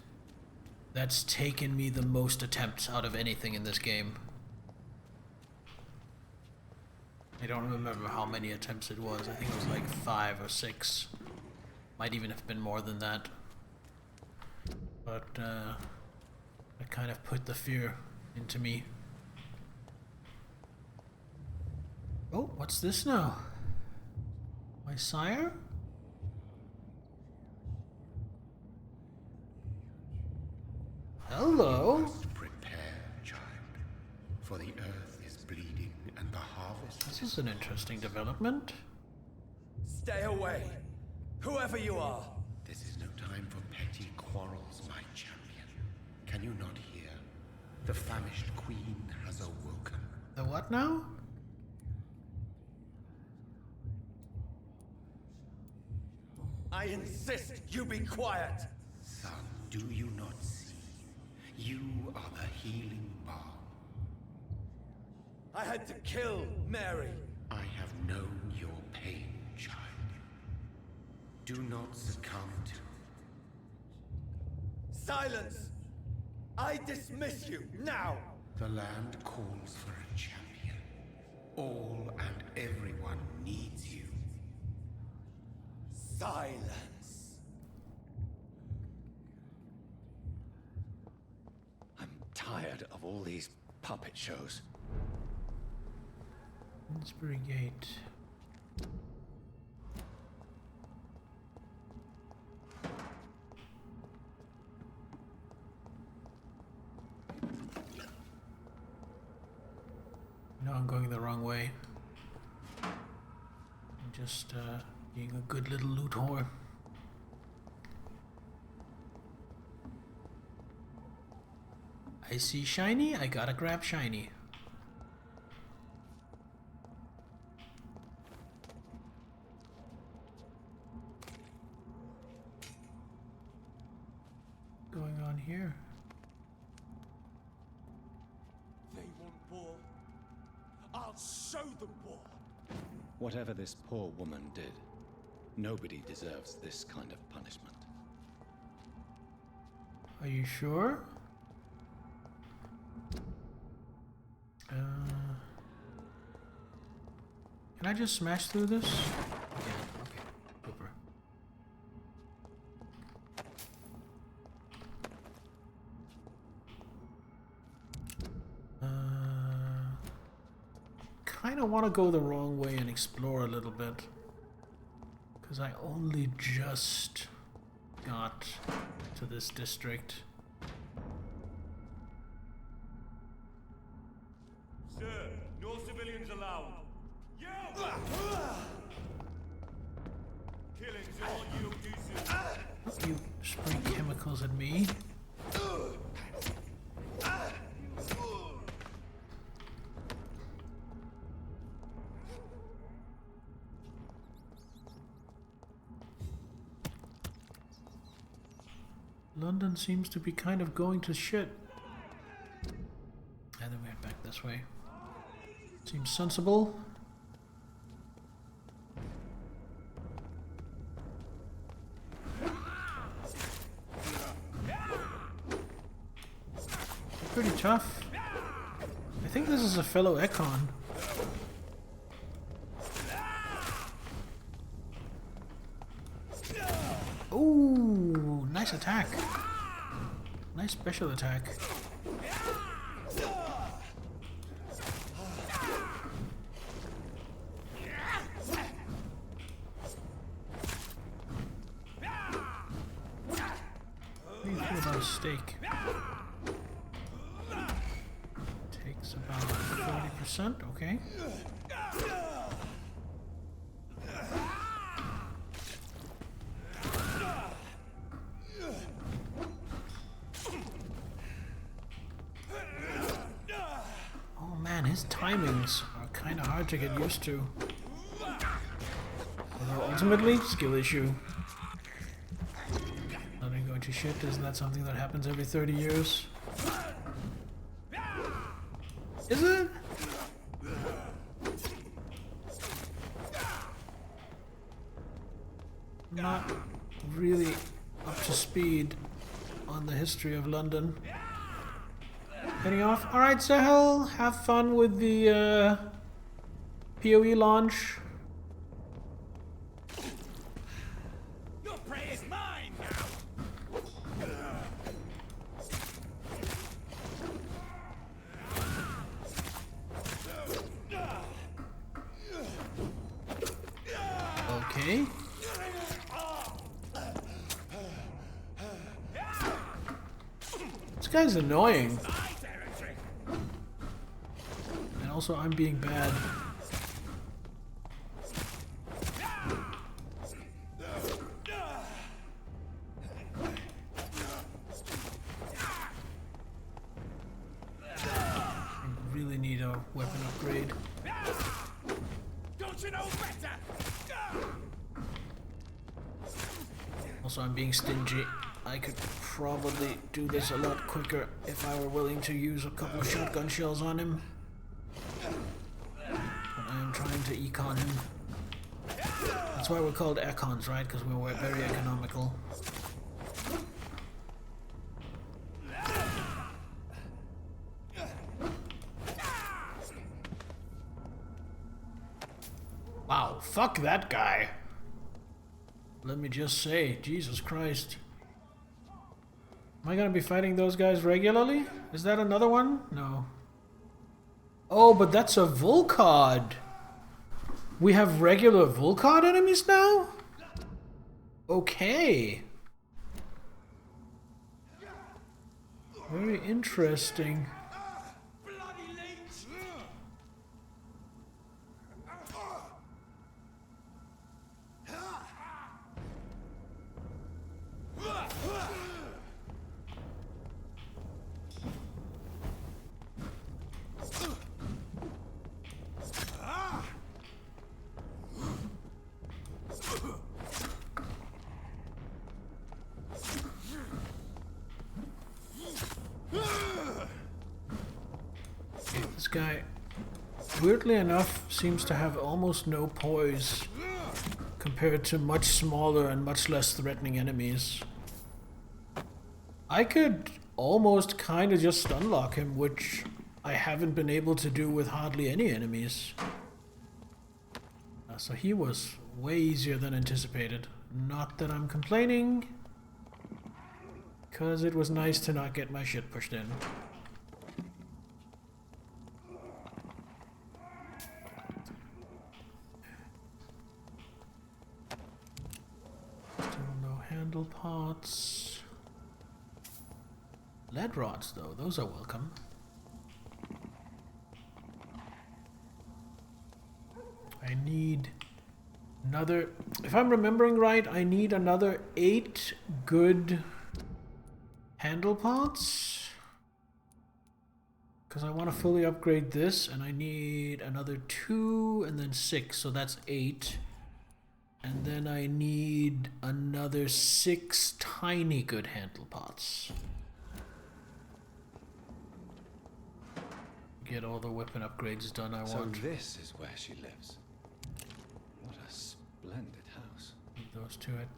that's taken me the most attempts out of anything in this game. I don't remember how many attempts it was. I think it was like 5 or 6. Might even have been more than that. But it kind of put the fear into me. Oh, what's this now? My sire? Hello. Prepare, child, for the earth is bleeding and the harvest. This is an interesting development. Stay away, whoever you are. This is no time for petty quarrels, my champion. Can you not hear? The famished queen has awoken. The what now? I insist you be quiet. Son, do you not see? You are the healing balm. I had to kill Mary. I have known your pain, child. Do not succumb to... Silence! I dismiss you, now! The land calls for a champion. All and everyone needs you. Silence! I'm tired of all these puppet shows. Finsbury Gate. No, I'm going the wrong way. I'm just being a good little loot whore. I see shiny, I gotta grab shiny. What's going on here? They want war. I'll show them war. Whatever this poor woman did, nobody deserves this kind of punishment. Are you sure? Can I just smash through this? Yeah, okay. Super. Kind of want to go the wrong way and explore a little bit. Because I only just got to this district. Sir, no civilians allowed. Killings are all you do. You spray chemicals at me. London seems to be kind of going to shit. And then we're back this way. Seems sensible. Pretty tough. I think this is a fellow Econ. Ooh, nice attack. Nice special attack. What do you feel about a steak? Takes about 40%, okay. Oh man, his timings are kind of hard to get used to. Although ultimately, skill issue. Nothing going to shit, isn't that something that happens every 30 years? Is it? Not really up to speed on the history of London. Heading off. Alright, Sahel, have fun with the PoE launch. Your prey is mine now. Okay. This guy's annoying. And also I'm being bad. I really need a weapon upgrade. Don't you know better? Also, I'm being stingy. I could probably do this a lot quicker if I were willing to use a couple of shotgun shells on him. But I am trying to econ him. That's why we're called econs, right? Because we were very economical. Wow, fuck that guy. Let me just say, Jesus Christ. Am I gonna be fighting those guys regularly? Is that another one? No. Oh, but that's a Volcod. We have regular Volcod enemies now? Okay. Very interesting. This guy, weirdly enough, seems to have almost no poise compared to much smaller and much less threatening enemies. I could almost kind of just stunlock him, which I haven't been able to do with hardly any enemies. So he was way easier than anticipated. Not that I'm complaining, because it was nice to not get my shit pushed in. Still no handle pots. Lead rods, though, those are welcome. I need another, if I'm remembering right, I need another 8 good handle pots. Because I want to fully upgrade this, and I need another 2 and then 6, so that's 8. And then I need another 6 tiny good handle pots. Get all the weapon upgrades done I want. So this is where she lives. What a splendid house. Leave those to it.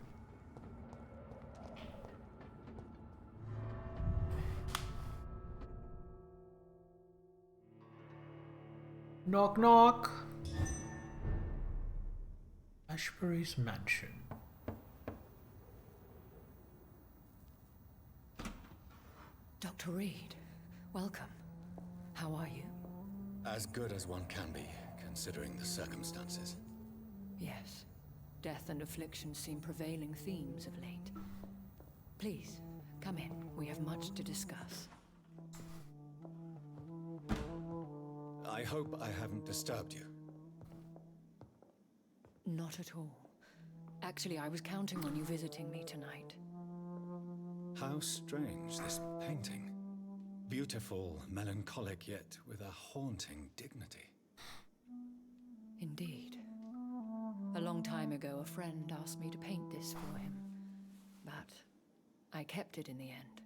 Knock knock. Ashbury's mansion. Dr. Reed, welcome. How are you? As good as one can be, considering the circumstances. Yes. Death and affliction seem prevailing themes of late. Please, come in. We have much to discuss. I hope I haven't disturbed you. Not at all. Actually, I was counting on you visiting me tonight. How strange, this painting. Beautiful, melancholic, yet with a haunting dignity. Indeed. A long time ago, a friend asked me to paint this for him, but I kept it in the end.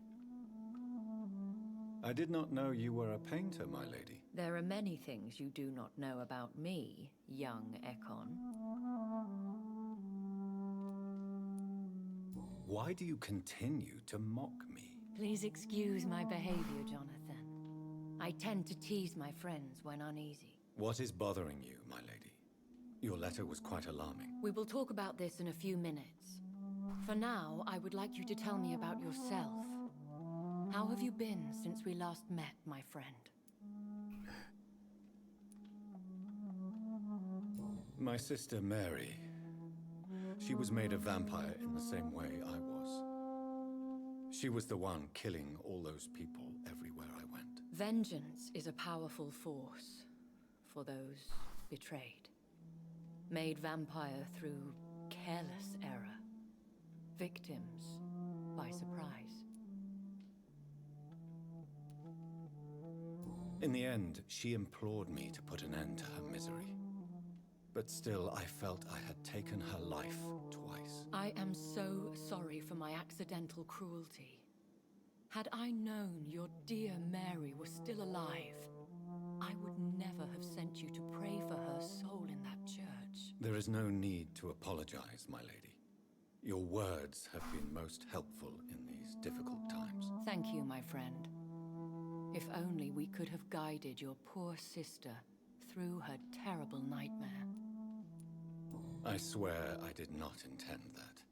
I did not know you were a painter, my lady. There are many things you do not know about me, young Ekon. Why do you continue to mock me? Please excuse my behavior, Jonathan. I tend to tease my friends when uneasy. What is bothering you, my lady? Your letter was quite alarming. We will talk about this in a few minutes. For now, I would like you to tell me about yourself. How have you been since we last met, my friend? My sister Mary. She was made a vampire in the same way I was. She was the one killing all those people everywhere I went. Vengeance is a powerful force for those betrayed. Made vampire through careless error. Victims by surprise. In the end, she implored me to put an end to her misery. But still, I felt I had taken her life twice. I am so sorry for my accidental cruelty. Had I known your dear Mary was still alive, I would never have sent you to pray for her soul in that church. There is no need to apologize, my lady. Your words have been most helpful in these difficult times. Thank you, my friend. If only we could have guided your poor sister through her terrible nightmare. I swear I did not intend that.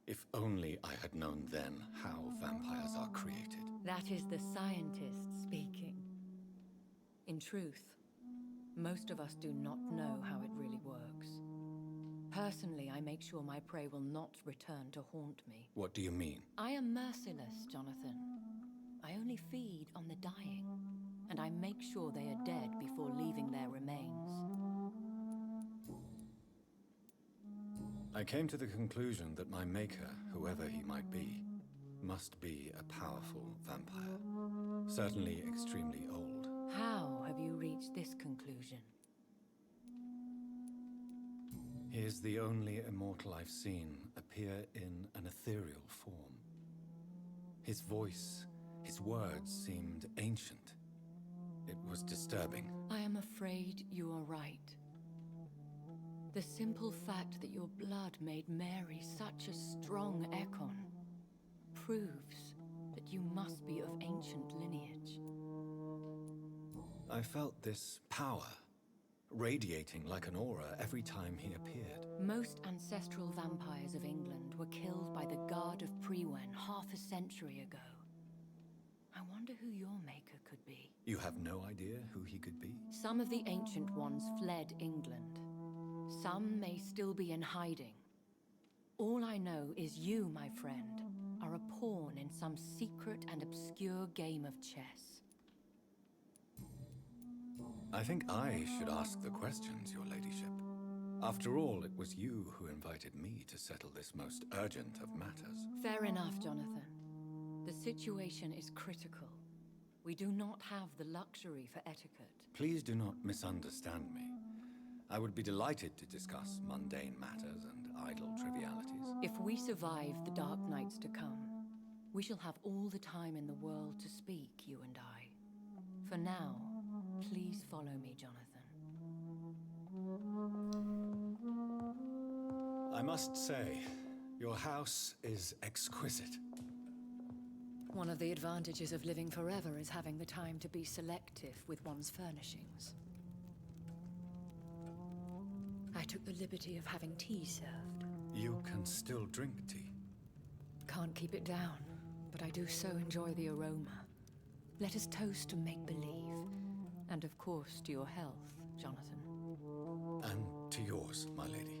If only I had known then how vampires are created. That is the scientist speaking. In truth, most of us do not know how it really works. Personally, I make sure my prey will not return to haunt me. What do you mean? I am merciless, Jonathan. I only feed on the dying, and I make sure they are dead before leaving their remains. I came to the conclusion that my maker, whoever he might be, must be a powerful vampire. Certainly extremely old. How have you reached this conclusion? He is the only immortal I've seen appear in an ethereal form. His voice, his words seemed ancient. It was disturbing. I am afraid you are right. The simple fact that your blood made Mary such a strong Ekon proves that you must be of ancient lineage. I felt this power, radiating like an aura every time he appeared. Most ancestral vampires of England were killed by the Guard of Prewen half a century ago. I wonder who your maker could be. You have no idea who he could be? Some of the ancient ones fled England. Some may still be in hiding. All I know is you, my friend, are a pawn in some secret and obscure game of chess. I think I should ask the questions, your ladyship. After all, it was you who invited me to settle this most urgent of matters. Fair enough, Jonathan. The situation is critical. We do not have the luxury for etiquette. Please do not misunderstand me. I would be delighted to discuss mundane matters and idle trivialities. If we survive the dark nights to come, we shall have all the time in the world to speak, you and I. For now, please follow me, Jonathan. I must say, your house is exquisite. One of the advantages of living forever is having the time to be selective with one's furnishings. I took the liberty of having tea served. You can still drink tea. Can't keep it down, but I do so enjoy the aroma. Let us toast to make-believe. And of course, to your health, Jonathan. And to yours, my lady.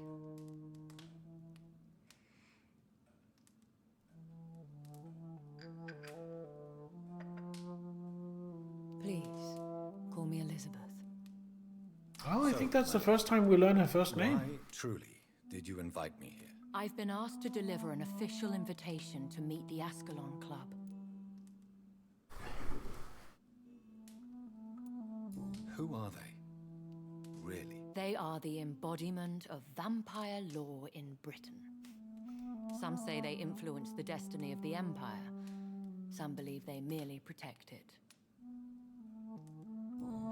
Please, call me Elizabeth. Oh, I think that's the first time we learn her first name. Why, truly, did you invite me here? I've been asked to deliver an official invitation to meet the Ascalon Club. Who are they? Really? They are the embodiment of vampire law in Britain. Some say they influence the destiny of the Empire. Some believe they merely protect it.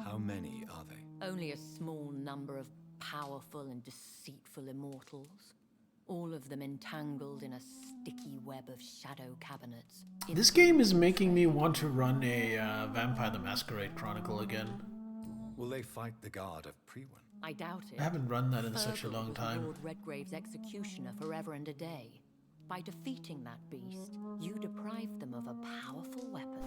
How many are they? Only a small number of powerful and deceitful immortals. All of them entangled in a sticky web of shadow cabinets. This game is making me want to run a Vampire the Masquerade Chronicle again. Will they fight the guard of Priwen? I doubt it. I haven't run that in such a Fergal long was time. Lord Redgrave's executioner forever and a day. By defeating that beast, you deprived them of a powerful weapon.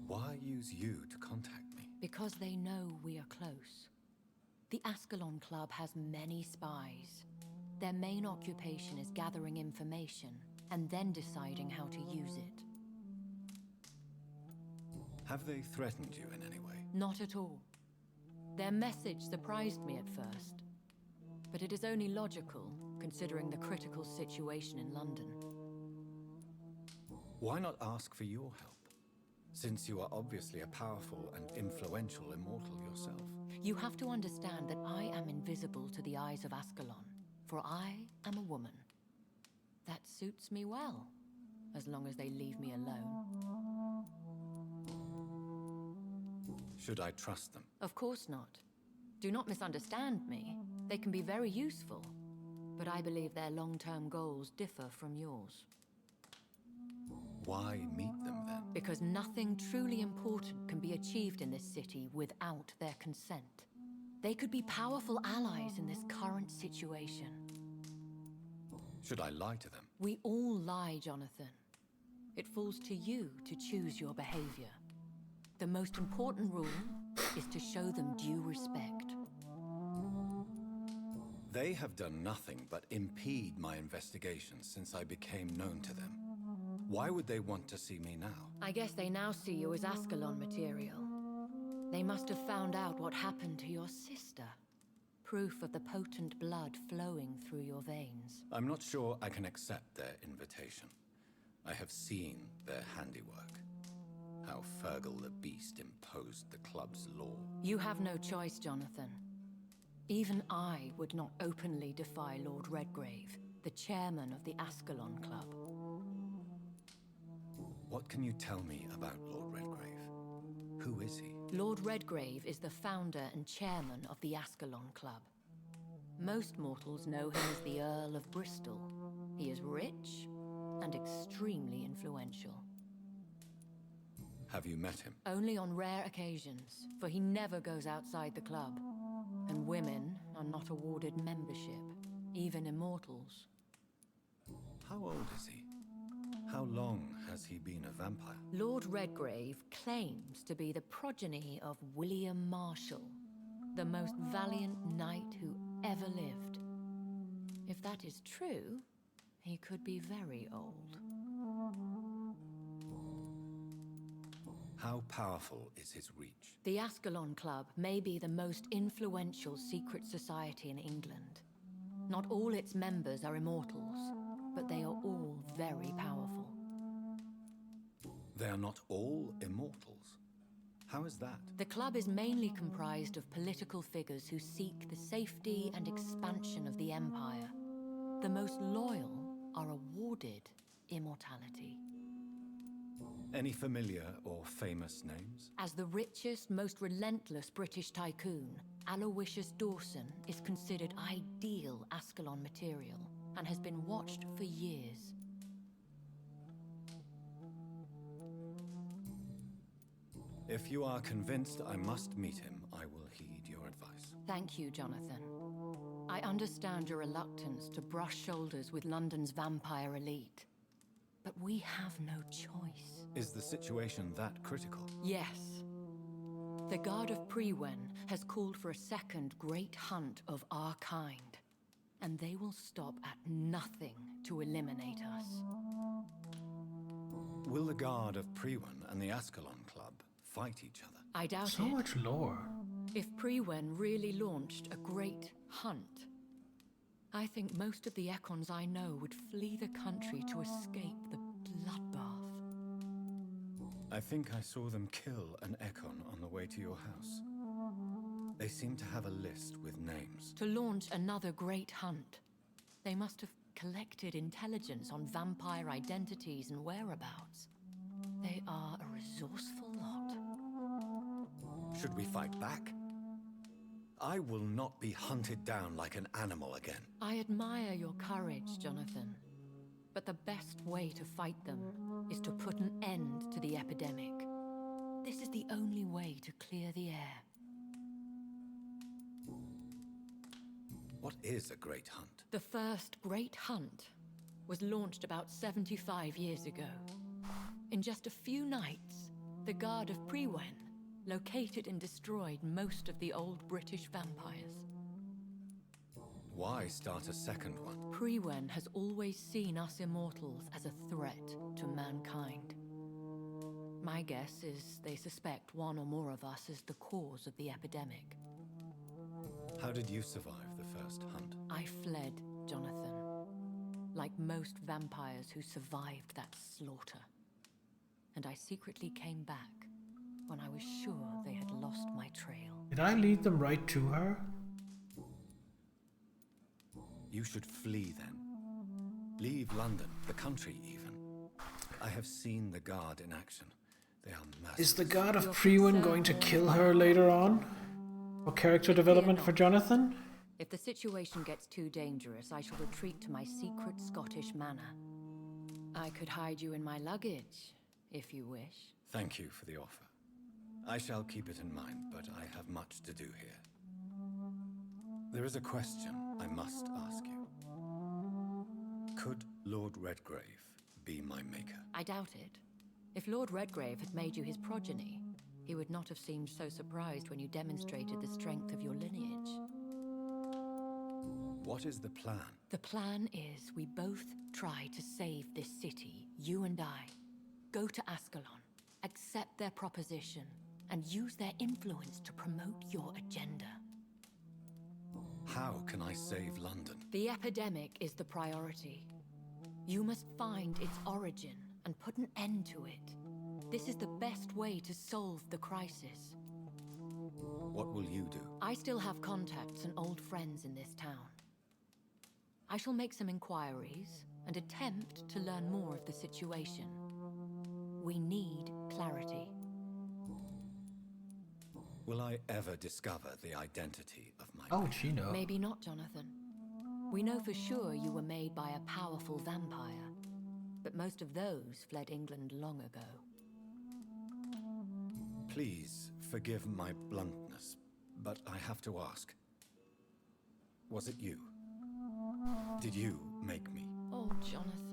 Why use you to contact me? Because they know we are close. The Ascalon Club has many spies. Their main occupation is gathering information and then deciding how to use it. Have they threatened you in any way? Not at all. Their message surprised me at first, but it is only logical, considering the critical situation in London. Why not ask for your help? Since you are obviously a powerful and influential immortal yourself. You have to understand that I am invisible to the eyes of Ascalon, for I am a woman. That suits me well, as long as they leave me alone. Should I trust them? Of course not. Do not misunderstand me. They can be very useful, but I believe their long-term goals differ from yours. Why meet them then? Because nothing truly important can be achieved in this city without their consent. They could be powerful allies in this current situation. Should I lie to them? We all lie, Jonathan. It falls to you to choose your behavior. The most important rule is to show them due respect. They have done nothing but impede my investigation since I became known to them. Why would they want to see me now? I guess they now see you as Ascalon material. They must have found out what happened to your sister. Proof of the potent blood flowing through your veins. I'm not sure I can accept their invitation. I have seen their handiwork. How Fergal the Beast imposed the club's law. You have no choice, Jonathan. Even I would not openly defy Lord Redgrave, the chairman of the Ascalon Club. What can you tell me about Lord Redgrave? Who is he? Lord Redgrave is the founder and chairman of the Ascalon Club. Most mortals know him as the Earl of Bristol. He is rich and extremely influential. Have you met him? Only on rare occasions, for he never goes outside the club. And women are not awarded membership, even immortals. How old is he? How long has he been a vampire? Lord Redgrave claims to be the progeny of William Marshall, the most valiant knight who ever lived. If that is true, he could be very old. How powerful is his reach? The Ascalon Club may be the most influential secret society in England. Not all its members are immortals, but they are all very powerful. They are not all immortals. How is that? The club is mainly comprised of political figures who seek the safety and expansion of the Empire. The most loyal are awarded immortality. Any familiar or famous names? As the richest, most relentless British tycoon, Aloysius Dawson is considered ideal Ascalon material and has been watched for years. If you are convinced I must meet him, I will heed your advice. Thank you, Jonathan. I understand your reluctance to brush shoulders with London's vampire elite. But we have no choice. Is the situation that critical? Yes. The Guard of Priwen has called for a second great hunt of our kind. And they will stop at nothing to eliminate us. Will the Guard of Priwen and the Ascalon Club fight each other? I doubt it. So much lore. If Priwen really launched a great hunt, I think most of the Econs I know would flee the country to escape the bloodbath. I think I saw them kill an Econ on the way to your house. They seem to have a list with names. To launch another great hunt, they must have collected intelligence on vampire identities and whereabouts. They are a resourceful lot. Should we fight back? I will not be hunted down like an animal again. I admire your courage, Jonathan. But the best way to fight them is to put an end to the epidemic. This is the only way to clear the air. What is a great hunt? The first great hunt was launched about 75 years ago. In just a few nights, the Guard of Prewen located and destroyed most of the old British vampires. Why start a second one? Prewen has always seen us immortals as a threat to mankind. My guess is they suspect one or more of us is the cause of the epidemic. How did you survive the first hunt? I fled, Jonathan. Like most vampires who survived that slaughter. And I secretly came back when I was sure they had lost my trail. Did I lead them right to her? You should flee then. Leave London, the country even. I have seen the Guard in action. They are massive. Is the God of Prewen going to kill her later on? For character development for Jonathan? If the situation gets too dangerous, I shall retreat to my secret Scottish manor. I could hide you in my luggage, if you wish. Thank you for the offer. I shall keep it in mind, but I have much to do here. There is a question I must ask you. Could Lord Redgrave be my maker? I doubt it. If Lord Redgrave had made you his progeny, he would not have seemed so surprised when you demonstrated the strength of your lineage. What is the plan? The plan is we both try to save this city, you and I. Go to Ascalon, accept their proposition, and use their influence to promote your agenda. How can I save London? The epidemic is the priority. You must find its origin and put an end to it. This is the best way to solve the crisis. What will you do? I still have contacts and old friends in this town. I shall make some inquiries and attempt to learn more of the situation. We need clarity. Will I ever discover the identity of my... Oh, she knows. Maybe not, Jonathan. We know for sure you were made by a powerful vampire, but most of those fled England long ago. Please forgive my bluntness, but I have to ask. Was it you? Did you make me? Oh, Jonathan.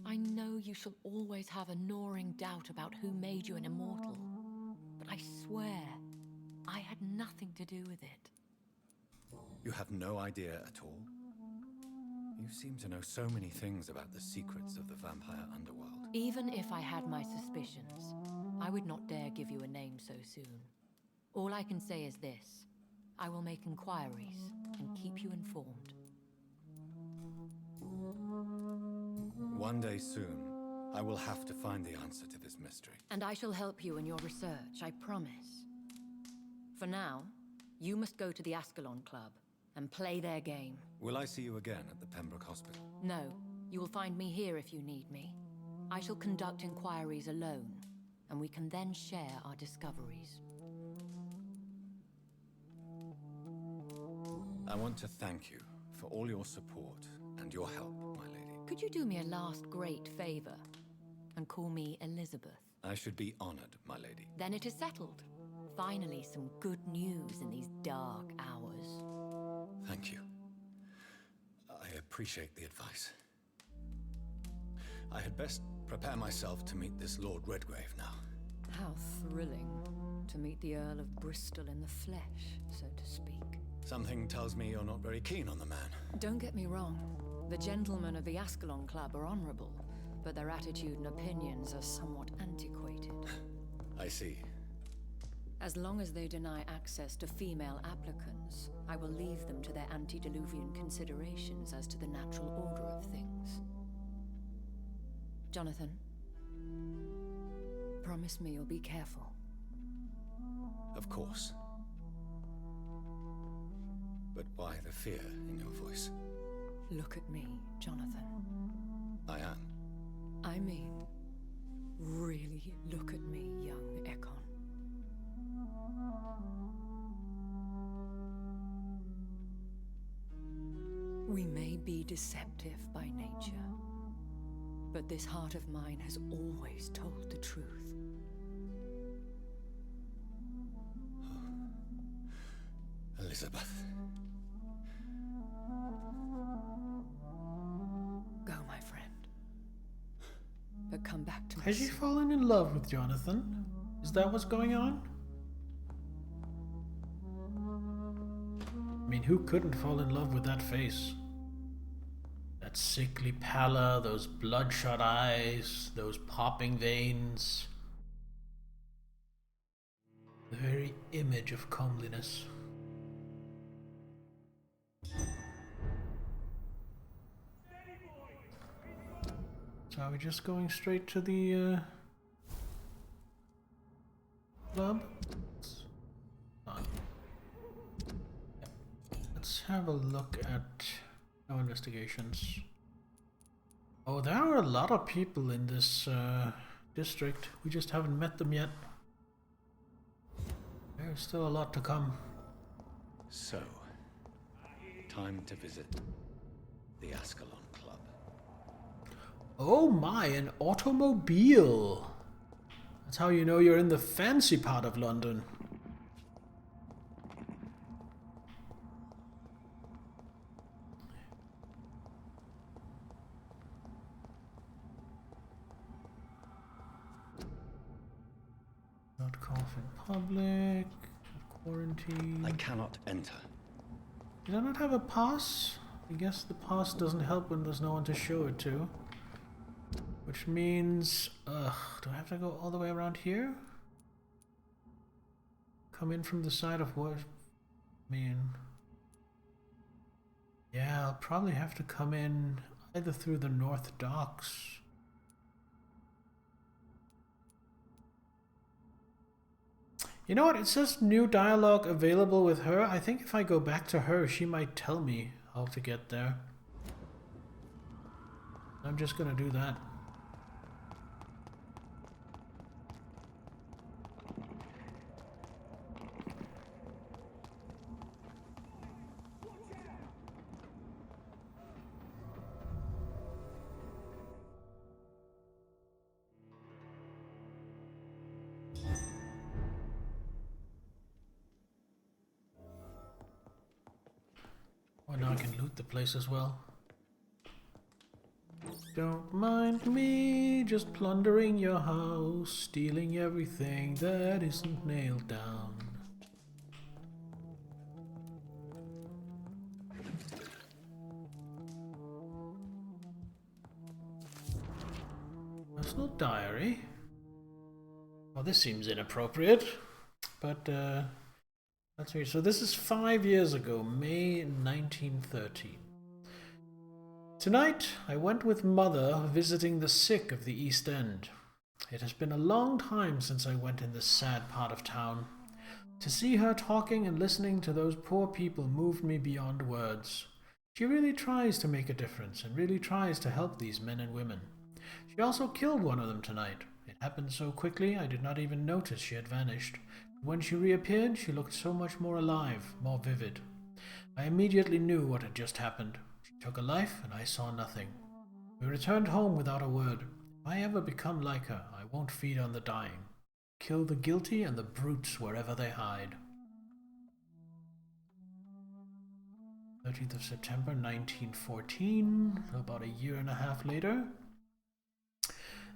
I know you shall always have a gnawing doubt about who made you an immortal, but I swear, I had nothing to do with it. You have no idea at all? You seem to know so many things about the secrets of the vampire underworld. Even if I had my suspicions, I would not dare give you a name so soon. All I can say is this. I will make inquiries and keep you informed. One day soon, I will have to find the answer to this mystery. And I shall help you in your research, I promise. For now, you must go to the Ascalon Club and play their game. Will I see you again at the Pembroke Hospital? No, you will find me here if you need me. I shall conduct inquiries alone, and we can then share our discoveries. I want to thank you for all your support and your help, my lady. Could you do me a last great favor and call me Elizabeth? I should be honored, my lady. Then it is settled. Finally, some good news in these dark hours. Thank you. I appreciate the advice. I had best prepare myself to meet this Lord Redgrave now. How thrilling to meet the Earl of Bristol in the flesh, so to speak. Something tells me you're not very keen on the man. Don't get me wrong. The gentlemen of the Ascalon Club are honorable, but their attitude and opinions are somewhat antiquated. I see. As long as they deny access to female applicants, I will leave them to their antediluvian considerations as to the natural order of things. Jonathan, promise me you'll be careful. Of course. But why the fear in your voice? Look at me, Jonathan. I am. I mean, Really look at me, young Ekon. We may be deceptive by nature, but this heart of mine has always told the truth. Elizabeth. Go, my friend. But come back to me. Has she fallen in love with Jonathan? Is that what's going on? I mean, who couldn't fall in love with that face? That sickly pallor, those bloodshot eyes, those popping veins. The very image of comeliness. So are we just going straight to the club? Let's have a look at our investigations. Oh, there are a lot of people in this district. We just haven't met them yet. There's still a lot to come. So, time to visit the Ascalon Club. Oh my, an automobile! That's how you know you're in the fancy part of London. Not cough in public. Quarantine. I cannot enter. Did I not have a pass? I guess the pass doesn't help when there's no one to show it to. Which means... do I have to go all the way around here? Come in from the side of what? I mean... Yeah, I'll probably have to come in either through the North Docks. You know what? It says new dialogue available with her. I think if I go back to her, she might tell me how to get there. I'm just gonna do that. Oh, now I can loot the place as well. Don't mind me just plundering your house, stealing everything that isn't nailed down. Personal diary. Well, this seems inappropriate, but let's see. So this is 5 years ago, May 1930. Tonight, I went with Mother visiting the sick of the East End. It has been a long time since I went in this sad part of town. To see her talking and listening to those poor people moved me beyond words. She really tries to make a difference and really tries to help these men and women. She also killed one of them tonight. It happened so quickly I did not even notice she had vanished. When she reappeared, she looked so much more alive, more vivid. I immediately knew what had just happened. She took a life, and I saw nothing. We returned home without a word. If I ever become like her, I won't feed on the dying. Kill the guilty and the brutes wherever they hide. 30th of September 1914, about a year and a half later.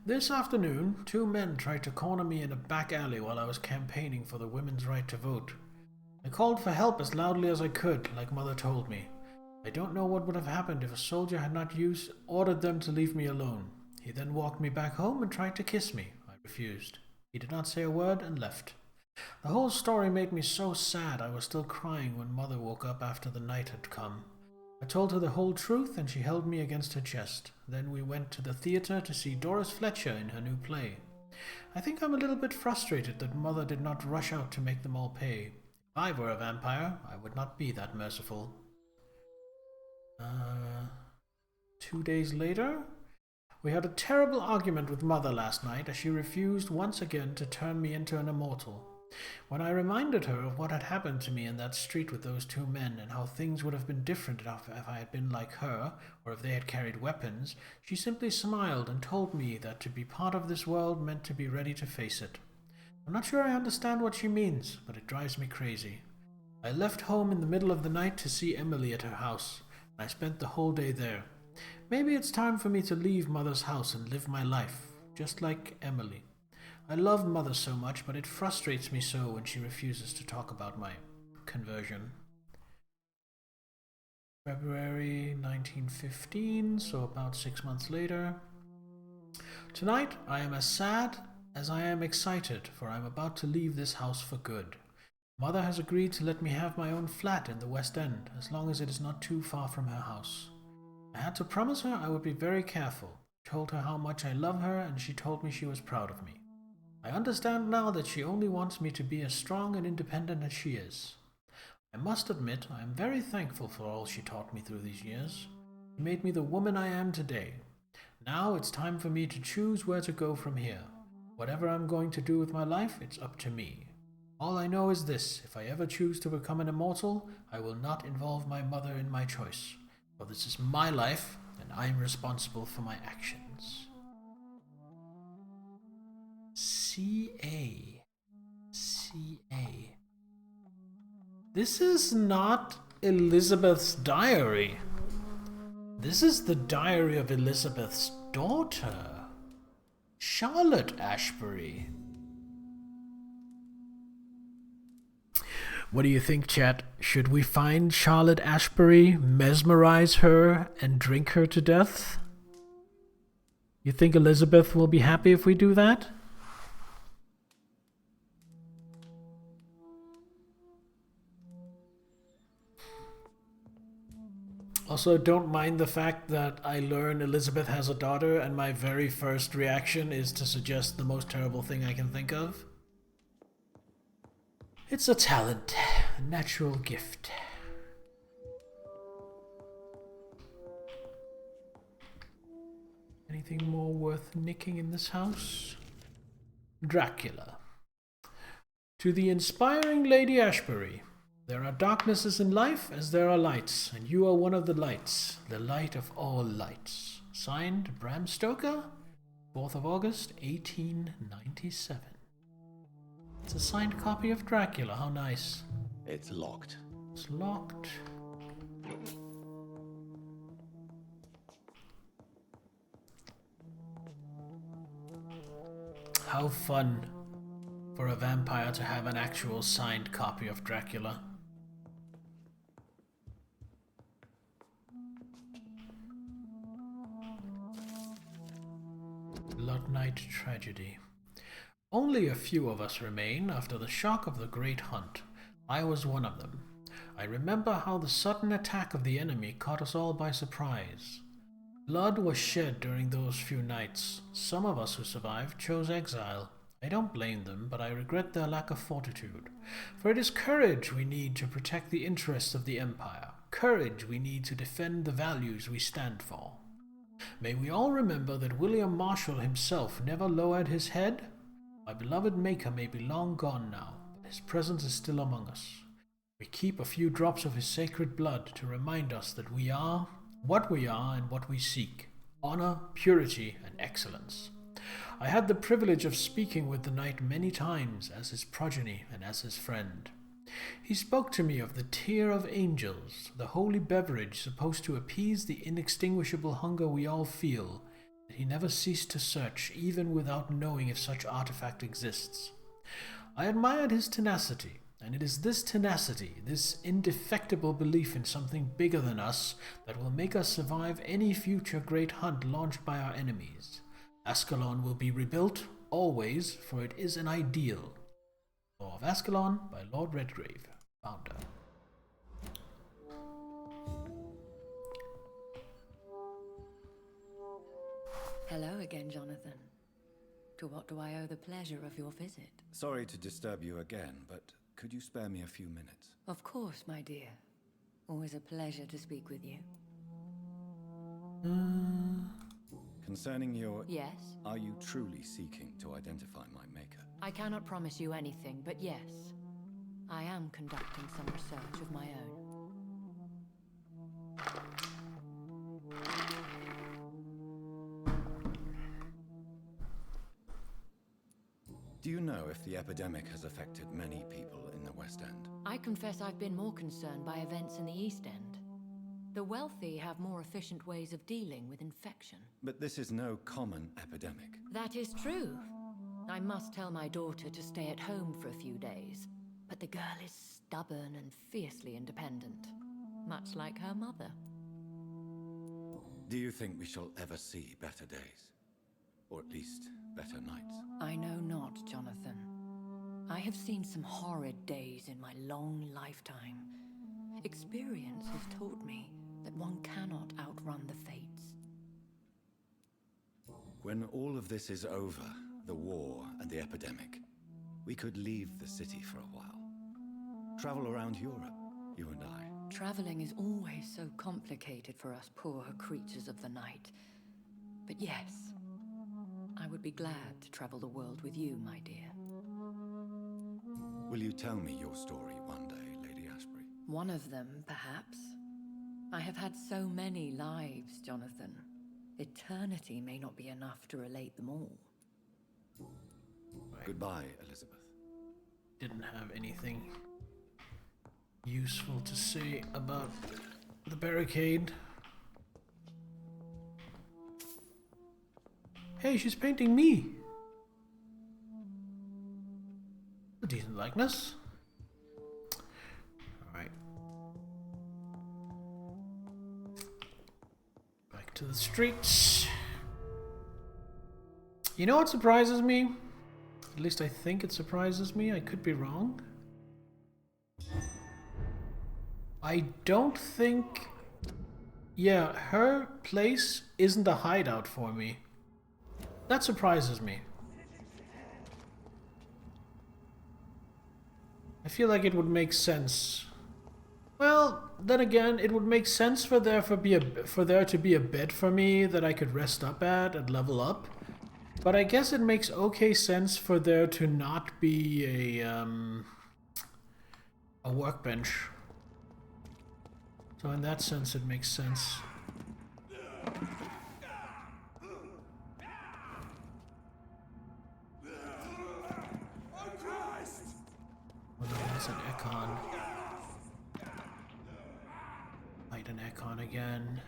This afternoon, 2 men tried to corner me in a back alley while I was campaigning for the women's right to vote. I called for help as loudly as I could, like Mother told me. I don't know what would have happened if a soldier had not ordered them to leave me alone. He then walked me back home and tried to kiss me. I refused. He did not say a word and left. The whole story made me so sad I was still crying when Mother woke up after the night had come. I told her the whole truth and she held me against her chest. Then we went to the theatre to see Doris Fletcher in her new play. I think I'm a little bit frustrated that Mother did not rush out to make them all pay. If I were a vampire, I would not be that merciful. 2 days later, We had a terrible argument with Mother last night as she refused once again to turn me into an immortal. When I reminded her of what had happened to me in that street with those two men and how things would have been different if I had been like her or if they had carried weapons, she simply smiled and told me that to be part of this world meant to be ready to face it. I'm not sure I understand what she means, but it drives me crazy. I left home in the middle of the night to see Emily at her house, and I spent the whole day there. Maybe it's time for me to leave Mother's house and live my life, just like Emily. I love Mother so much, but it frustrates me so when she refuses to talk about my conversion. February 1915, so about 6 months later. Tonight I am as sad as I am excited, for I am about to leave this house for good. Mother has agreed to let me have my own flat in the West End, as long as it is not too far from her house. I had to promise her I would be very careful. I told her how much I love her, and she told me she was proud of me. I understand now that she only wants me to be as strong and independent as she is. I must admit I am very thankful for all she taught me through these years. She made me the woman I am today. Now it's time for me to choose where to go from here. Whatever I'm going to do with my life, it's up to me. All I know is this: if I ever choose to become an immortal, I will not involve my mother in my choice. For this is my life, and I am responsible for my actions. C.A. C.A. This is not Elizabeth's diary. This is the diary of Elizabeth's daughter, Charlotte Ashbury. What do you think, chat? Should we find Charlotte Ashbury, mesmerize her, and drink her to death? You think Elizabeth will be happy if we do that? Also, don't mind the fact that I learn Elizabeth has a daughter and my very first reaction is to suggest the most terrible thing I can think of. It's a talent, a natural gift. Anything more worth nicking in this house? Dracula. To the inspiring Lady Ashbury. There are darknesses in life as there are lights, and you are one of the lights, the light of all lights. Signed, Bram Stoker, 4th of August, 1897. It's a signed copy of Dracula, how nice. It's locked. It's locked. How fun for a vampire to have an actual signed copy of Dracula. Blood Night Tragedy. Only a few of us remain after the shock of the Great Hunt. I was one of them. I remember how the sudden attack of the enemy caught us all by surprise. Blood was shed during those few nights. Some of us who survived chose exile. I don't blame them, but I regret their lack of fortitude. For it is courage we need to protect the interests of the Empire. Courage we need to defend the values we stand for. May we all remember that William Marshall himself never lowered his head. My beloved Maker may be long gone now, but his presence is still among us. We keep a few drops of his sacred blood to remind us that we are what we are and what we seek: honor, purity, and excellence. I had the privilege of speaking with the knight many times as his progeny and as his friend. He spoke to me of the tear of angels, the holy beverage supposed to appease the inextinguishable hunger we all feel, that he never ceased to search, even without knowing if such artifact exists. I admired his tenacity, and it is this tenacity, this indefectible belief in something bigger than us, that will make us survive any future great hunt launched by our enemies. Ascalon will be rebuilt, always, for it is an ideal. Law of Ascalon by Lord Redgrave, founder. Hello again, Jonathan. To what do I owe the pleasure of your visit? Sorry to disturb you again, but could you spare me a few minutes? Of course, my dear. Always a pleasure to speak with you. Concerning your... Yes? Are you truly seeking to identify my maker? I cannot promise you anything, but yes. I am conducting some research of my own. Do you know if the epidemic has affected many people in the West End? I confess I've been more concerned by events in the East End. The wealthy have more efficient ways of dealing with infection. But this is no common epidemic. That is true. I must tell my daughter to stay at home for a few days, but the girl is stubborn and fiercely independent, much like her mother. Do you think we shall ever see better days? Or at least better nights? I know not, Jonathan. I have seen some horrid days in my long lifetime. Experience has taught me that one cannot outrun the fates. When all of this is over, the war and the epidemic, we could leave the city for a while. Travel around Europe, you and I. Traveling is always so complicated for us poor creatures of the night. But yes, I would be glad to travel the world with you, my dear. Will you tell me your story one day, Lady Ashbury? One of them, perhaps. I have had so many lives, Jonathan. Eternity may not be enough to relate them all. Goodbye, Elizabeth. Didn't have anything useful to say about the barricade. Hey, she's painting me. A decent likeness. Alright. Back to the streets. You know what surprises me? At least I think it surprises me. I could be wrong. I don't think... Yeah, her place isn't a hideout for me. That surprises me. I feel like it would make sense. Well, then again, it would make sense for there to be a bed for me that I could rest up at and level up. But I guess it makes okay sense for there to not be a workbench. So in that sense, it makes sense. Oh no, that's an Ekon. Fight an Ekon again.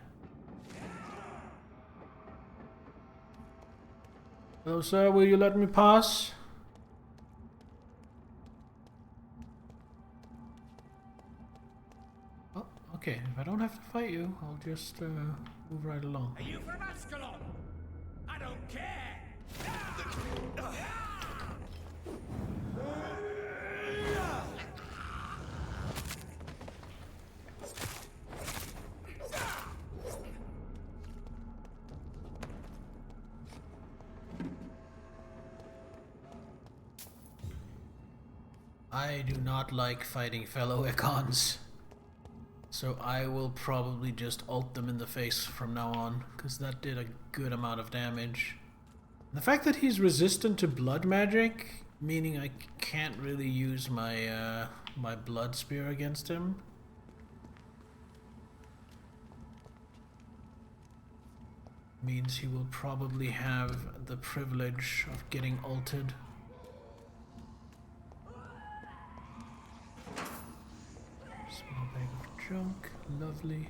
Hello, sir, will you let me pass? Oh, okay. If I don't have to fight you, I'll just move right along. Are you from Ascalon? I don't care! I do not like fighting fellow Ekons. So I will probably just ult them in the face from now on, because that did a good amount of damage. The fact that he's resistant to blood magic, meaning I can't really use my my blood spear against him. Means he will probably have the privilege of getting ulted. Small bag of junk, lovely.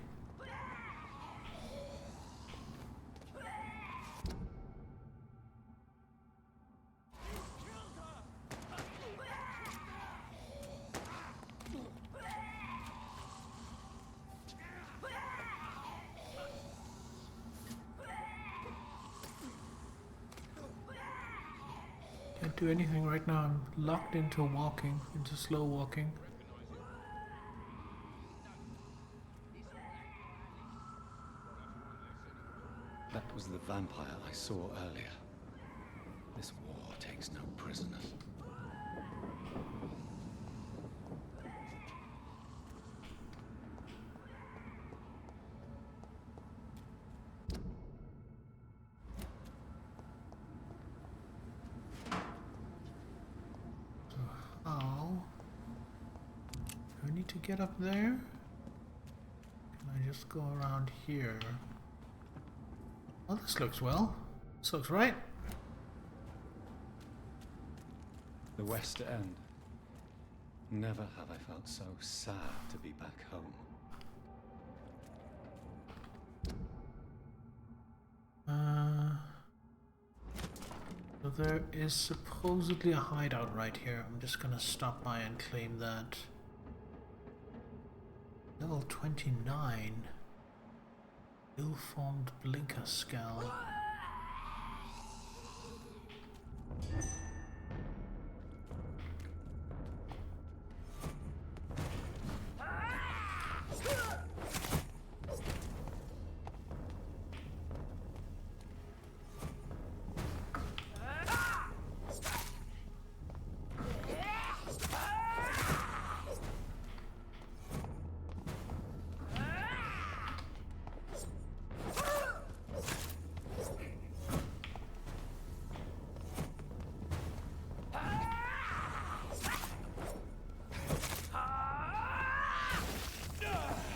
Can't do anything right now. I'm locked into walking, into slow walking. That was the vampire I saw earlier. This war takes no prisoners. need to get up there? Can I just go around here? Oh, this looks well. This looks right. The West End. Never have I felt so sad to be back home. So there is supposedly a hideout right here. I'm just gonna stop by and claim that. Level 29. Ill-formed blinker skull.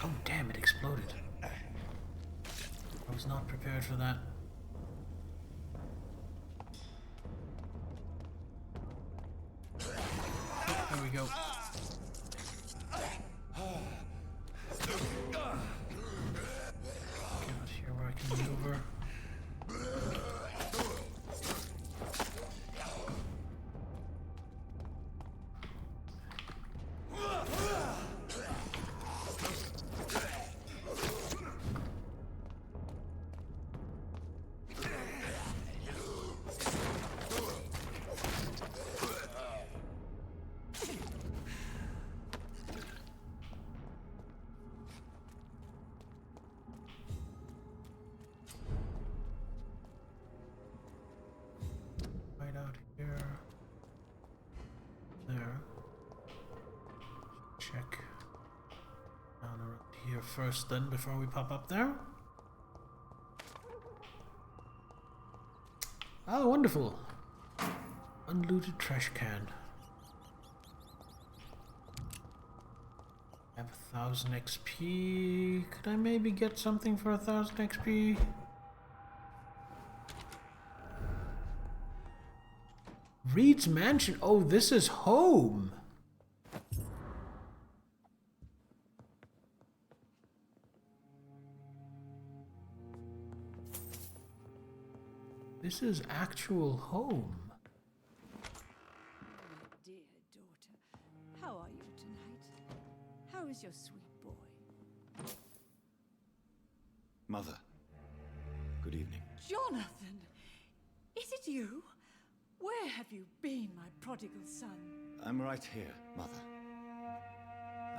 Oh damn, it exploded. I was not prepared for that. There we go. Get out here where I can maneuver. Right out here. There. Check. Down around here first then before we pop up there. Oh, wonderful. Unlooted trash can. I have 1,000 XP. Could I maybe get something for 1,000 XP? Reed's Mansion. Oh, this is home. This is actual home. Dear daughter, how are you tonight? How is your sweet boy? Mother, good evening. Jonathan! Is it you? Where have you been, my prodigal son? I'm right here, Mother.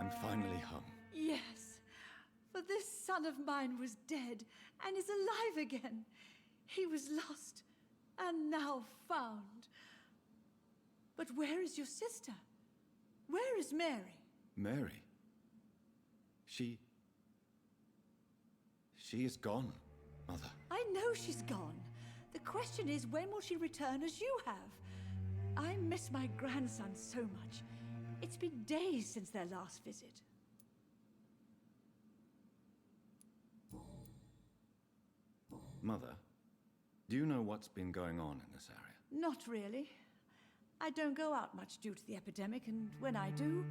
I'm finally home. Yes, for this son of mine was dead and is alive again. He was lost and now found. But where is your sister? Where is Mary? Mary? She is gone, Mother. I know she's gone. The question is, when will she return as you have? I miss my grandson so much. It's been days since their last visit. Mother, do you know what's been going on in this area? Not really. I don't go out much due to the epidemic, and when I do,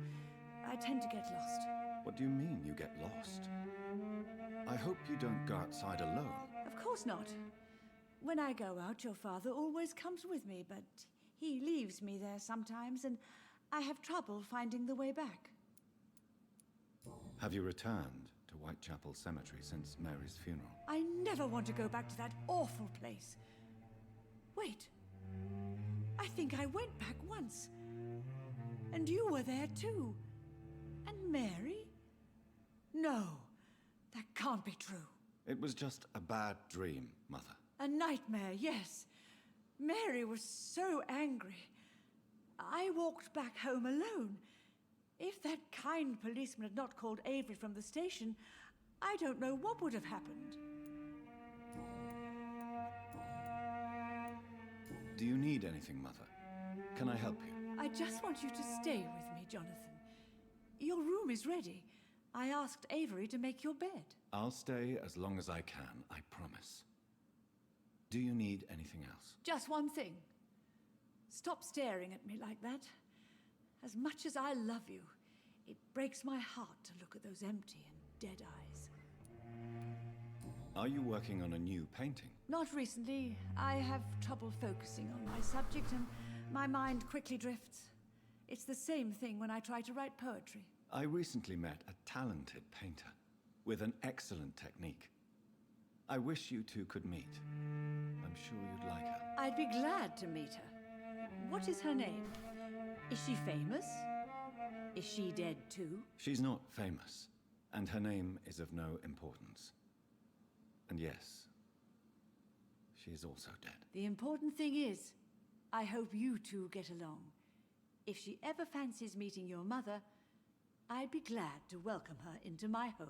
I tend to get lost. What do you mean you get lost? I hope you don't go outside alone. Of course not. When I go out, your father always comes with me, but he leaves me there sometimes, and I have trouble finding the way back. Have you returned to Whitechapel Cemetery since Mary's funeral? I never want to go back to that awful place. Wait. I think I went back once. And you were there too. And Mary? No, that can't be true. It was just a bad dream, Mother. A nightmare, yes. Mary was so angry. I walked back home alone. If that kind policeman had not called Avery from the station, I don't know what would have happened. Do you need anything, Mother? Can I help you? I just want you to stay with me, Jonathan. your room is ready. I asked Avery to make your bed. I'll stay as long as I can, I promise. Do you need anything else? Just one thing. Stop staring at me like that. As much as I love you, it breaks my heart to look at those empty and dead eyes. Are you working on a new painting? Not recently. I have trouble focusing on my subject and my mind quickly drifts. It's the same thing when I try to write poetry. I recently met a talented painter with an excellent technique. I wish you two could meet. I'm sure you'd like her. I'd be glad to meet her. What is her name? Is she famous? Is she dead too? She's not famous, and her name is of no importance. And yes, she is also dead. The important thing is, I hope you two get along. If she ever fancies meeting your mother, I'd be glad to welcome her into my home.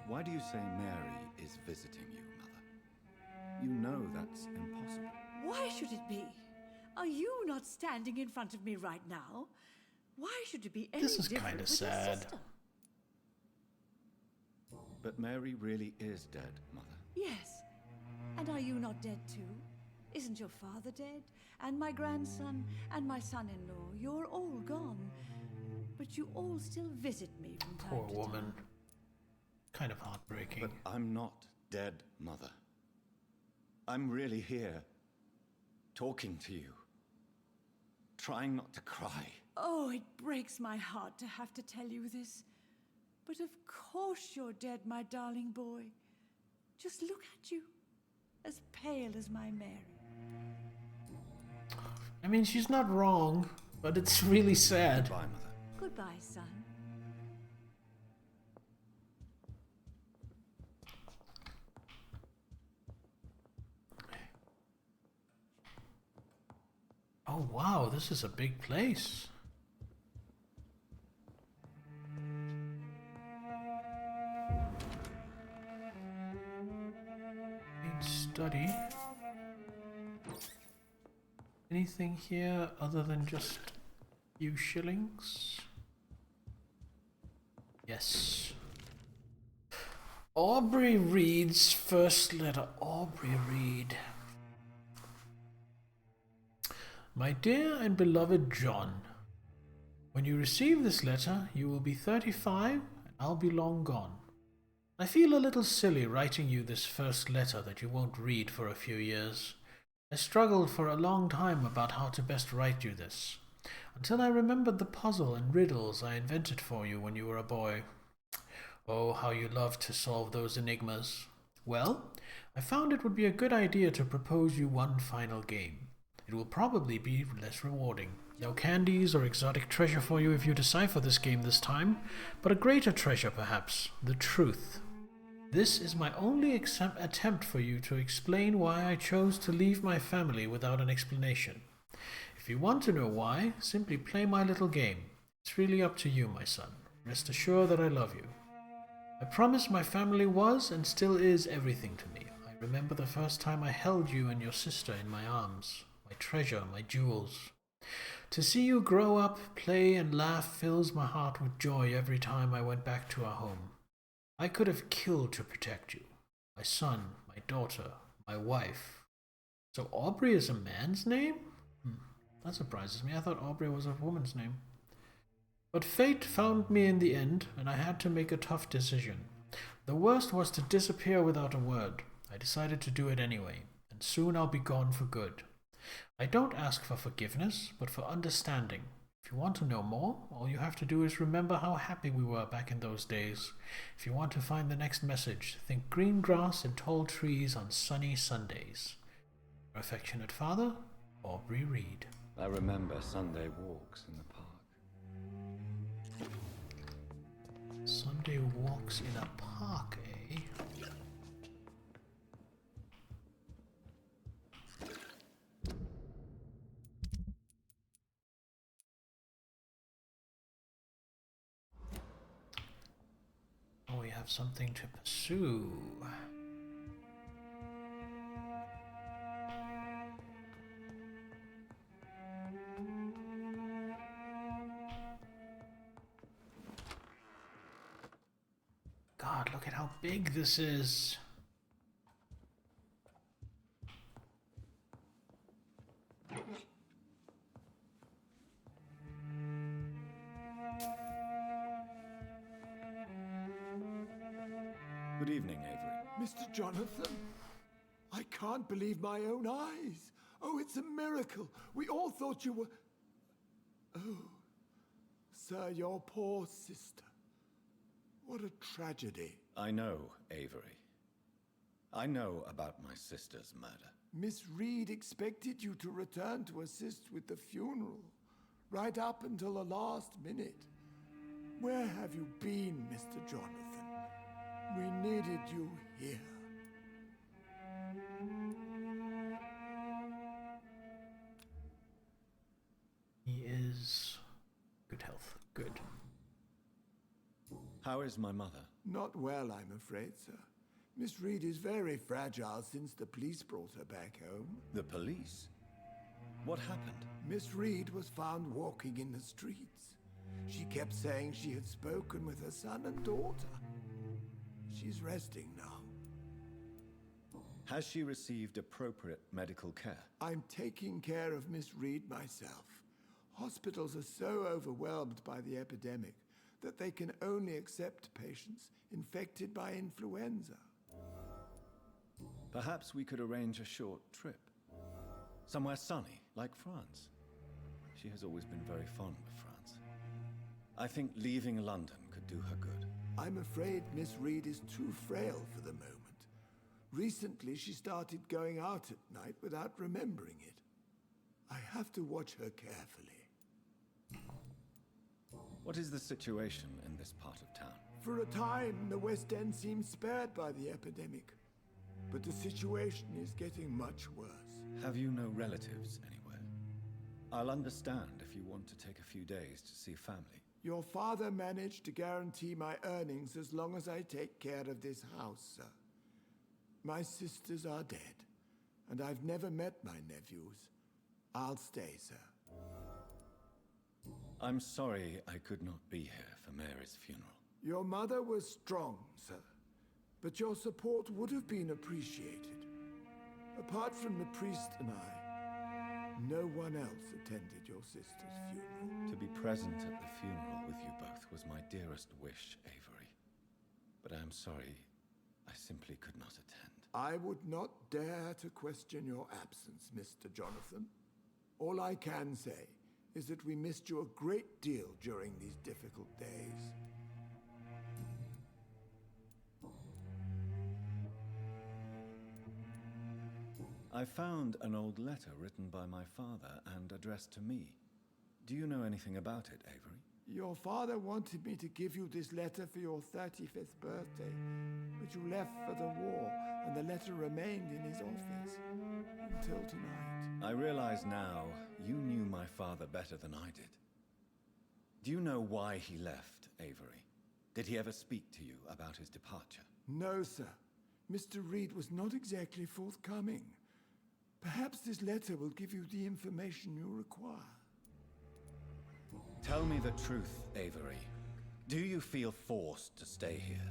Why do you say Mary is visiting you, Mother? You know that's impossible. Why should it be? Are you not standing in front of me right now? Why should it be any This is different kind of with your sad. sister? But Mary really is dead, Mother. Yes. And are you not dead too? Isn't your father dead? And my grandson? And my son-in-law? You're all gone. But you all still visit me from time Poor to woman. time. Kind of heartbreaking. But I'm not dead, Mother. I'm really here, talking to you, trying not to cry. Oh, it breaks my heart to have to tell you this. But of course you're dead, my darling boy. Just look at you, as pale as my Mary. I mean, she's not wrong, but it's really sad. Goodbye, Mother. Goodbye, son. Oh wow, this is a big place. Main study. Anything here other than just a few shillings? Yes. Aubrey Reed's first letter. Aubrey Reed. My dear and beloved John, when you receive this letter, you will be 35 and I'll be long gone. I feel a little silly writing you this first letter that you won't read for a few years. I struggled for a long time about how to best write you this, until I remembered the puzzle and riddles I invented for you when you were a boy. Oh, how you loved to solve those enigmas. Well, I found it would be a good idea to propose you one final game. It will probably be less rewarding. No candies or exotic treasure for you if you decipher this game this time, but a greater treasure perhaps, the truth. This is my only attempt for you to explain why I chose to leave my family without an explanation. If you want to know why, simply play my little game. It's really up to you, my son. Rest assured that I love you. I promise my family was and still is everything to me. I remember the first time I held you and your sister in my arms. My treasure, my jewels. To see you grow up, play and laugh fills my heart with joy every time I went back to our home. I could have killed to protect you. My son, my daughter, my wife. So Aubrey is a man's name? That surprises me. I thought Aubrey was a woman's name. But fate found me in the end, and I had to make a tough decision. The worst was to disappear without a word. I decided to do it anyway, and soon I'll be gone for good. I don't ask for forgiveness, but for understanding. If you want to know more, all you have to do is remember how happy we were back in those days. If you want to find the next message, think green grass and tall trees on sunny Sundays. Your affectionate father, Aubrey Reed. I remember Sunday walks in the park. Sunday walks in a park, eh? Oh, we have something to pursue. Look at how big this is. Good evening, Avery. Mr. Jonathan, I can't believe my own eyes. Oh, it's a miracle. We all thought you were... Oh, sir, your poor sister. What a tragedy. I know, Avery. I know about my sister's murder. Miss Reed expected you to return to assist with the funeral, right up until the last minute. Where have you been, Mr. Jonathan? We needed you here. He is good health. Good. How is my mother? Not well, I'm afraid, sir. Miss Reed is very fragile since the police brought her back home. The police? What happened? Miss Reed was found walking in the streets. She kept saying she had spoken with her son and daughter. She's resting now. Has she received appropriate medical care? I'm taking care of Miss Reed myself. Hospitals are so overwhelmed by the epidemic that they can only accept patients infected by influenza. Perhaps we could arrange a short trip. Somewhere sunny, like France. She has always been very fond of France. I think leaving London could do her good. I'm afraid Miss Reed is too frail for the moment. Recently, she started going out at night without remembering it. I have to watch her carefully. What is the situation in this part of town? For a time, the West End seemed spared by the epidemic. But the situation is getting much worse. Have you no relatives anywhere? I'll understand if you want to take a few days to see family. Your father managed to guarantee my earnings as long as I take care of this house, sir. My sisters are dead, and I've never met my nephews. I'll stay, sir. I'm sorry I could not be here for Mary's funeral. Your mother was strong, sir, but your support would have been appreciated. Apart from the priest and I, no one else attended your sister's funeral. To be present at the funeral with you both was my dearest wish, Avery. But I'm sorry, I simply could not attend. I would not dare to question your absence, Mr. Jonathan. All I can say is that we missed you a great deal during these difficult days. I found an old letter written by my father and addressed to me. Do you know anything about it, Avery? Your father wanted me to give you this letter for your 35th birthday, but you left for the war, and the letter remained in his office until tonight. I realize now you knew my father better than I did. Do you know why he left, Avery? Did he ever speak to you about his departure? No, sir. Mr. Reed was not exactly forthcoming. Perhaps this letter will give you the information you require. Tell me the truth, Avery. Do you feel forced to stay here?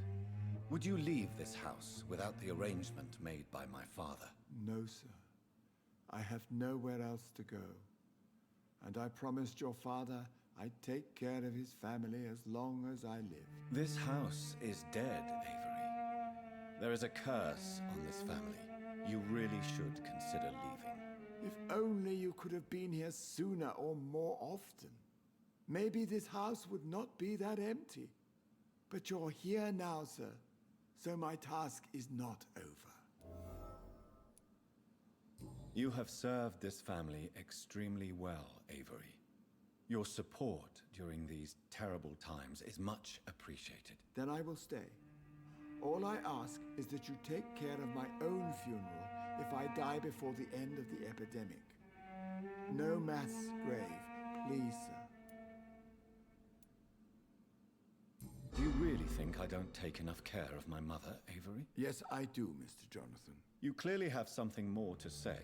Would you leave this house without the arrangement made by my father? No, sir. I have nowhere else to go. And I promised your father I'd take care of his family as long as I live. This house is dead, Avery. There is a curse on this family. You really should consider leaving. If only you could have been here sooner or more often. Maybe this house would not be that empty. But you're here now, sir, so my task is not over. You have served this family extremely well, Avery. Your support during these terrible times is much appreciated. Then I will stay. All I ask is that you take care of my own funeral if I die before the end of the epidemic. No mass grave, please, sir. Do you really think I don't take enough care of my mother, Avery? Yes, I do, Mr. Jonathan. You clearly have something more to say.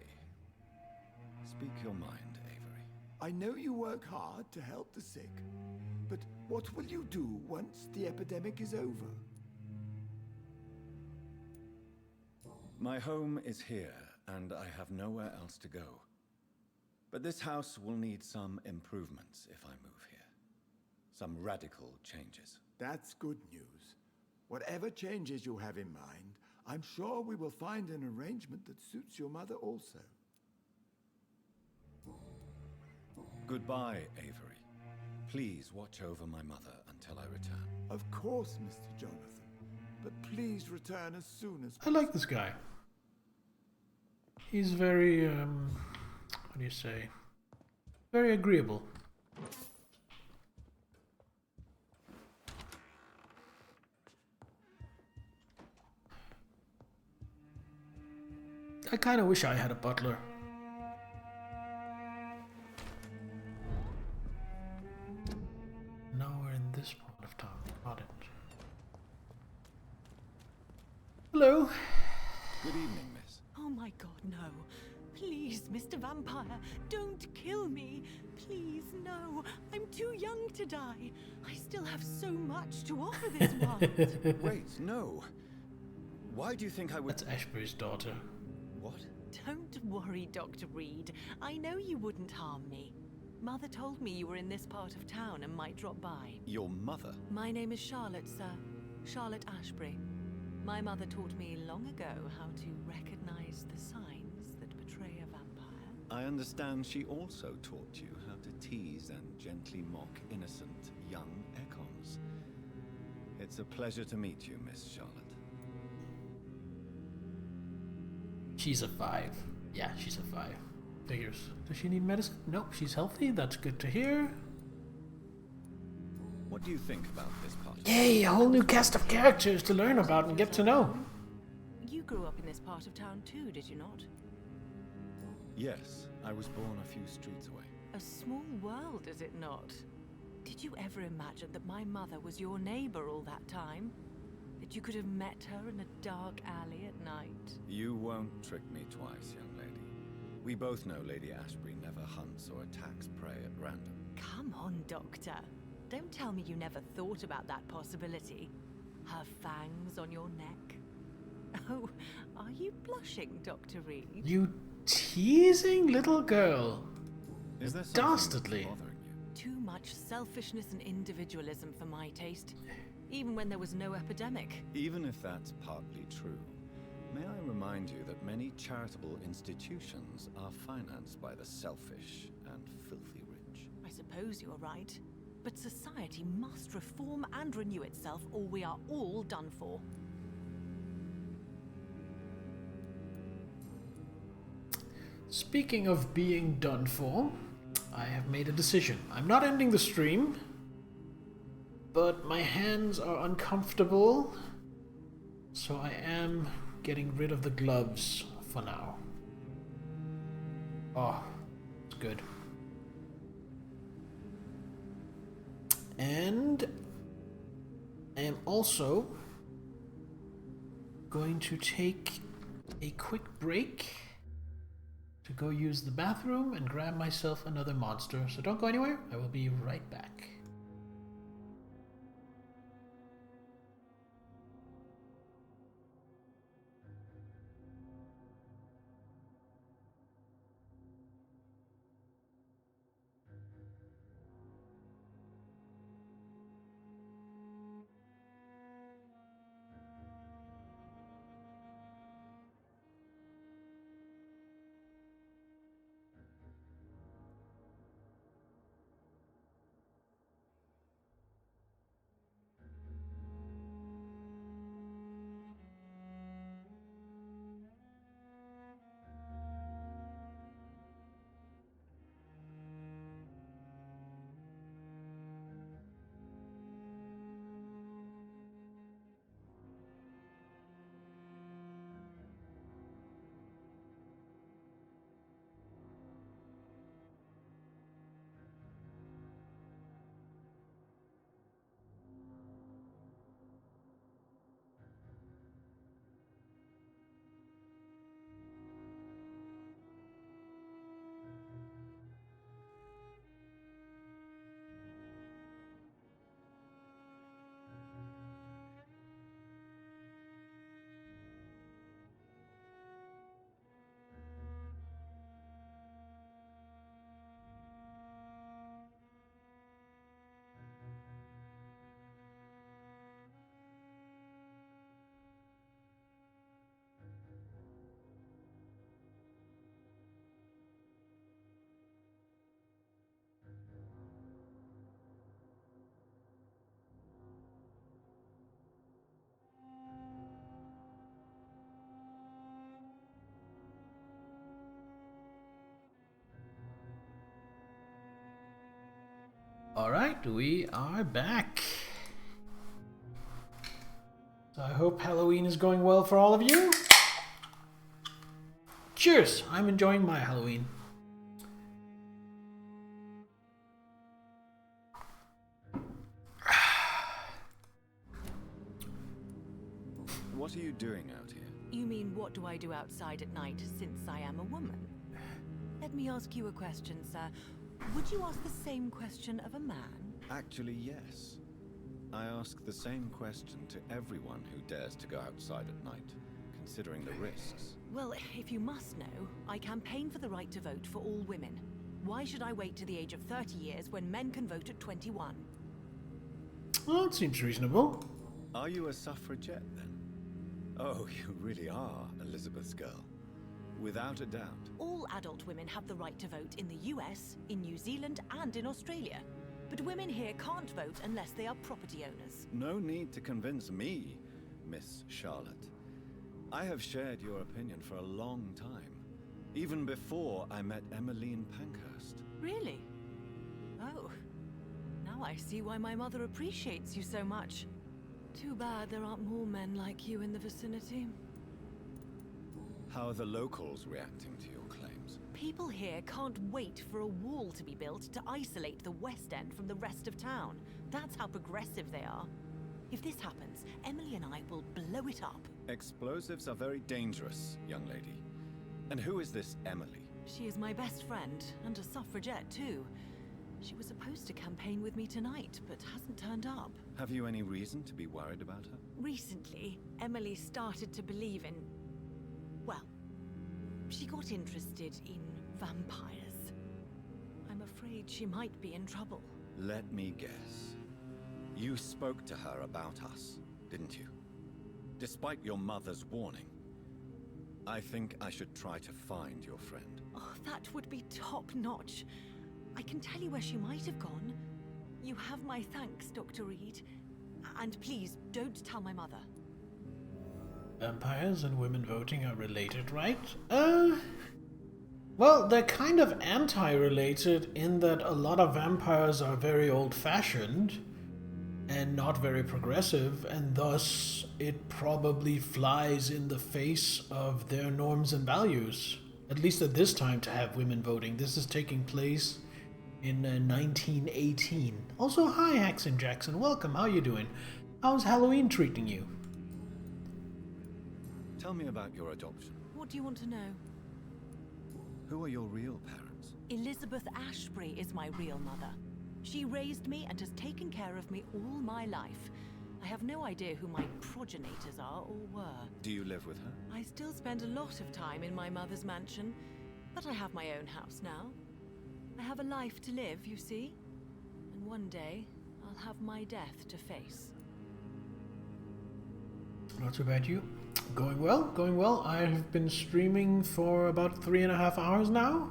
Speak your mind, Avery. I know you work hard to help the sick, but what will you do once the epidemic is over? My home is here, and I have nowhere else to go. But this house will need some improvements if I move here. Some radical changes. That's good news. Whatever changes you have in mind, I'm sure we will find an arrangement that suits your mother also. Goodbye, Avery. Please watch over my mother until I return. Of course, Mr. Jonathan. But please return as soon as I possible. like this guy. He's very, what do you say? Very agreeable. I kind of wish I had a butler. Nowhere in this part of town. Got it. Hello. Good evening, miss. Oh my god, no. Please, Mr. Vampire, don't kill me. Please, no. I'm too young to die. I still have so much to offer this world. Wait, no. Why do you think I would... That's Ashbury's daughter. What? Don't worry, Dr. Reed. I know you wouldn't harm me. Mother told me you were in this part of town and might drop by. Your mother? My name is Charlotte, sir. Charlotte Ashbury. My mother taught me long ago how to recognize the signs that betray a vampire. I understand she also taught you how to tease and gently mock innocent young Ekons. It's a pleasure to meet you, Miss Charlotte. She's a 5. Yeah, she's a 5. Figures. Does she need medicine? Nope, she's healthy. That's good to hear. What do you think about this part? Yay, a whole new cast of characters to learn about and get to know. You grew up in this part of town too, did you not? Yes, I was born a few streets away. A small world, is it not? Did you ever imagine that my mother was your neighbor all that time? That you could have met her in a dark alley at night? You won't trick me twice, young lady. We both know Lady Ashbury never hunts or attacks prey at random. Come on, Doctor. Don't tell me you never thought about that possibility. Her fangs on your neck. Oh, are you blushing, Dr. Reed? You teasing little girl. Is there something Dastardly. bothering you? Too much selfishness and individualism for my taste. Even when there was no epidemic. Even if that's partly true, may I remind you that many charitable institutions are financed by the selfish and filthy rich. I suppose you're right. But society must reform and renew itself, or we are all done for. Speaking of being done for, I have made a decision. I'm not ending the stream, but my hands are uncomfortable, so I am getting rid of the gloves for now. Oh, it's good. And I am also going to take a quick break to go use the bathroom and grab myself another monster. So don't go anywhere. I will be right back. Alright, we are back. So I hope Halloween is going well for all of you. Cheers! I'm enjoying my Halloween. What are you doing out here? You mean what do I do outside at night since I am a woman? Let me ask you a question, sir. Would you ask the same question of a man? Actually, yes. I ask the same question to everyone who dares to go outside at night, considering the risks. Well, if you must know, I campaign for the right to vote for all women. Why should I wait to the age of 30 years when men can vote at 21? Well, it seems reasonable. Are you a suffragette, then? Oh, you really are Elizabeth's girl. Without a doubt. All adult women have the right to vote in the US, in New Zealand, and in Australia. But women here can't vote unless they are property owners. No need to convince me, Miss Charlotte. I have shared your opinion for a long time. Even before I met Emmeline Pankhurst. Really? Oh. Now I see why my mother appreciates you so much. Too bad there aren't more men like you in the vicinity. How are the locals reacting to your claims? People here can't wait for a wall to be built to isolate the West End from the rest of town. That's how progressive they are. If this happens, Emily and I will blow it up. Explosives are very dangerous, young lady. And who is this Emily? She is my best friend, and a suffragette too. She was supposed to campaign with me tonight, but hasn't turned up. Have you any reason to be worried about her? Recently, Emily started to believe in... well, she got interested in vampires. I'm afraid she might be in trouble. Let me guess. You spoke to her about us, didn't you? Despite your mother's warning. I think I should try to find your friend. Oh, that would be top-notch. I can tell you where she might have gone. You have my thanks, Dr. Reed. And please, don't tell my mother. Vampires and women voting are related, right? Well, they're kind of anti-related in that a lot of vampires are very old-fashioned and not very progressive, and thus it probably flies in the face of their norms and values. At least at this time to have women voting. This is taking place in 1918. Also, hi Haxon Jackson, welcome, how you doing? How's Halloween treating you? Tell me about your adoption. What do you want to know? Who are your real parents? Elizabeth Ashbury is my real mother. She raised me and has taken care of me all my life. I have no idea who my progenitors are or were. Do you live with her? I still spend a lot of time in my mother's mansion, but I have my own house now. I have a life to live, you see? And one day, I'll have my death to face. Not too bad, you. Going well, going well. I have been streaming for about 3.5 hours now.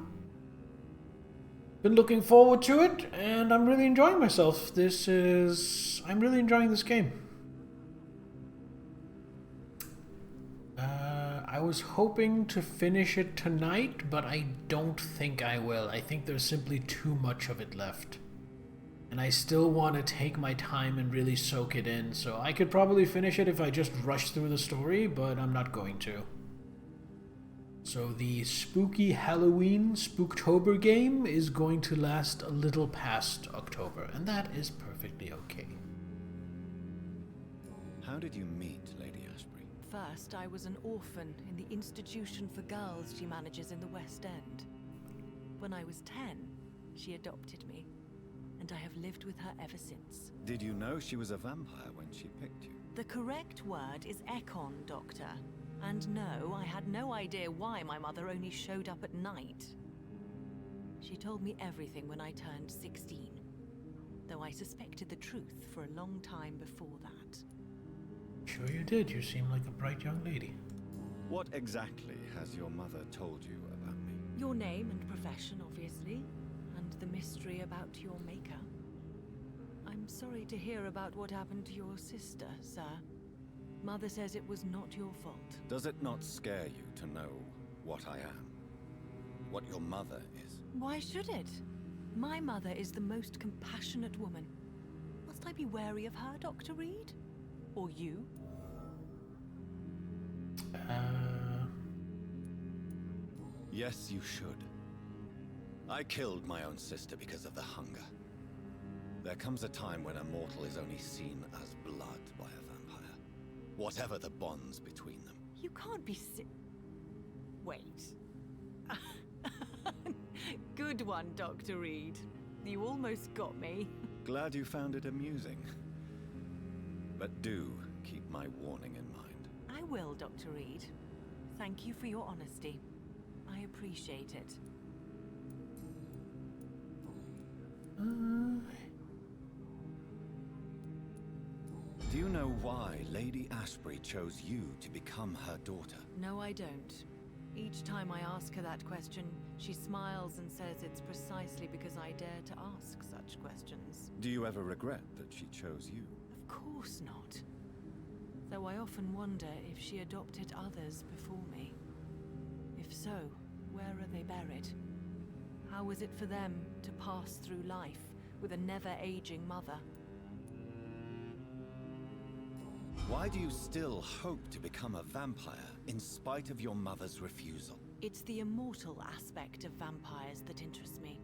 Been looking forward to it, and I'm really enjoying myself. I'm really enjoying this game. I was hoping to finish it tonight, but I don't think I will. I think there's simply too much of it left. And I still want to take my time and really soak it in, so I could probably finish it if I just rush through the story, but I'm not going to. So the spooky Halloween Spooktober game is going to last a little past October, and that is perfectly okay. How did you meet Lady Ashbury? First, I was an orphan in the institution for girls she manages in the West End. When I was 10, she adopted me, and I have lived with her ever since. Did you know she was a vampire when she picked you? The correct word is Ekon, Doctor. And no, I had no idea why my mother only showed up at night. She told me everything when I turned 16, though I suspected the truth for a long time before that. Sure you did. You seem like a bright young lady. What exactly has your mother told you about me? Your name and profession, obviously, and the mystery about your maker. I'm sorry to hear about what happened to your sister, sir. Mother says it was not your fault. Does it not scare you to know what I am? What your mother is? Why should it? My mother is the most compassionate woman. Must I be wary of her, Dr. Reed? Or you? Yes, you should. I killed my own sister because of the hunger. There comes a time when a mortal is only seen as blood by a vampire, whatever the bonds between them. You can't be Wait. Good one, Dr. Reed. You almost got me. Glad you found it amusing. But do keep my warning in mind. I will, Dr. Reed. Thank you for your honesty. I appreciate it. Do you know why Lady Ashbury chose you to become her daughter? No, I don't. Each time I ask her that question, she smiles and says it's precisely because I dare to ask such questions. Do you ever regret that she chose you? Of course not. Though I often wonder if she adopted others before me. If so, where are they buried? How was it for them to pass through life with a never-aging mother? Why do you still hope to become a vampire in spite of your mother's refusal? It's the immortal aspect of vampires that interests me.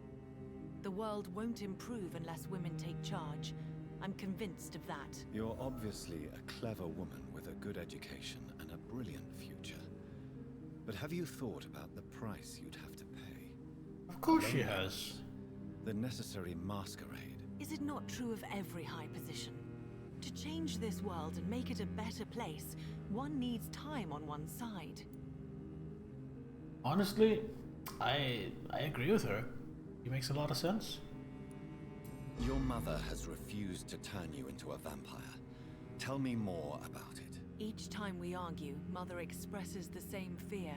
The world won't improve unless women take charge. I'm convinced of that. You're obviously a clever woman with a good education and a brilliant future. But have you thought about the price you'd have to pay? Of course she has. The necessary masquerade. Is it not true of every high position? To change this world and make it a better place, one needs time on one's side. Honestly, I agree with her. It makes a lot of sense. Your mother has refused to turn you into a vampire. Tell me more about it. Each time we argue, Mother expresses the same fear.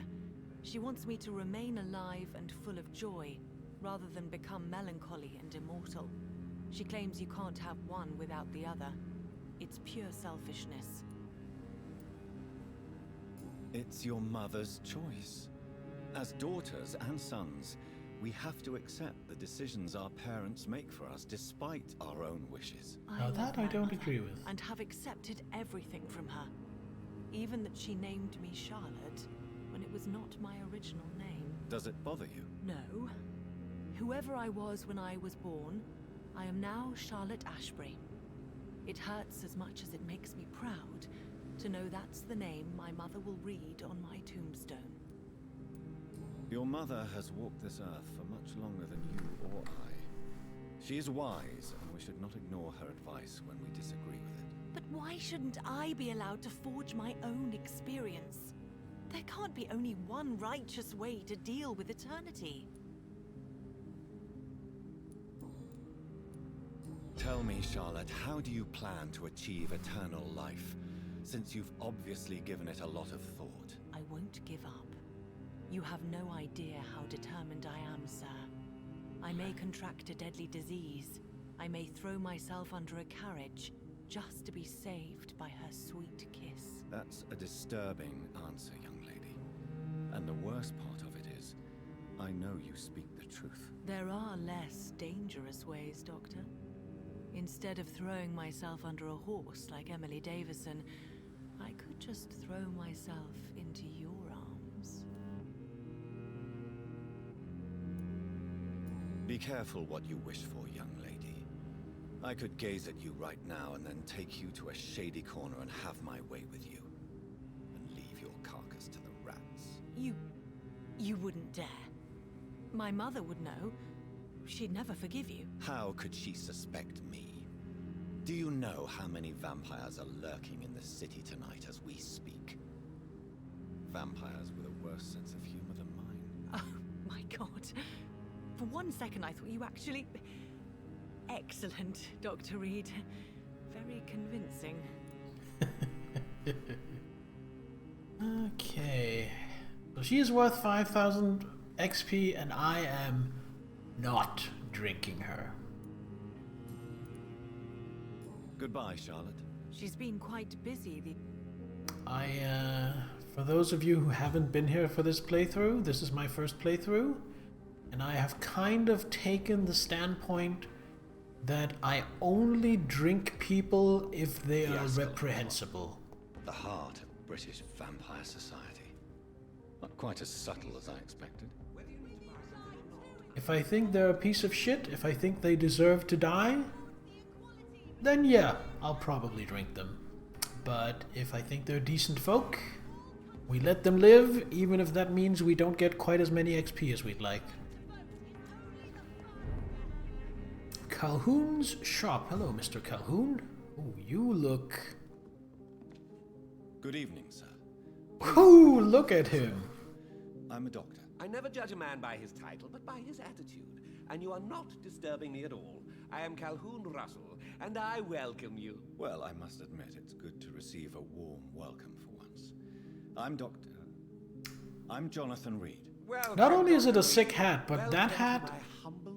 She wants me to remain alive and full of joy, rather than become melancholy and immortal. She claims you can't have one without the other. It's pure selfishness. It's your mother's choice. As daughters and sons, we have to accept the decisions our parents make for us despite our own wishes. Now that I don't agree with. And have accepted everything from her. Even that she named me Charlotte, when it was not my original name. Does it bother you? No. Whoever I was when I was born, I am now Charlotte Ashbury. It hurts as much as it makes me proud to know that's the name my mother will read on my tombstone. Your mother has walked this earth for much longer than you or I. She is wise, and we should not ignore her advice when we disagree with it. But why shouldn't I be allowed to forge my own experience? There can't be only one righteous way to deal with eternity. Tell me, Charlotte, how do you plan to achieve eternal life, since you've obviously given it a lot of thought? I won't give up. You have no idea how determined I am, sir. I may contract a deadly disease. I may throw myself under a carriage, just to be saved by her sweet kiss. That's a disturbing answer, young lady. And the worst part of it is, I know you speak the truth. There are less dangerous ways, Doctor. Instead of throwing myself under a horse like Emily Davison, I could just throw myself into your arms. Be careful what you wish for, young lady. I could gaze at you right now and then take you to a shady corner and have my way with you. And leave your carcass to the rats. You wouldn't dare. My mother would know. She'd never forgive you. How could she suspect me? Do you know how many vampires are lurking in the city tonight as we speak? Vampires with a worse sense of humor than mine. Oh my god. For one second I thought you actually... Excellent, Dr. Reed. Very convincing. Okay. So she is worth 5,000 XP and I am not drinking her. Goodbye, Charlotte. She's been quite busy. For those of you who haven't been here for this playthrough, this is my first playthrough. And I have kind of taken the standpoint that I only drink people if they are reprehensible. The heart of British vampire society. Not quite as subtle as I expected. If I think they're a piece of shit, if I think they deserve to die, then yeah, I'll probably drink them. But if I think they're decent folk, we let them live, even if that means we don't get quite as many XP as we'd like. Calhoun's shop. Hello, Mr. Calhoun. Oh, you look... Good evening, sir. Ooh, look at him. I'm a doctor. I never judge a man by his title, but by his attitude. And you are not disturbing me at all. I am Calhoun Russell, and I welcome you. Well, I must admit, it's good to receive a warm welcome for once. I'm Jonathan Reed. Not only is it a sick hat, but that hat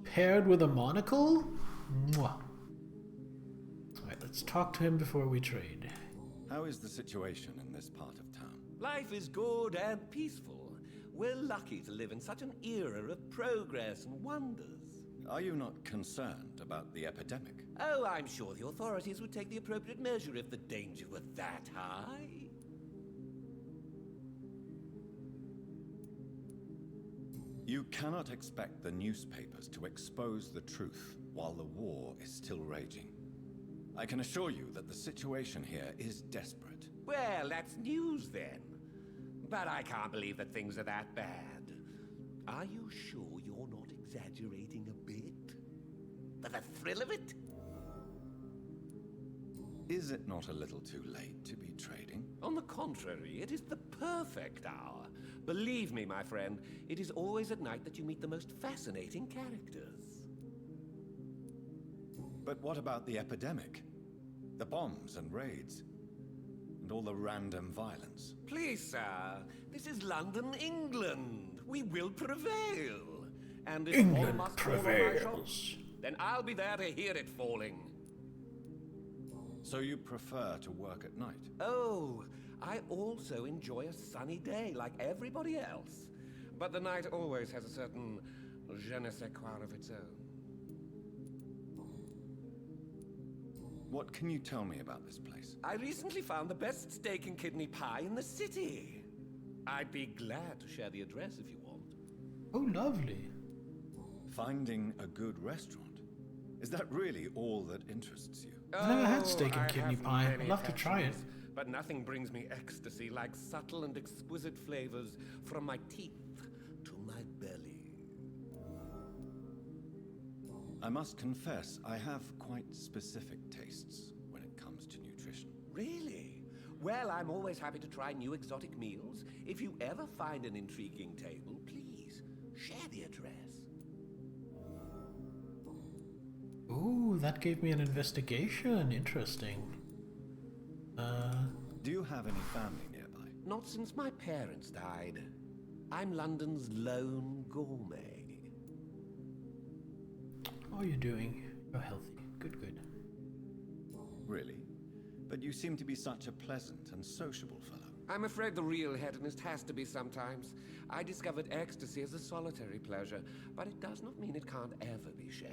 paired with a monocle? Mwah. Alright, let's talk to him before we trade. How is the situation in this part of town? Life is good and peaceful. We're lucky to live in such an era of progress and wonders. Are you not concerned about the epidemic? Oh, I'm sure the authorities would take the appropriate measure if the danger were that high. You cannot expect the newspapers to expose the truth while the war is still raging. I can assure you that the situation here is desperate. Well, that's news then. But I can't believe that things are that bad. Are you sure you're not exaggerating a bit? For the thrill of it? Is it not a little too late to be trading? On the contrary, it is the perfect hour. Believe me, my friend, it is always at night that you meet the most fascinating characters. But what about the epidemic? The bombs and raids? And all the random violence? Please, sir, this is London, England. We will prevail. And if England all must fall on my shop, prevails. then I'll be there to hear it falling. So you prefer to work at night? Oh, I also enjoy a sunny day like everybody else. But the night always has a certain je ne sais quoi of its own. What can you tell me about this place? I recently found the best steak and kidney pie in the city. I'd be glad to share the address if you want. Oh, lovely. Finding a good restaurant? Is that really all that interests you? I've never had steak and I kidney have pie. many I'd love to try it. passions, but nothing brings me ecstasy like subtle and exquisite flavors from my teeth to my belly. I must confess, I have quite specific tastes when it comes to nutrition. Really? Well, I'm always happy to try new exotic meals. If you ever find an intriguing table, please share the address. Ooh, that gave me an investigation. Interesting. Do you have any family nearby? Not since my parents died. I'm London's lone gourmet. How are you doing? You're healthy. Good, good. Really? But you seem to be such a pleasant and sociable fellow. I'm afraid the real hedonist has to be sometimes. I discovered ecstasy as a solitary pleasure, but it does not mean it can't ever be shared.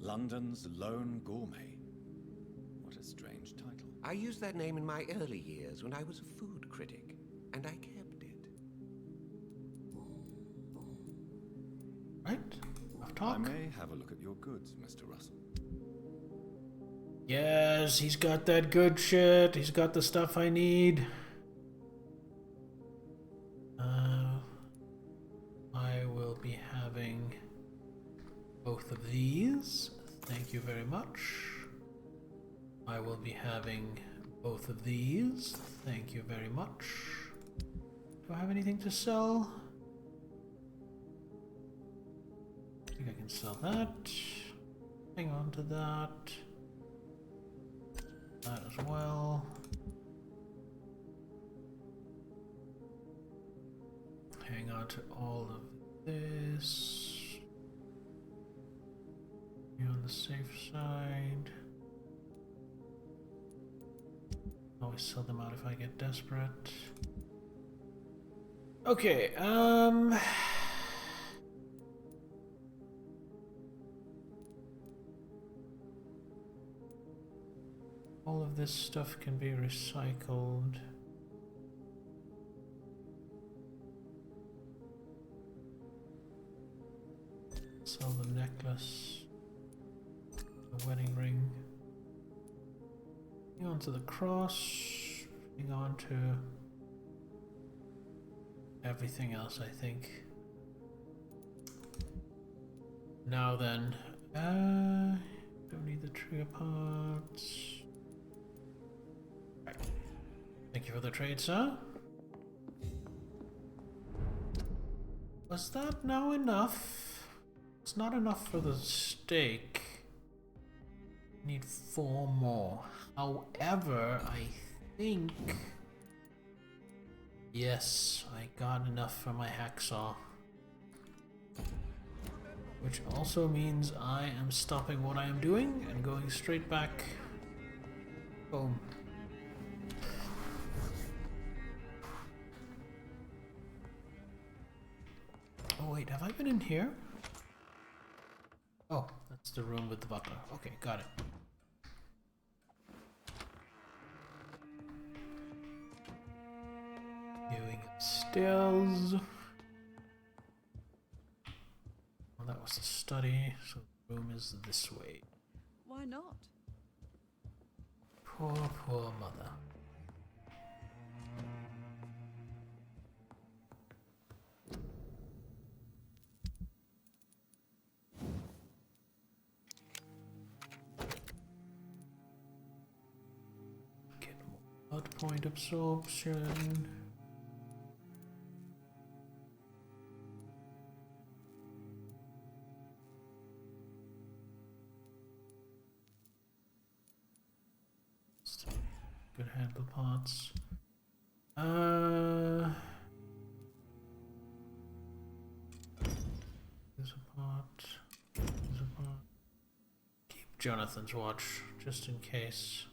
London's lone gourmet. What a strange title. I used that name in my early years when I was a food critic, and I kept it. Right? Enough talk. I may have a look at your goods, Mr. Russell. Yes, he's got that good shit. He's got the stuff I need. I will be having both of these. Thank you very much. I will be having both of these. Thank you very much. Do I have anything to sell? I think I can sell that. Hang on to that. That as well. Hang on to all of this. Be on the safe side. Always sell them out if I get desperate. Okay, All of this stuff can be recycled. Sell the necklace, the wedding ring. Hang on to the cross. Hang on to everything else, I think. Now then, don't need the trigger parts. Right. Thank you for the trade, sir. Was that now enough? It's not enough for the steak. Need 4 more. However, I think... Yes, I got enough for my hacksaw. Which also means I am stopping what I am doing and going straight back home. Oh wait, have I been in here? Oh, that's the room with the butler. Okay, got it. Going upstairs. Well, that was the study, so the room is this way. Why not? Poor, poor mother. Get more blood point absorption. Good handle parts. There's a part. There's a part. Keep Jonathan's watch, just in case.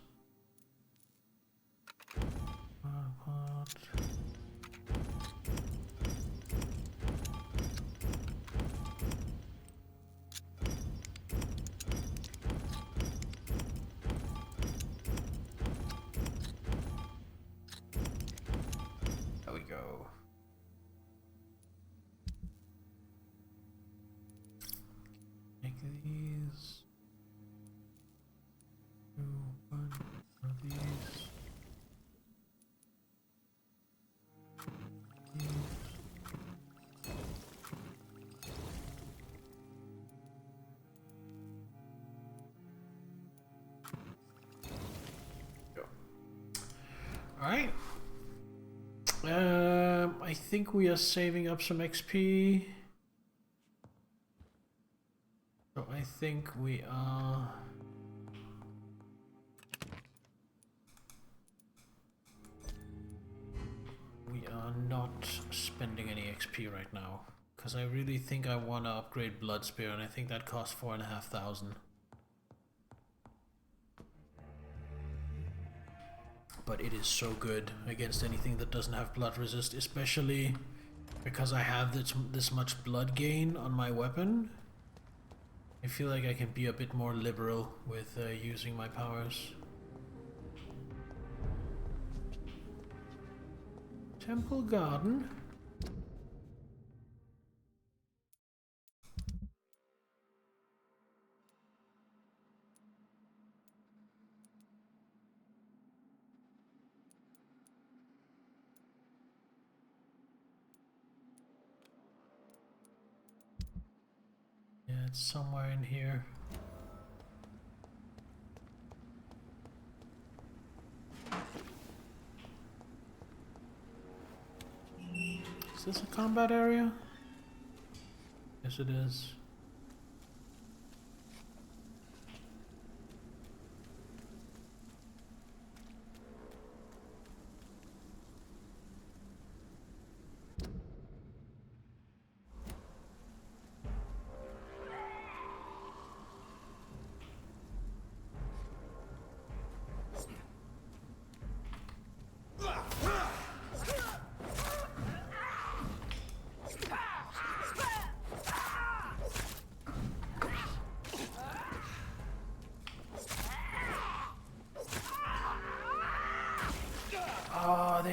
Part. There we go. Make these. Do one of these. Alright. I think we are saving up some XP. So I think we are... not spending any XP right now. Because I really think I want to upgrade Blood Spear, and I think that costs 4,500. But it is so good against anything that doesn't have blood resist, especially because I have this much blood gain on my weapon. I feel like I can be a bit more liberal with using my powers. Temple Garden. Yeah, it's somewhere in here. Is this a combat area? Yes, it is.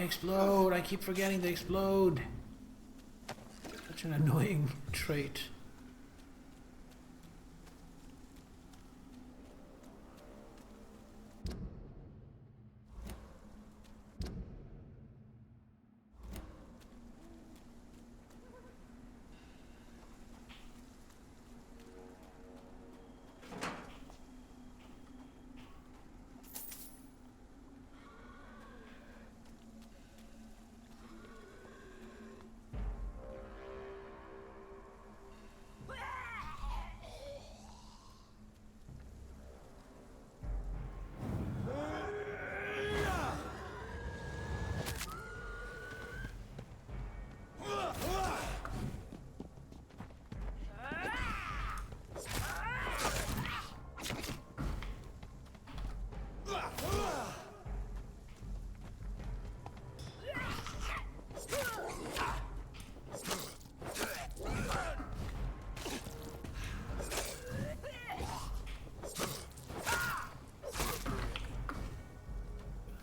They explode. I keep forgetting they explode. Such an annoying trait.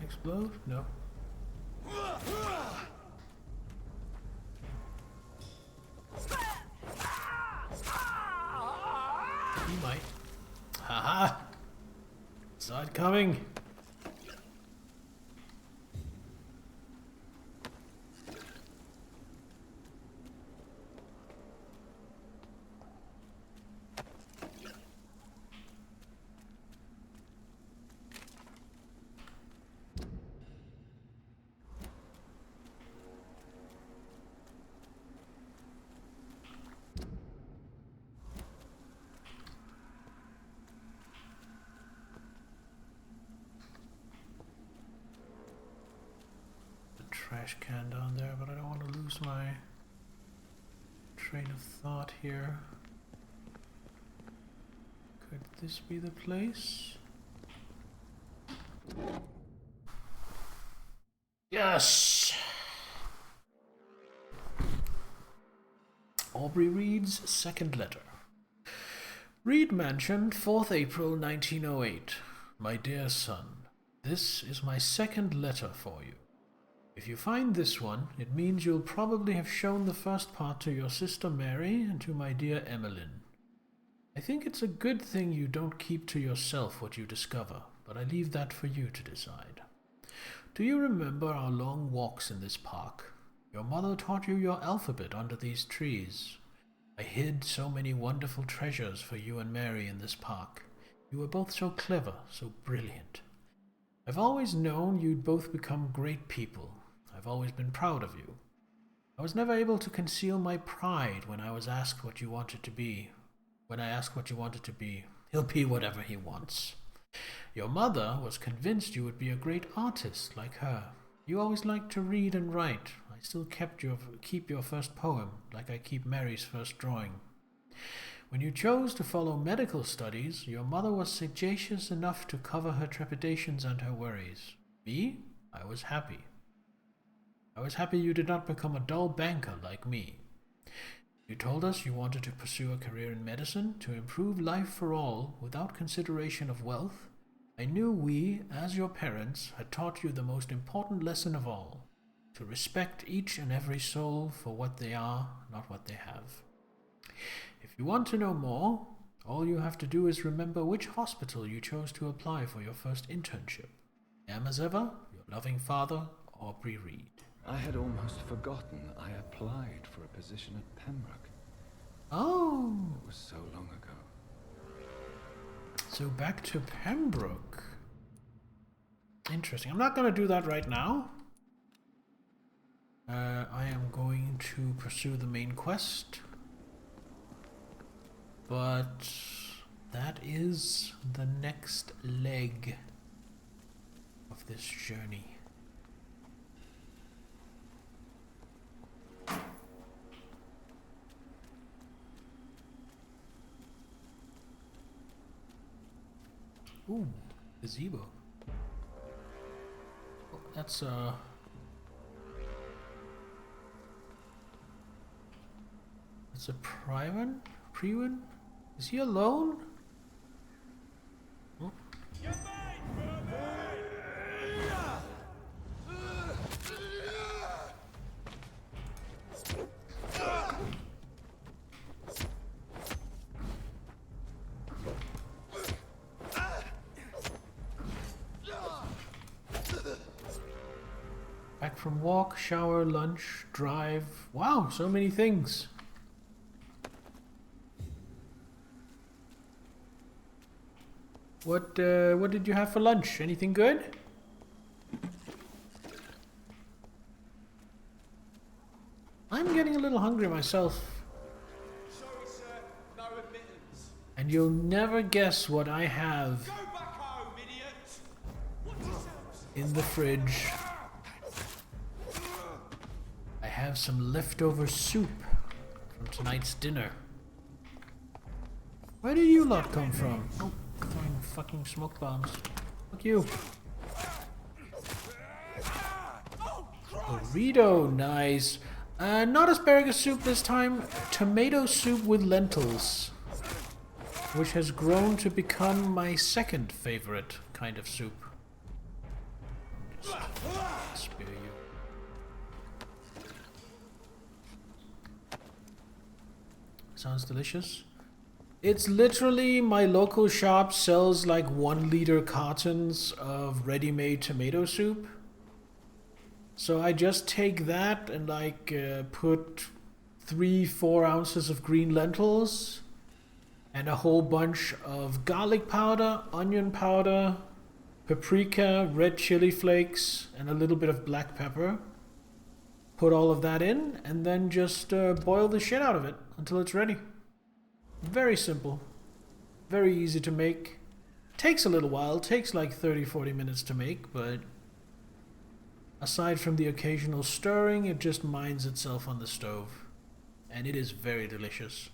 Explode? No. He might. Haha! Saw it coming. Trash can down there, but I don't want to lose my train of thought here. Could this be the place? Yes! Aubrey Reed's second letter. Reed Mansion, 4th April 1908. My dear son, this is my second letter for you. If you find this one, it means you'll probably have shown the first part to your sister Mary and to my dear Emmeline. I think it's a good thing you don't keep to yourself what you discover, but I leave that for you to decide. Do you remember our long walks in this park? Your mother taught you your alphabet under these trees. I hid so many wonderful treasures for you and Mary in this park. You were both so clever, so brilliant. I've always known you'd both become great people. I've always been proud of you. I was never able to conceal my pride when I was asked what you wanted to be. When I asked what you wanted to be, he'll be whatever he wants. Your mother was convinced you would be a great artist like her. You always liked to read and write. I still keep your first poem, like I keep Mary's first drawing. When you chose to follow medical studies, your mother was sagacious enough to cover her trepidations and her worries. Me? I was happy. I was happy you did not become a dull banker like me. You told us you wanted to pursue a career in medicine to improve life for all without consideration of wealth. I knew we, as your parents, had taught you the most important lesson of all, to respect each and every soul for what they are, not what they have. If you want to know more, all you have to do is remember which hospital you chose to apply for your first internship. Am as ever, your loving father, Aubrey Reed. I had almost forgotten I applied for a position at Pembroke. Oh! It was so long ago. So back to Pembroke. Interesting. I'm not going to do that right now. I am going to pursue the main quest. But that is the next leg of this journey. Ooh, gazebo. Oh, that's a Privan? Is he alone? Oh. from walk, shower, lunch, drive. Wow, so many things. What did you have for lunch? Anything good? I'm getting a little hungry myself. Sorry, sir. No admittance. And you'll never guess what I have Go back home, idiots. Watch yourselves. in the fridge. I have some leftover soup from tonight's dinner. Where do you lot come from? Oh, throwing fucking smoke bombs. Fuck you. Burrito, nice. Not asparagus soup this time. Tomato soup with lentils, which has grown to become my second favorite kind of soup. Just spare you. Sounds delicious. It's literally my local shop sells like 1 liter cartons of ready-made tomato soup. So I just take that and like put 3-4 ounces of green lentils and a whole bunch of garlic powder, onion powder, paprika, red chili flakes, and a little bit of black pepper. Put all of that in and then just boil the shit out of it until it's ready. Very simple. Very easy to make. Takes a little while. Takes like 30-40 minutes to make, but aside from the occasional stirring, it just minds itself on the stove. And it is very delicious.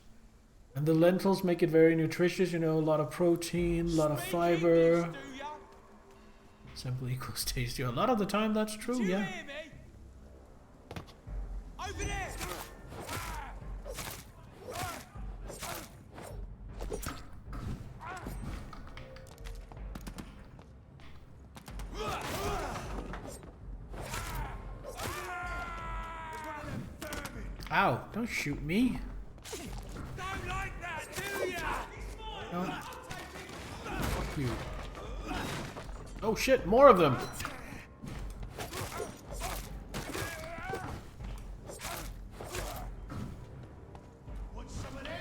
And the lentils make it very nutritious, you know, a lot of protein, a lot of fiber. Simple equals tasty. A lot of the time that's true, yeah. Over there. Ow, don't shoot me. Don't like that, do ya? Don't. Fuck you. Oh shit, more of them. Want some of this?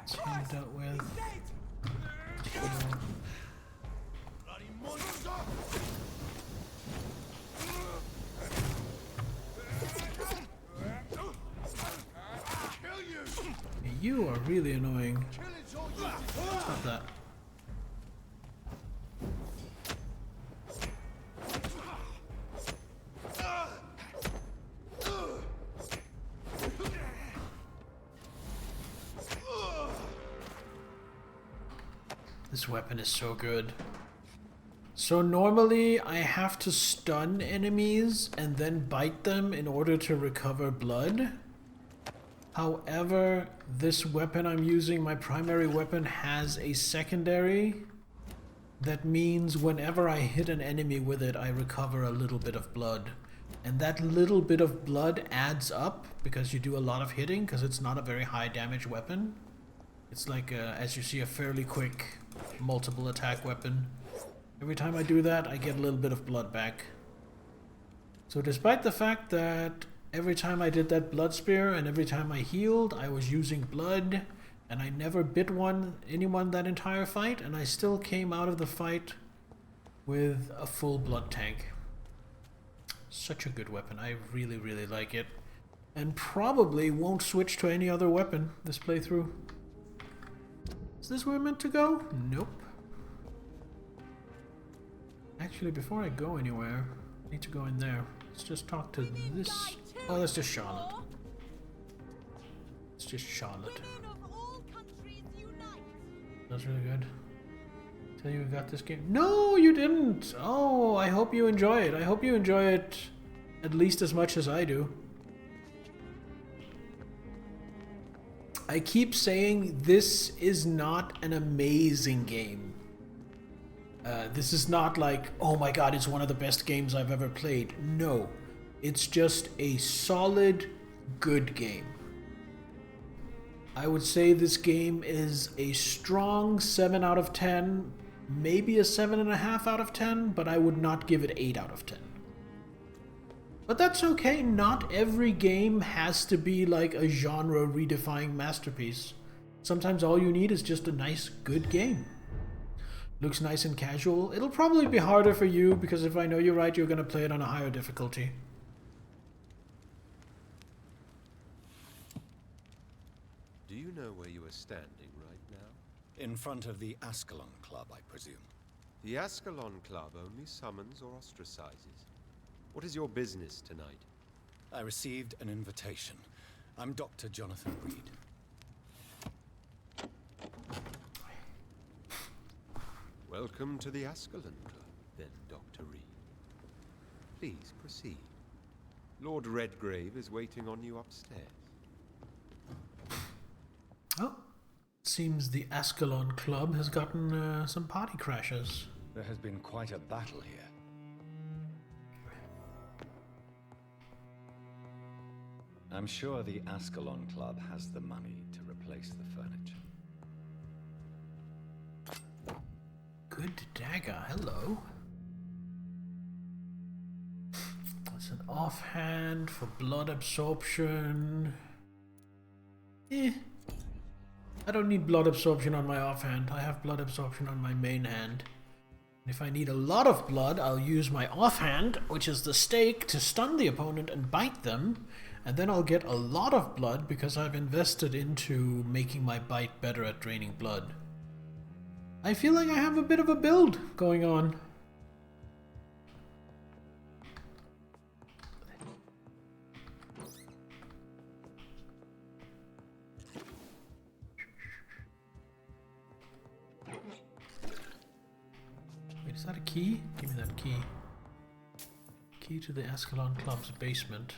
Team dealt with. Bloody monster! Kill you! You are really annoying. Stop that. This weapon is so good. So normally I have to stun enemies and then bite them in order to recover blood. However, this weapon I'm using, my primary weapon, has a secondary. That means whenever I hit an enemy with it, I recover a little bit of blood. And that little bit of blood adds up because you do a lot of hitting, because it's not a very high damage weapon. It's like, as you see, a fairly quick multiple attack weapon. Every time I do that, I get a little bit of blood back. So despite the fact that every time I did that blood spear and every time I healed, I was using blood, and I never bit anyone that entire fight, and I still came out of the fight with a full blood tank. Such a good weapon. I really, really like it. And probably won't switch to any other weapon this playthrough. Is this where I'm meant to go? Nope. Actually, before I go anywhere, I need to go in there. Let's just talk to this. Oh, that's just Charlotte. It's just Charlotte. That's really good. Tell you we got this game. No, you didn't. Oh, I hope you enjoy it. I hope you enjoy it at least as much as I do. I keep saying this is not an amazing game. This is not like, oh my god, it's one of the best games I've ever played. No, it's just a solid, good game. I would say this game is a strong 7 out of 10, maybe a 7.5 out of 10, but I would not give it 8 out of 10. But that's okay, not every game has to be like a genre redefining masterpiece. Sometimes all you need is just a nice, good game. Looks nice and casual. It'll probably be harder for you, because if I know you're right, you're going to play it on a higher difficulty. Do you know where you are standing right now? In front of the Ascalon Club, I presume. The Ascalon Club only summons or ostracizes. What is your business tonight? I received an invitation. I'm Dr. Jonathan Reed. Welcome to the Ascalon Club, then, Dr. Reed. Please proceed. Lord Redgrave is waiting on you upstairs. Oh, seems the Ascalon Club has gotten some party crashers. There has been quite a battle here. I'm sure the Ascalon Club has the money to replace the furniture. Good dagger, hello. That's an offhand for blood absorption. I don't need blood absorption on my offhand. I have blood absorption on my main hand. And if I need a lot of blood, I'll use my offhand, which is the stake, to stun the opponent and bite them. And then I'll get a lot of blood because I've invested into making my bite better at draining blood. I feel like I have a bit of a build going on. Wait, is that a key? Give me that key. Key to the Ascalon Club's basement.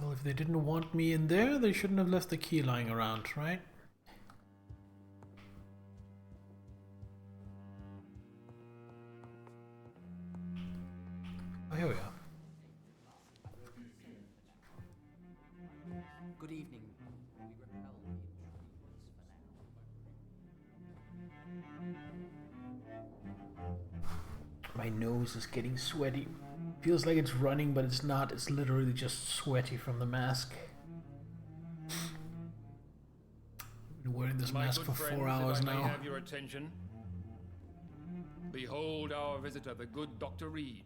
Well, if they didn't want me in there, they shouldn't have left the key lying around, right? Oh, here we are. Good evening. My nose is getting sweaty. Feels like it's running, but it's not. It's literally just sweaty from the mask. I've been wearing this mask for 4 hours now. May I have your attention? Behold our visitor, the good Dr. Reed.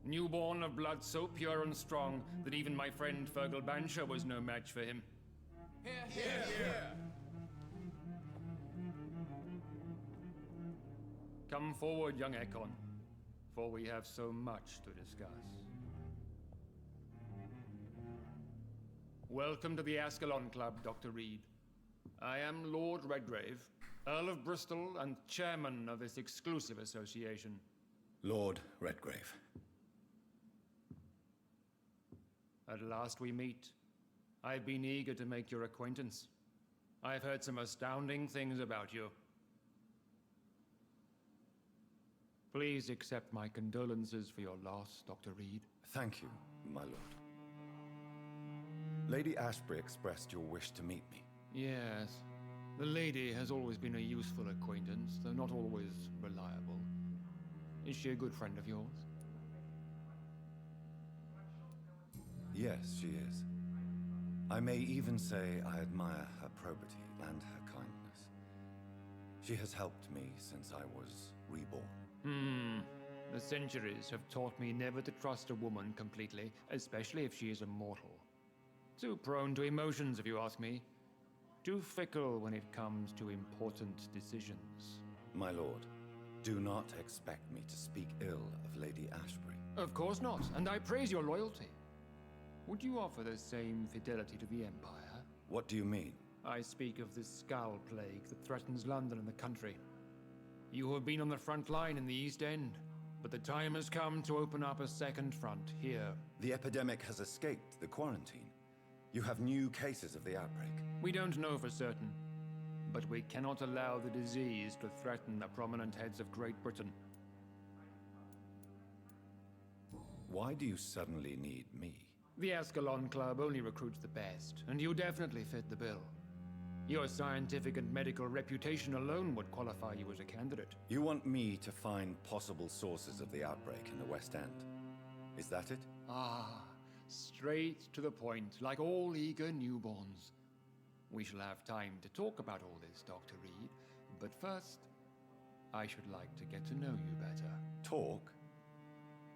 Newborn of blood so pure and strong that even my friend Fergal Bansher was no match for him. Come forward, young Ekon, for we have so much to discuss. Welcome to the Ascalon Club, Dr. Reed. I am Lord Redgrave, Earl of Bristol and chairman of this exclusive association. Lord Redgrave. At last we meet. I've been eager to make your acquaintance. I've heard some astounding things about you. Please accept my condolences for your loss, Dr. Reed. Thank you, my lord. Lady Ashbury expressed your wish to meet me. Yes. The lady has always been a useful acquaintance, though not always reliable. Is she a good friend of yours? Yes, she is. I may even say I admire her probity and her kindness. She has helped me since I was reborn. The centuries have taught me never to trust a woman completely, especially if she is a mortal. Too prone to emotions, if you ask me. Too fickle when it comes to important decisions. My lord, do not expect me to speak ill of Lady Ashbury. Of course not, and I praise your loyalty. Would you offer the same fidelity to the Empire? What do you mean? I speak of the Skull Plague that threatens London and the country. You have been on the front line in the East End, but the time has come to open up a second front here. The epidemic has escaped the quarantine. You have new cases of the outbreak. We don't know for certain, but we cannot allow the disease to threaten the prominent heads of Great Britain. Why do you suddenly need me? The Ascalon Club only recruits the best, and you definitely fit the bill. Your scientific and medical reputation alone would qualify you as a candidate. You want me to find possible sources of the outbreak in the West End? Is that it? Ah, straight to the point, like all eager newborns. We shall have time to talk about all this, Dr. Reed, but first, I should like to get to know you better. Talk?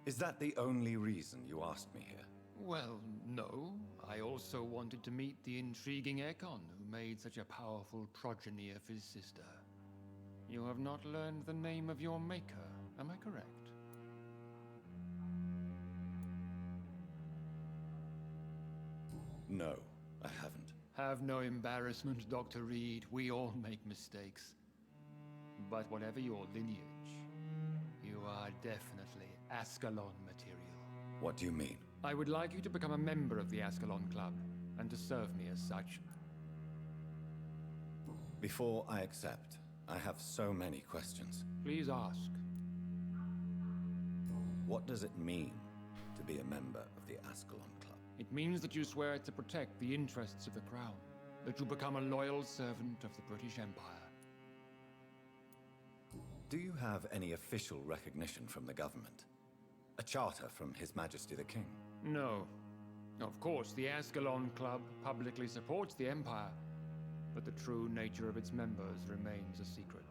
Is that the only reason you asked me here? Well, no. I also wanted to meet the intriguing Ekon, who made such a powerful progeny of his sister. You have not learned the name of your maker, am I correct? No, I haven't. Have no embarrassment, Dr. Reed. We all make mistakes. But whatever your lineage, you are definitely Ascalon material. What do you mean? I would like you to become a member of the Ascalon Club, and to serve me as such. Before I accept, I have so many questions. Please ask. What does it mean to be a member of the Ascalon Club? It means that you swear to protect the interests of the Crown, that you become a loyal servant of the British Empire. Do you have any official recognition from the government? A charter from His Majesty the King? No. Of course, the Ascalon Club publicly supports the Empire, but the true nature of its members remains a secret.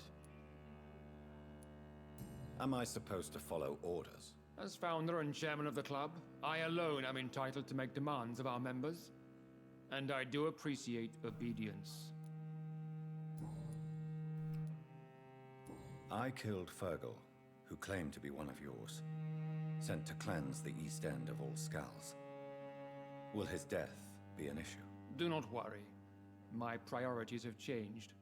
Am I supposed to follow orders? As founder and chairman of the club, I alone am entitled to make demands of our members, and I do appreciate obedience. I killed Fergal, who claimed to be one of yours, sent to cleanse the East End of all Skulls. Will his death be an issue? Do not worry. My priorities have changed.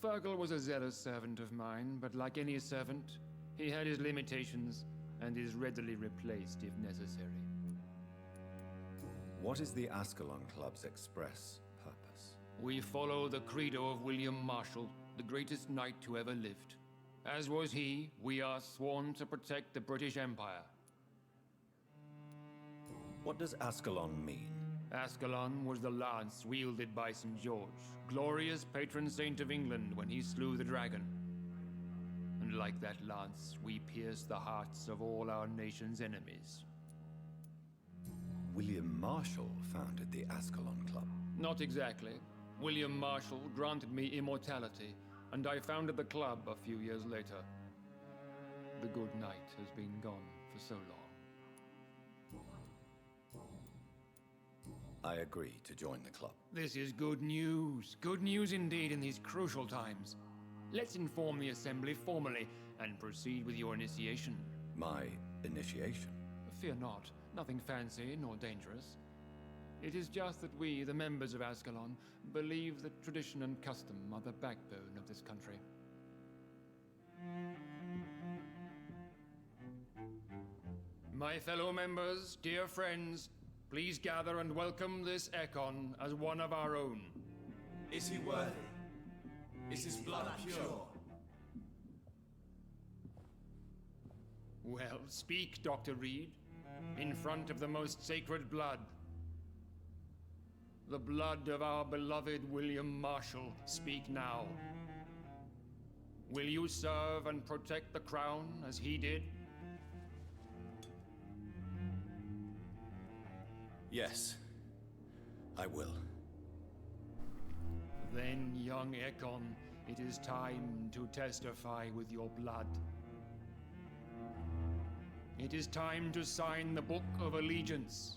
Fergal was a zealous servant of mine, but like any servant, he had his limitations and is readily replaced if necessary. What is the Ascalon Club's express purpose? We follow the credo of William Marshall, the greatest knight who ever lived. As was he, we are sworn to protect the British Empire. What does Ascalon mean? Ascalon was the lance wielded by St. George, glorious patron saint of England when he slew the dragon. And like that lance, we pierce the hearts of all our nation's enemies. William Marshall founded the Ascalon Club. Not exactly. William Marshall granted me immortality, and I founded the club a few years later. The good knight has been gone for so long. I agree to join the club. This is good news. Good news indeed in these crucial times. Let's inform the Assembly formally and proceed with your initiation. My initiation? Fear not. Nothing fancy nor dangerous. It is just that we, the members of Ascalon, believe that tradition and custom are the backbone of this country. My fellow members, dear friends, please gather and welcome this Ekon as one of our own. Is he worthy? Is his blood pure? Well, speak, Dr. Reed, in front of the most sacred blood. The blood of our beloved William Marshall, speak now. Will you serve and protect the crown as he did? Yes, I will. Then, young Ekon, it is time to testify with your blood. It is time to sign the Book of Allegiance.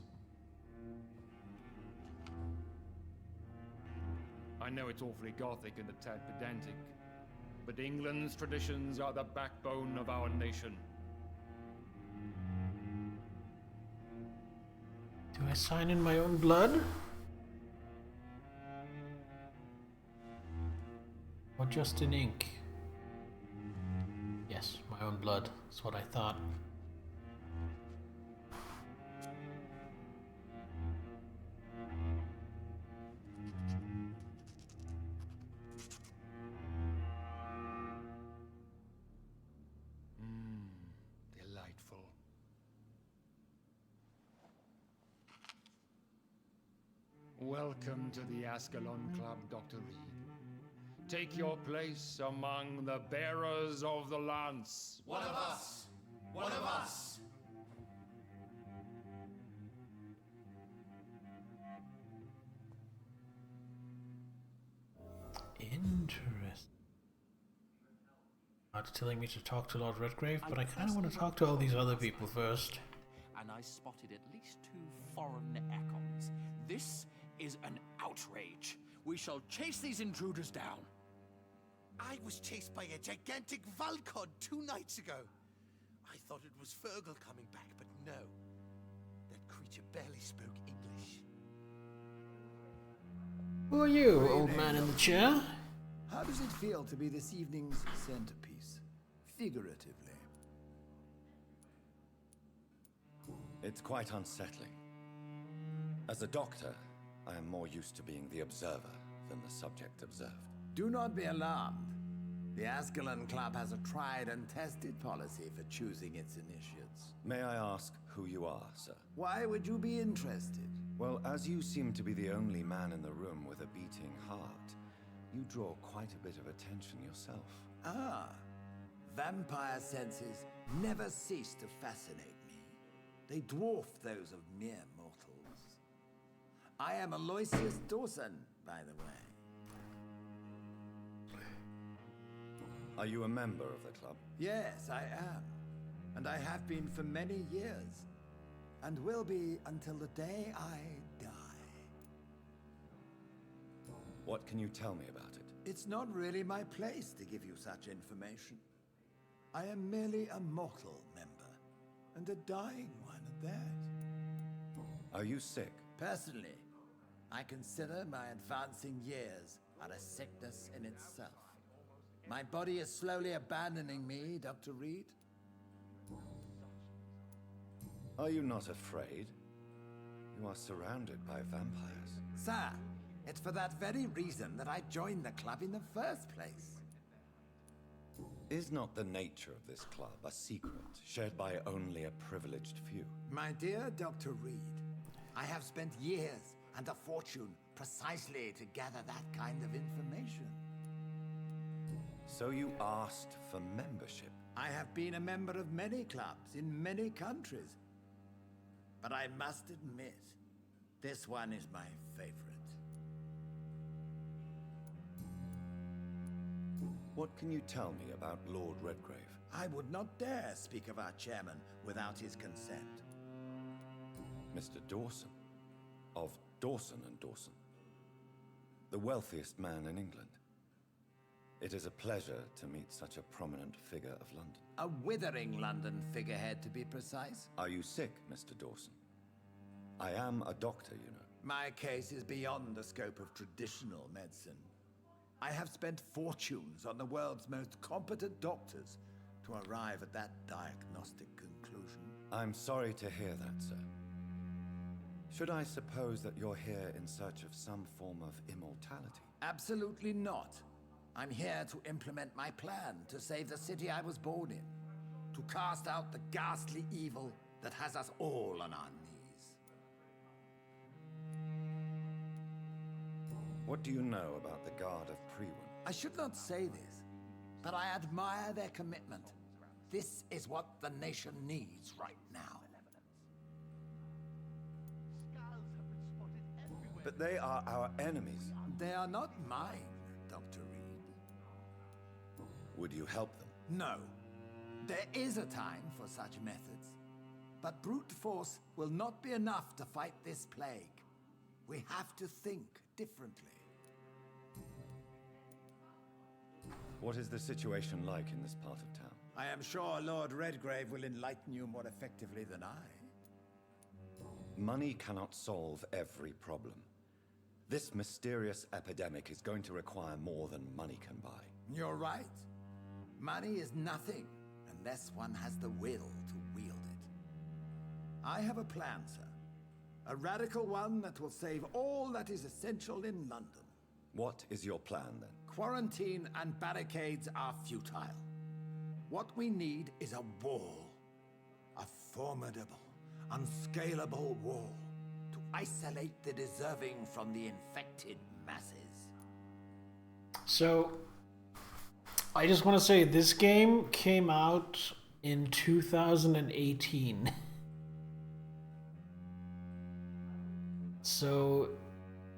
I know it's awfully gothic and a tad pedantic, but England's traditions are the backbone of our nation. Do I sign in my own blood? Or just in ink? Yes, my own blood. That's what I thought. Delightful. Welcome to the Ascalon Club, Dr. Reed. Take your place among the bearers of the lance. One of us! One of us! Interesting. It's telling me to talk to Lord Redgrave, but I kind of want to talk to all these other people first. And I spotted at least 2 foreign echoes. This is an outrage. We shall chase these intruders down. I was chased by a gigantic Valcod 2 nights ago. I thought it was Fergal coming back, but no. That creature barely spoke English. Who are you, old man in the chair? How does it feel to be this evening's centerpiece? Figuratively. It's quite unsettling. As a doctor, I am more used to being the observer than the subject observed. Do not be alarmed. The Ascalon Club has a tried and tested policy for choosing its initiates. May I ask who you are, sir? Why would you be interested? Well, as you seem to be the only man in the room with a beating heart, you draw quite a bit of attention yourself. Ah, vampire senses never cease to fascinate me. They dwarf those of mere mortals. I am Aloysius Dawson, by the way. Are you a member of the club? Yes, I am. And I have been for many years. And will be until the day I die. What can you tell me about it? It's not really my place to give you such information. I am merely a mortal member, and a dying one at that. Are you sick? Personally, I consider my advancing years are a sickness in itself. My body is slowly abandoning me, Dr. Reed. Are you not afraid? You are surrounded by vampires. Sir, it's for that very reason that I joined the club in the first place. Is not the nature of this club a secret shared by only a privileged few? My dear Dr. Reed, I have spent years and a fortune precisely to gather that kind of information. So you asked for membership? I have been a member of many clubs in many countries. But I must admit, this one is my favorite. What can you tell me about Lord Redgrave? I would not dare speak of our chairman without his consent. Mr. Dawson, of Dawson and Dawson, the wealthiest man in England. It is a pleasure to meet such a prominent figure of London. A withering London figurehead, to be precise. Are you sick, Mr. Dawson? I am a doctor, you know. My case is beyond the scope of traditional medicine. I have spent fortunes on the world's most competent doctors to arrive at that diagnostic conclusion. I'm sorry to hear that, sir. Should I suppose that you're here in search of some form of immortality? Absolutely not. I'm here to implement my plan to save the city I was born in, to cast out the ghastly evil that has us all on our knees. What do you know about the Guard of Priwen? I should not say this, but I admire their commitment. This is what the nation needs right now. But they are our enemies. They are not mine, Dr. Reed. Would you help them? No. There is a time for such methods. But brute force will not be enough to fight this plague. We have to think differently. What is the situation like in this part of town? I am sure Lord Redgrave will enlighten you more effectively than I. Money cannot solve every problem. This mysterious epidemic is going to require more than money can buy. You're right. Money is nothing unless one has the will to wield it. I have a plan, sir. A radical one that will save all that is essential in London. What is your plan, then? Quarantine and barricades are futile. What we need is a wall. A formidable, unscalable wall to Isolate the deserving from the infected masses. So, I just want to say this game came out in 2018. So,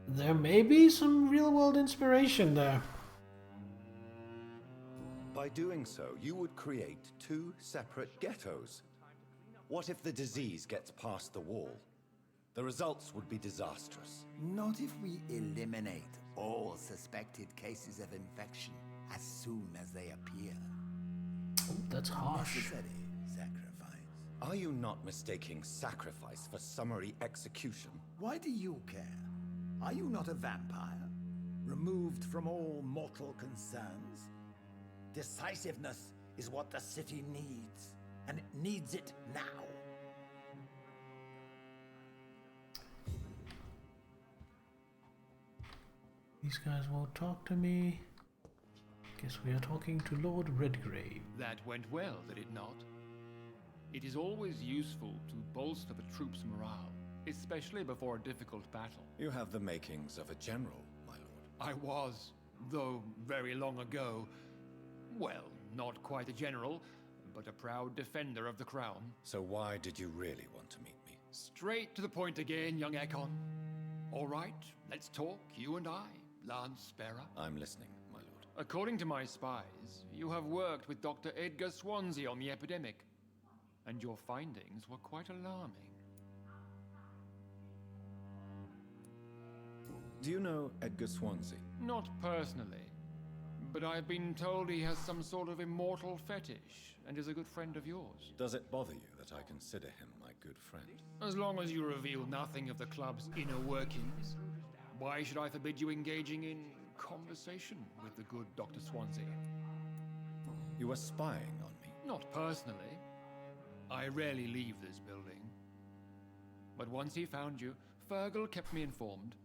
there may be some real-world inspiration there. By doing so, you would create two separate ghettos. What if the disease gets past the wall? The results would be disastrous. Not if we eliminate all suspected cases of infection as soon as they appear. Oh, that's harsh. Necessary sacrifice. Are you not mistaking sacrifice for summary execution? Why do you care? Are you not a vampire? Removed from all mortal concerns? Decisiveness is what the city needs, and it needs it now. These guys won't talk to me. Guess we are talking to Lord Redgrave. That went well, did it not? It is always useful to bolster the troops' morale, especially before a difficult battle. You have the makings of a general, my lord. I was, though very long ago. Well, not quite a general, but a proud defender of the crown. So why did you really want to meet me? Straight to the point again, young Ekon. All right, let's talk, you and I, Lance Sparrow. I'm listening, my lord. According to my spies, you have worked with Dr. Edgar Swansea on the epidemic, and your findings were quite alarming. Do you know Edgar Swansea? Not personally, but I've been told he has some sort of immortal fetish and is a good friend of yours. Does it bother you that I consider him my good friend? As long as you reveal nothing of the club's inner workings, why should I forbid you engaging in conversation with the good Dr. Swansea? You were spying on me? Not personally. I rarely leave this building. But once he found you, Fergal kept me informed.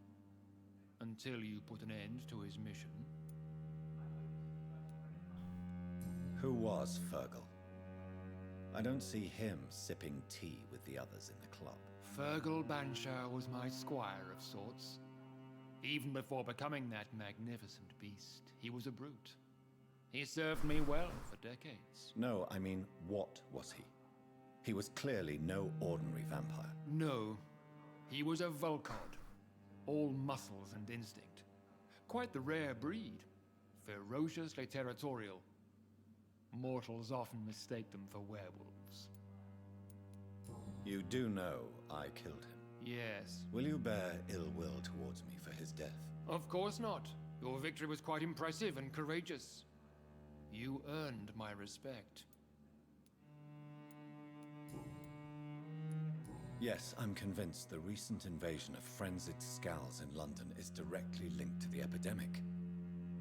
Until you put an end to his mission. Who was Fergal? I don't see him sipping tea with the others in the club. Fergal Banshire was my squire of sorts. Even before becoming that magnificent beast, he was a brute. He served me well for decades. No, I mean, what was he? He was clearly no ordinary vampire. No, he was a Volcod. All muscles and instinct. Quite the rare breed. Ferociously territorial. Mortals often mistake them for werewolves. You do know I killed him? Yes. Will you bear ill will towards me for his death? Of course not. Your victory was quite impressive and courageous. You earned my respect. Yes, I'm convinced the recent invasion of frenzied Skulls in London is directly linked to the epidemic.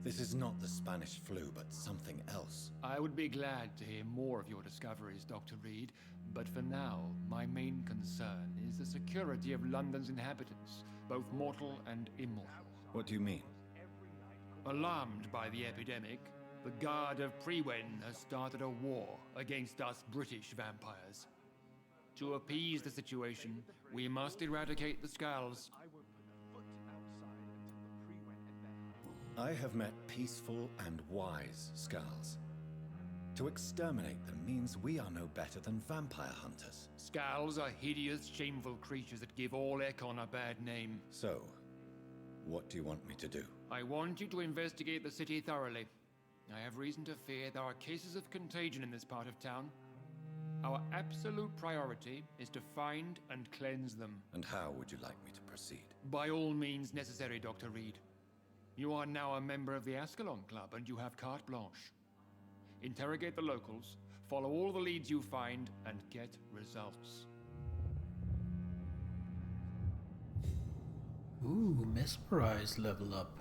This is not the Spanish flu, but something else. I would be glad to hear more of your discoveries, Dr. Reed, but for now, my main concern is the security of London's inhabitants, both mortal and immortal. What do you mean? Alarmed by the epidemic, the Guard of Prewen has started a war against us British vampires. To appease the situation, we must eradicate the Skulls. I have met peaceful and wise Skulls. To exterminate them means we are no better than vampire hunters. Skulls are hideous, shameful creatures that give all Ekon a bad name. So, what do you want me to do? I want you to investigate the city thoroughly. I have reason to fear there are cases of contagion in this part of town. Our absolute priority is to find and cleanse them. And how would you like me to proceed? By all means necessary, Dr. Reed. You are now a member of the Ascalon Club and you have carte blanche. Interrogate the locals, follow all the leads you find, and get results. Ooh, mesmerize level up.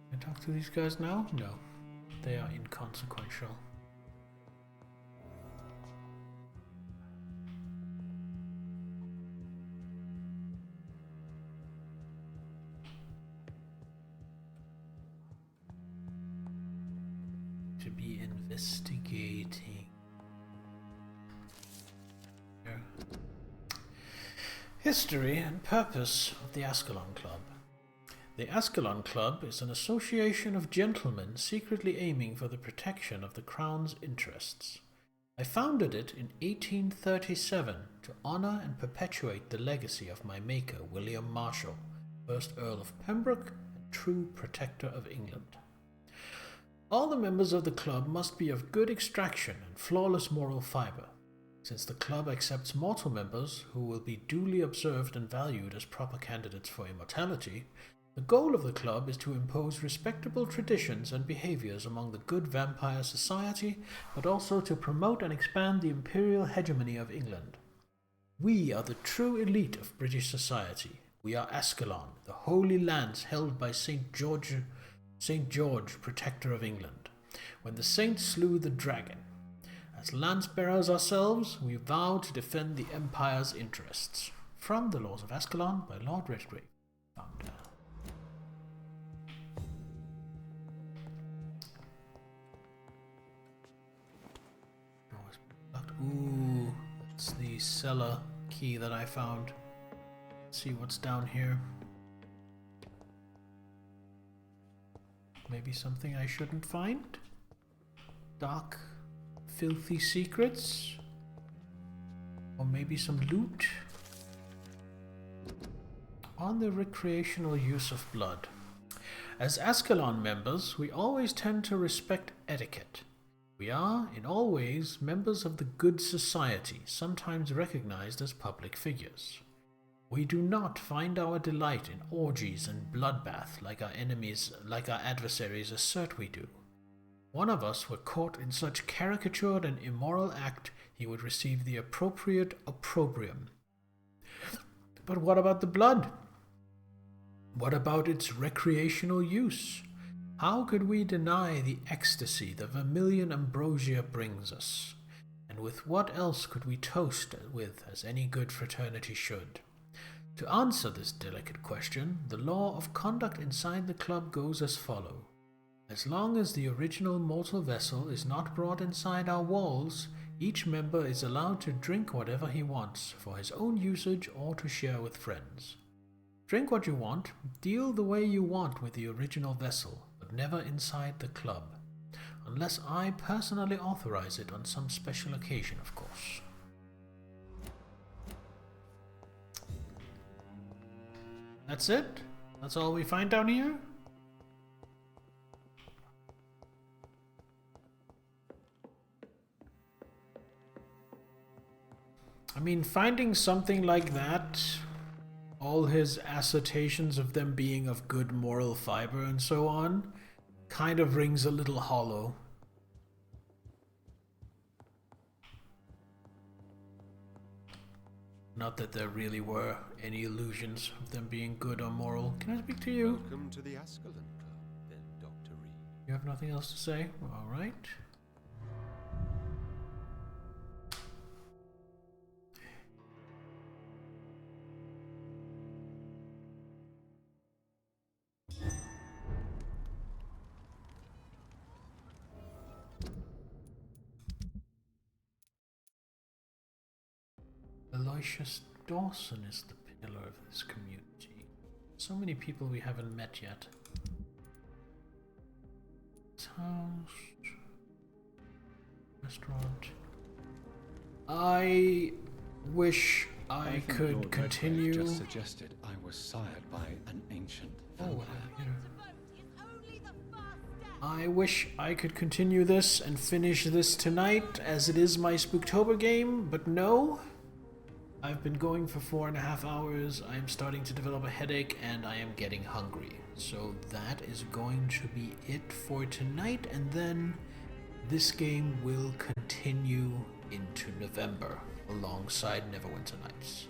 Can I talk to these guys now? No. They are inconsequential. To be investigating. History and purpose of the Ascalon Club. The Ascalon Club is an association of gentlemen secretly aiming for the protection of the Crown's interests. I founded it in 1837 to honor and perpetuate the legacy of my maker, William Marshall, 1st Earl of Pembroke and true protector of England. All the members of the club must be of good extraction and flawless moral fibre. Since the club accepts mortal members who will be duly observed and valued as proper candidates for immortality, the goal of the club is to impose respectable traditions and behaviors among the good vampire society, but also to promote and expand the imperial hegemony of England. We are the true elite of British society. We are Ascalon, the holy lands held by St. George, protector of England, when the saints slew the dragon. As lance-bearers ourselves, we vow to defend the Empire's interests. From the Laws of Ascalon by Lord Redgrave, founder. Ooh, that's the cellar key that I found. Let's see what's down here. Maybe something I shouldn't find? Dark, filthy secrets? Or maybe some loot? On the recreational use of blood. As Ascalon members, we always tend to respect etiquette. We are, in all ways, members of the good society, sometimes recognized as public figures. We do not find our delight in orgies and bloodbath like our adversaries assert we do. One of us were caught in such caricatured and immoral act, he would receive the appropriate opprobrium. But what about the blood? What about its recreational use? How could we deny the ecstasy the vermilion ambrosia brings us? And with what else could we toast with as any good fraternity should? To answer this delicate question, the law of conduct inside the club goes as follows. As long as the original mortal vessel is not brought inside our walls, each member is allowed to drink whatever he wants, for his own usage or to share with friends. Drink what you want, deal the way you want with the original vessel, but never inside the club. Unless I personally authorize it on some special occasion, of course. That's it? That's all we find down here? I mean, finding something like that, all his assertions of them being of good moral fiber and so on, kind of rings a little hollow. Not that there really were any illusions of them being good or moral. Can I speak to you? Welcome to the Ascalon Club, then, Dr. Reed. You have nothing else to say? All right. Aloysius Dawson is the pillar of this community. So many people we haven't met yet. House, restaurant. I wish I could Lord continue. Redgrave just suggested I was sired by an ancient vampire. I wish I could continue this and finish this tonight, as it is my Spooktober game, but no. I've been going for 4.5 hours, I am starting to develop a headache, and I am getting hungry. So that is going to be it for tonight, and then this game will continue into November alongside Neverwinter Nights.